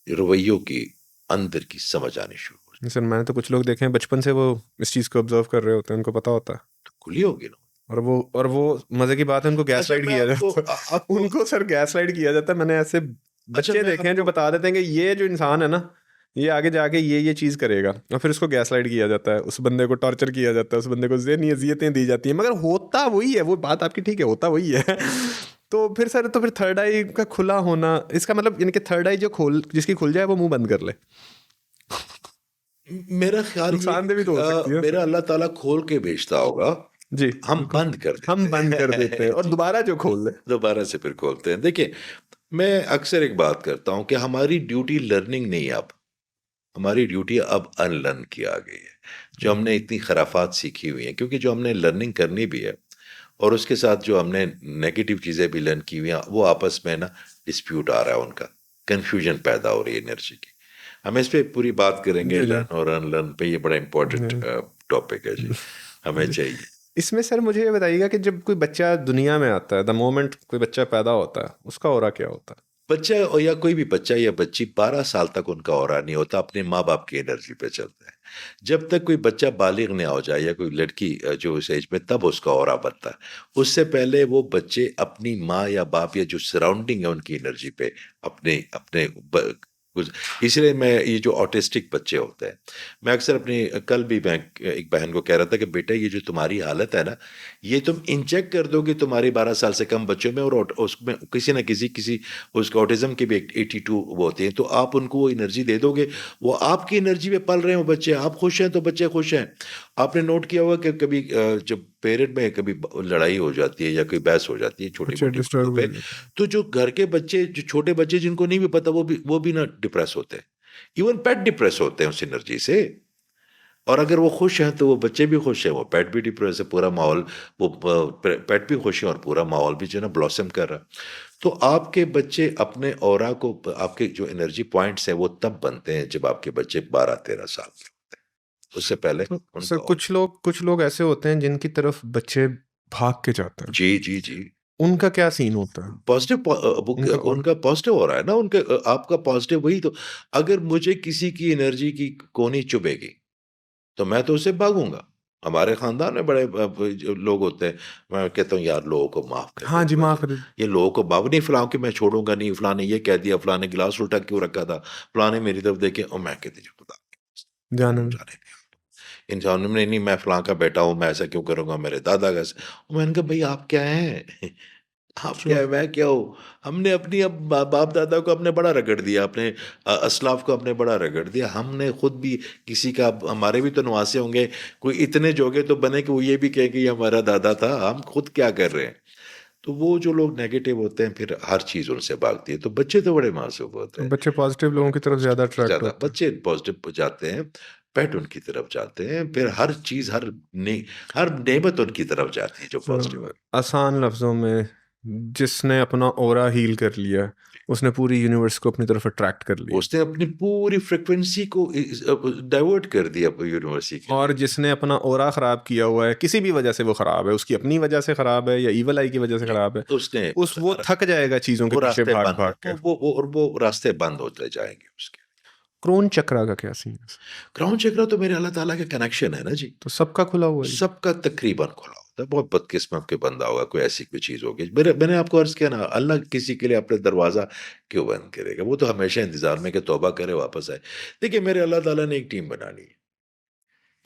रवैयों की अंदर की समझ आनी शुरू हो जाती सर मैंने तो कुछ लोग देखे हैं बचपन से वो इस चीज़ को ऑब्जर्व कर रहे होते हैं, उनको पता होता है। है, तो खुली होगी ना। और वो मजे की बात है, उनको अच्छा गैसलाइट मैं किया आपको जाता है। आपको उनको सर गैसलाइट किया जाता है। मैंने ऐसे अच्छा बच्चे मैं देखे हैं जो आपको बता देते हैं कि ये जो इंसान है ना, ये आगे जाके ये चीज करेगा, और फिर उसको गैसलाइट किया जाता है, उस बंदे को टॉर्चर किया जाता है, उस बंदे को ज़हनी अजियतें दी जाती हैं, मगर होता वही है। वो बात आपकी ठीक है, होता वही है। तो फिर सर, तो फिर थर्ड आई का खुला होना, इसका मतलब यानी कि थर्ड आई जो खोल जिसकी खुल जाए वो मुंह बंद कर ले। मेरा ख्याल ये नुकसानदेह भी तो हो सकती है। मेरा अल्लाह ताला खोल के भेजता होगा, जी हम बंद कर हम देते बंद कर देते हैं हैं। और दोबारा जो खोल ले। दोबारा से फिर खोलते हैं। देखिए मैं अक्सर एक बात करता हूं कि हमारी ड्यूटी लर्निंग नहीं है, अब हमारी ड्यूटी अब अनलर्न की आ गई है। जो हमने इतनी खराफात सीखी हुई हैं, क्योंकि जो हमने लर्निंग करनी भी है और उसके साथ जो हमने नेगेटिव चीज़ें भी लर्न की हुई हैं, वो आपस में ना डिस्प्यूट आ रहा है, उनका कन्फ्यूजन पैदा हो रही है एनर्जी की। हम इस पे पूरी बात करेंगे, जी जी लर्न और अनलर्न पे, ये बड़ा इंपॉर्टेंट जी टॉपिक है जी, हमें जी। चाहिए। इसमें सर मुझे ये बताइएगा कि जब कोई बच्चा दुनिया में आता है, द मोमेंट कोई बच्चा पैदा होता है, उसका ऑरा क्या होता है? बच्चा या कोई भी बच्चा या बच्ची 12 साल तक उनका ऑरा नहीं होता, अपने माँ बाप की एनर्जी पे चलता है। जब तक कोई बच्चा बालिग नहीं हो जाए या कोई लड़की जो उस एज में, तब उसका ऑरा बनता है। उससे पहले वो बच्चे अपनी माँ या बाप या जो सराउंडिंग है उनकी एनर्जी पे अपने अपने इसलिए मैं ये जो ऑटिस्टिक बच्चे होते हैं, मैं अक्सर अपनी, कल भी मैं एक बहन को कह रहा था कि बेटा ये जो तुम्हारी हालत है ना, ये तुम इंजेक्ट कर दोगे तुम्हारे 12 साल से कम बच्चों में, और उसमें किसी ना किसी उसका ऑटिज्म की भी 82 वो होती हैं, तो आप उनको वो एनर्जी दे दोगे, वो आपकी एनर्जी में पल रहे हो बच्चे, आप खुश हैं तो बच्चे खुश हैं। आपने नोट किया होगा कि कभी जब पेरेंट में कभी लड़ाई हो जाती है या कोई बहस हो जाती है छोटी बच्चे मोटी बातों डिस्टर्ब हो पे, जाते हैं। तो जो घर के बच्चे, जो छोटे बच्चे जिनको नहीं भी पता, वो भी ना डिप्रेस होते हैं। इवन पेट डिप्रेस होते हैं उस एनर्जी से। और अगर वो खुश हैं तो वो बच्चे भी खुश हैं, वो पेट भी डिप्रेस है, पूरा माहौल, वो पेट भी खुश है और पूरा माहौल भी जो है ना ब्लॉसम कर रहा है। तो आपके बच्चे अपने ऑरा को, आपके जो एनर्जी पॉइंट्स हैं वो तब बनते हैं जब आपके बच्चे 12-13 साल के होते हैं, उससे पहले तो सर उनका। कुछ लोग ऐसे होते हैं जिनकी तरफ बच्चे भाग के जाते हैं, जी जी जी। उनका क्या सीन होता है? उनका और उनका पॉजिटिव हो रहा है ना, उनके आपका पॉजिटिव वही तो। अगर मुझे किसी की एनर्जी की कोनी चुभेगी तो मैं तो उससे भागूंगा। हमारे खानदान में बड़े जो लोग होते हैं, मैं कहता हूँ यार लोगों को माफ कर हाँ दो, जी, माफ कर। ये लोगों को माफ नहीं, फलां के मैं छोड़ूंगा नहीं, फलां ने ये कह दिया, फलां ने गिलास उल्टा क्यों रखा था, फलां ने मेरी तरफ देखे, और मैं कहती हूँ खुदा जाने में। जाने दे। इंसान ने नहीं, मैं फलां का बेटा हूँ, मैं ऐसा क्यों करूंगा, मेरे दादा का मैंने कहा भाई आप क्या हैं? आप क्या है, मैं क्या हूँ? हमने अपनी अब बाप दादा को अपने बड़ा रगड़ दिया, अपने असलाफ को अपने बड़ा रगड़ दिया, हमने खुद भी किसी का, हमारे भी तो नवासे होंगे, कोई इतने जोगे तो बने कि वो ये भी कहे कि ये हमारा दादा था, हम खुद क्या कर रहे हैं। तो वो जो लोग नेगेटिव होते हैं फिर हर चीज़ उनसे भागती है, तो बच्चे तो बड़े मासूम होते तो हैं। बच्चे पॉजिटिव लोगों की तरफ ज्यादा अट्रैक्ट ज़्यादा होते हैं। बच्चे पॉजिटिव जाते हैं, पेट उनकी तरफ जाते हैं, फिर हर चीज़, हर नेमत उनकी तरफ जाती है जो पॉजिटिव तो आसान लफ्जों में, जिसने अपना ऑरा हील कर लिया है, उसने पूरी यूनिवर्स को अपनी तरफ अट्रैक्ट कर लिया। उसने अपनी पूरी फ्रिक्वेंसी को डाइवर्ट कर दिया यूनिवर्सिटी के और लिए। जिसने अपना ऑरा खराब किया हुआ है, किसी भी वजह से वो खराब है, उसकी अपनी वजह से खराब है या ईवल आई की वजह से जी, खराब है, उसने वो थक जाएगा चीजों के वो पीछे रास्ते भाग बंद, भाग के। वो रास्ते बंद होते जाएंगे उसके। क्रोन चक्रा का क्या सीन है? क्राउन चक्र तो मेरे अल्लाह ताला का कनेक्शन है ना जी। तो सबका खुला हुआ है? सबका तकरीबन खुला होता है, बहुत बदकिस्मत के बंदा होगा, कोई ऐसी कोई चीज़ होगी। मैंने आपको अर्ज़ किया ना, अल्लाह किसी के लिए अपना दरवाज़ा क्यों बंद करेगा? वो तो हमेशा इंतज़ार में कि तौबा करे, वापस आए। देखिए, मेरे अल्लाह ताला ने एक टीम बना ली है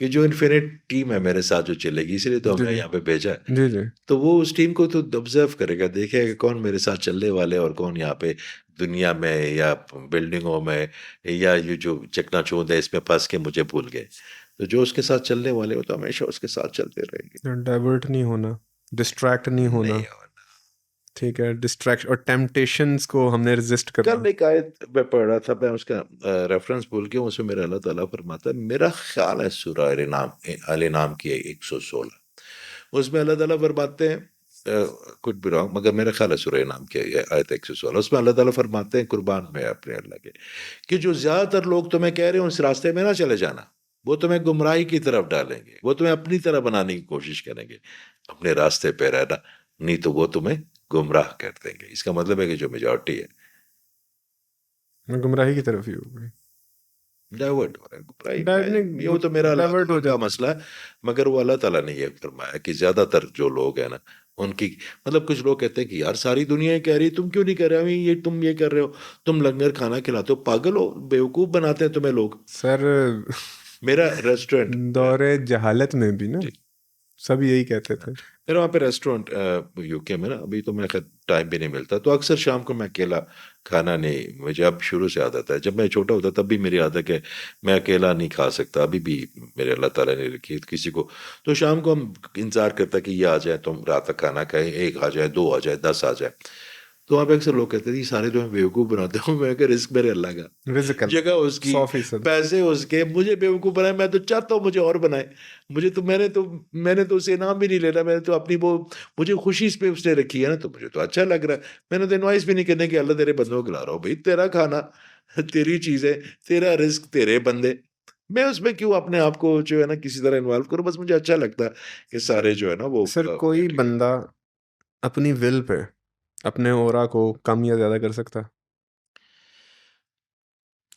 कि जो इन्फिनिट टीम है मेरे साथ जो चलेगी, इसीलिए तो जी, हमें जी। यहाँ पे भेजा है। जी, जी। तो वो उस टीम को तो ऑब्ज़र्व करेगा, देखेगा कि कौन मेरे साथ चलने वाले हैं और कौन यहाँ पे दुनिया में या बिल्डिंगों में या ये जो चकनाचूंद है इसमें फँस के मुझे भूल गए। तो जो उसके साथ चलने वाले हो तो हमेशा उसके साथ चलते रहेंगे। डाइवर्ट नहीं होना, डिस्ट्रैक्ट नहीं होना। नहीं होना। ठीक है, डिस्ट्रैक्शन और टेम्पटेशंस को हमने रेजिस्ट करना। कल एक आयत मैं पढ़ रहा था, मैं उसका रेफरेंस भूल गया हूँ, उसमें मेरा अल्लाह ताला फरमाता है, मेरा ख्याल है सूरह अल नाम की है 116, उसमें अल्लाह ताला फरमाते हैं, कुछ भी रॉन्ग, मगर मेरा ख्याल है सूरह नाम की है आयत 116, उसमें अल्लाह ताला फरमाते हैं, कुर्बान में अपने अल्लाह के, कि जो ज्यादातर लोग तुम्हें कह रहे हो उस रास्ते में ना चले जाना, वो तुम्हें गुमराही की तरफ डालेंगे, वो तुम्हें अपनी तरह बनाने की कोशिश करेंगे, अपने रास्ते पे रहना, नहीं तो वो तुम्हें गुमराह कर देंगे। इसका मतलब है कि जो मेजॉरिटी है मैं गुमराही की तरफ ही हो गई। डाइवर्ट हो रहा है, गुमराही ये वो तो मेरा डाइवर्ट अल्लाह डाइवर्ट हो ताला का जाता है। मसला है। मगर वो अल्लाह ताला ने ये फरमाया कि ज्यादातर जो लोग हैं ना, उनकी, मतलब कुछ लोग कहते हैं कि यार सारी दुनिया ये कह रही है, तुम क्यों नहीं कर रहे हो, ये तुम ये कर रहे हो, तुम लंगर खाना खिलाते हो, पागल हो, बेवकूफ बनाते हैं तुम्हें लोग। सर, मेरा रेस्टोरेंट, दौरे जहालत में भी ना सब यही कहते थे। मेरा वहाँ पे रेस्टोरेंट यूके में ना, अभी तो मैं खैर टाइम भी नहीं मिलता, तो अक्सर शाम को मैं अकेला खाना नहीं, मुझे अब शुरू से आदत है, जब मैं छोटा होता तब भी मेरी आदत है, मैं अकेला नहीं खा सकता, अभी भी मेरे अल्लाह ताला ने रखी है किसी को। तो शाम को हम इंतज़ार करता कि ये आ जाए तो हम रात तक खाना खाएं, एक आ जाए, दो आ जाए, 10 आ जाए। तो वहाँ पे अक्सर लोग कहते थे ये सारे जो है बेवकूफ़ बनाते हो, मैं कहा रिस्क मेरे अल्लाह का, रिज़्क जगह अल्लाह, उसकी, 100%। पैसे उसके, मुझे बेवकूफ़ बनाए, मैं तो चाहता हूँ मुझे और बनाए। मुझे तो मैंने तो उसे इनाम भी नहीं लेना, मैंने तो अपनी वो, मुझे खुशी इस पे उसने रखी है ना, तो मुझे तो अच्छा लग रहा है। मैंने तो इनवाइस भी नहीं करने कि अल्लाह तेरे बंदों को खिला रहा हूँ, भाई तेरा खाना, तेरी चीज़ें, तेरा रिस्क, तेरे बंदे, मैं उसमें क्यों अपने आप को जो है ना किसी तरह इन्वॉल्व करूँ, बस मुझे अच्छा लगता है कि सारे जो है ना वो सर, कोई बैठे। बंदा अपनी विल पे अपने ऑरा को कम या ज़्यादा कर सकता है?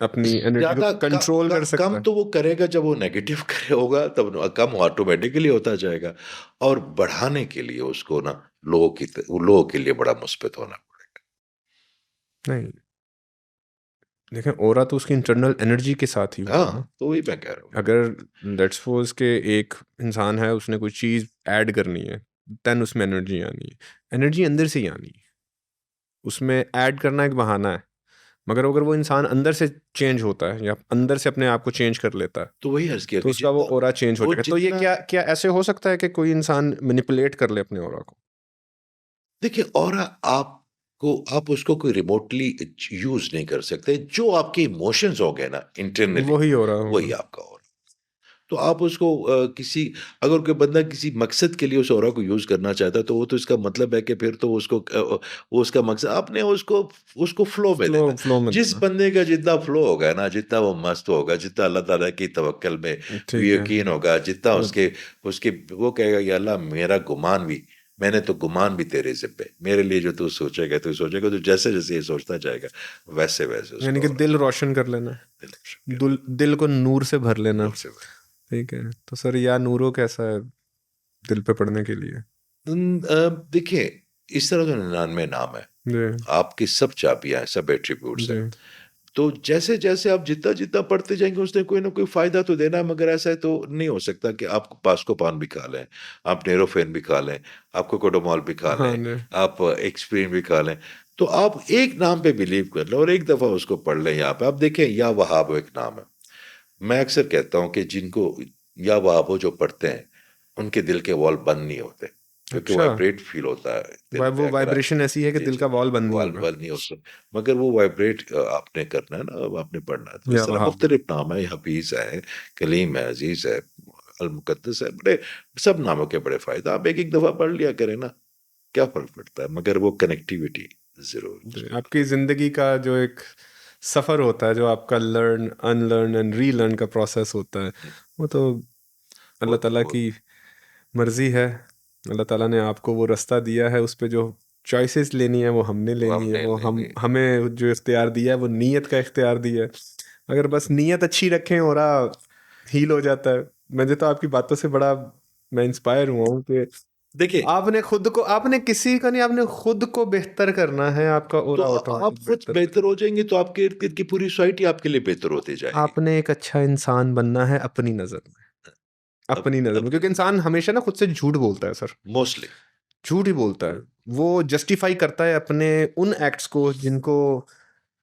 अपनी एनर्जी को ज्यादा कंट्रोल कर सकता कम है? तो वो करेगा जब वो नेगेटिव करे होगा, तब कम ऑटोमेटिकली होता जाएगा। और बढ़ाने के लिए उसको ना लोगों के लिए बड़ा मुस्बित होना पड़ेगा। नहीं, देखें, ऑरा तो उसकी इंटरनल एनर्जी के साथ ही होता है ना। हाँ, तो वही मैं कह रहा हूँ। अगर लेट्स सपोज के एक इंसान है, उसने कोई चीज़ ऐड करनी है, देन उसमें एनर्जी आनी है। एनर्जी अंदर से ही आनी है, उसमें ऐड करना एक बहाना है। मगर अगर वो इंसान अंदर से चेंज होता है या अंदर से अपने आप को चेंज कर लेता है, तो वही अर्ज किया तो कि उसका वो जितना ऑरा चेंज हो वो जाएगा। तो ये जितना क्या क्या ऐसे हो सकता है कि कोई इंसान मैनिपुलेट कर ले अपने ऑरा को? देखिए, और आप उसको कोई रिमोटली यूज नहीं कर सकते, जो आपके इमोशंस हो गए ना इंटरनली, वही ऑरा वही होगा। आपका और। तो आप उसको किसी, अगर कोई बंदा किसी मकसद के लिए उस ऑरा को यूज़ करना चाहता है, तो वो तो इसका मतलब है कि फिर तो उसको वो उसका मकसद आपने उसको उसको फ्लो में फ्लो देना है। फ्लो में जिस देना। बंदे का जितना फ्लो होगा ना, जितना वो मस्त होगा, जितना अल्लाह ताला की तवक्कल में ठीक है। यकीन होगा, जितना मतलब उसके उसके वो कहेगा या अल्लाह मेरा गुमान भी, मैंने तो गुमान भी तेरे ज़िम्मे, मेरे लिए जो तू सोचेगा, तो जैसे-जैसे ये सोचता जाएगा, वैसे-वैसे यानी उसका कि ऑरा दिल रोशन कर लेना, दिल रोशन कर दिल को नूर से भर लेना। नूर से भर। ठीक है, तो सर या नूरो कैसा है दिल पे पड़ने के लिए? देखिए, इस तरह तो 99 नाम है, जी, आपकी सब चाबियाँ हैं, सब एट्रीब्यूट्स हैं। जी। तो जैसे-जैसे आप जितना-जितना पढ़ते जाएँगे, उसने कोई ना कोई फ़ायदा तो देना है, मगर ऐसा तो नहीं हो सकता कि आप पास्कोपान भी खा लें, आप नेरोफेन भी खा लें, आप कोकोडोमॉल भी खा हाँ लें, जी। आप एस्पिरिन भी खा लें। तो आप एक नाम पे बिलीव कर लें और एक दफ़ा उसको पढ़ लें यहाँ पे। आप देखें, या वहाब एक नाम है। मैं अक्सर कहता हूँ कि जिनको या वहाबो जो पढ़ते हैं, उनके दिल के वॉल्व बंद नहीं होते, क्योंकि अच्छा, वाइब्रेट फील होता है दिल पे वो अगर आप। वाइब्रेशन ऐसी है कि जी, दिल जी, का वॉल बंद नहीं वॉल्व होगा। बंद नहीं होता, मगर वो वाइब्रेट आपने करना है ना, अब आपने पढ़ना है। तो या इस तरह वहाब। मुख्तलिफ नाम है, हफीज़ है, कलीम है, अजीज़ है, अल-मुक़द्दस है, बड़े सब नामों के बड़े फ़ायदे। आप एक-एक दफ़ा पढ़ लिया करें ना, क्या फ़र्क पड़ता है? मगर वो कनेक्टिविटी ज़रूर उसको आपकी ज़िंदगी का जो एक सफ़र होता है, जो आपका लर्न अनलर्न एंड रीलर्न का प्रोसेस होता है, वो तो वो अल्लाह तो ताला वो की मर्ज़ी है। अल्लाह ताला ने आपको वो रास्ता दिया है, उस पे जो चॉइसेस लेनी है वो हमने वो लेनी है। हमने वो हम लेनी। हमें जो इख्तियार दिया है वो नीयत का इख्तियार दिया है। अगर बस नीयत अच्छी रखें और हील हो जाता है। मुझे तो आपकी बातों से बड़ा मैं इंस्पायर हुआ हूँ कि देखिए, आपने किसी का नहीं, आपने खुद को बेहतर करना है, आपका तो ओरा आप ऑटोमेटिक खुद बेहतर। बेहतर हो जाएँगे तो आपके इर्द-गिर्द की पूरी सोसाइटी आपके लिए बेहतर होती जाएगी। आपने एक अच्छा इंसान बनना है अपनी नज़र में, अब अपनी नज़र में, क्योंकि इंसान हमेशा ना खुद से झूठ बोलता है सर, मोस्टली झूठ ही बोलता है। वो जस्टिफाई करता है अपने उन एक्ट्स को जिनको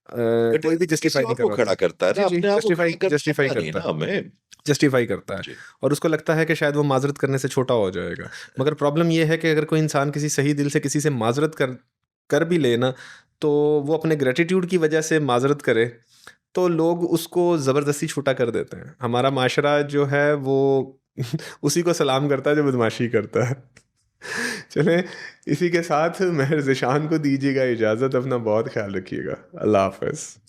बट कोई भी किसी जस्टिफाई नहीं और को करवाता। खड़ा करता है ना, जी, जी, अपने आप को जस्टिफाई खड़ा करना जस्टिफाई आता नहीं करता ना है, हमें। जस्टिफाई करता है। जी। और उसको लगता है कि शायद वो माज़रत करने से छोटा हो जाएगा। मगर प्रॉब्लम ये है कि अगर कोई इंसान किसी सही दिल से किसी से माज़रत कर कर भी ले ना, तो वो अपने ग्रैटिट्यूड की वजह से माज़रत करे, तो लोग उसको ज़बरदस्ती छूटा कर देते हैं। हमारा माशरा जो है वो उसी को सलाम करता है जो बदमाशी करता है। चलें, इसी के साथ मेहर ज़िशान को दीजिएगा इजाज़त। अपना बहुत ख़्याल रखिएगा। अल्लाह हाफ़िज़।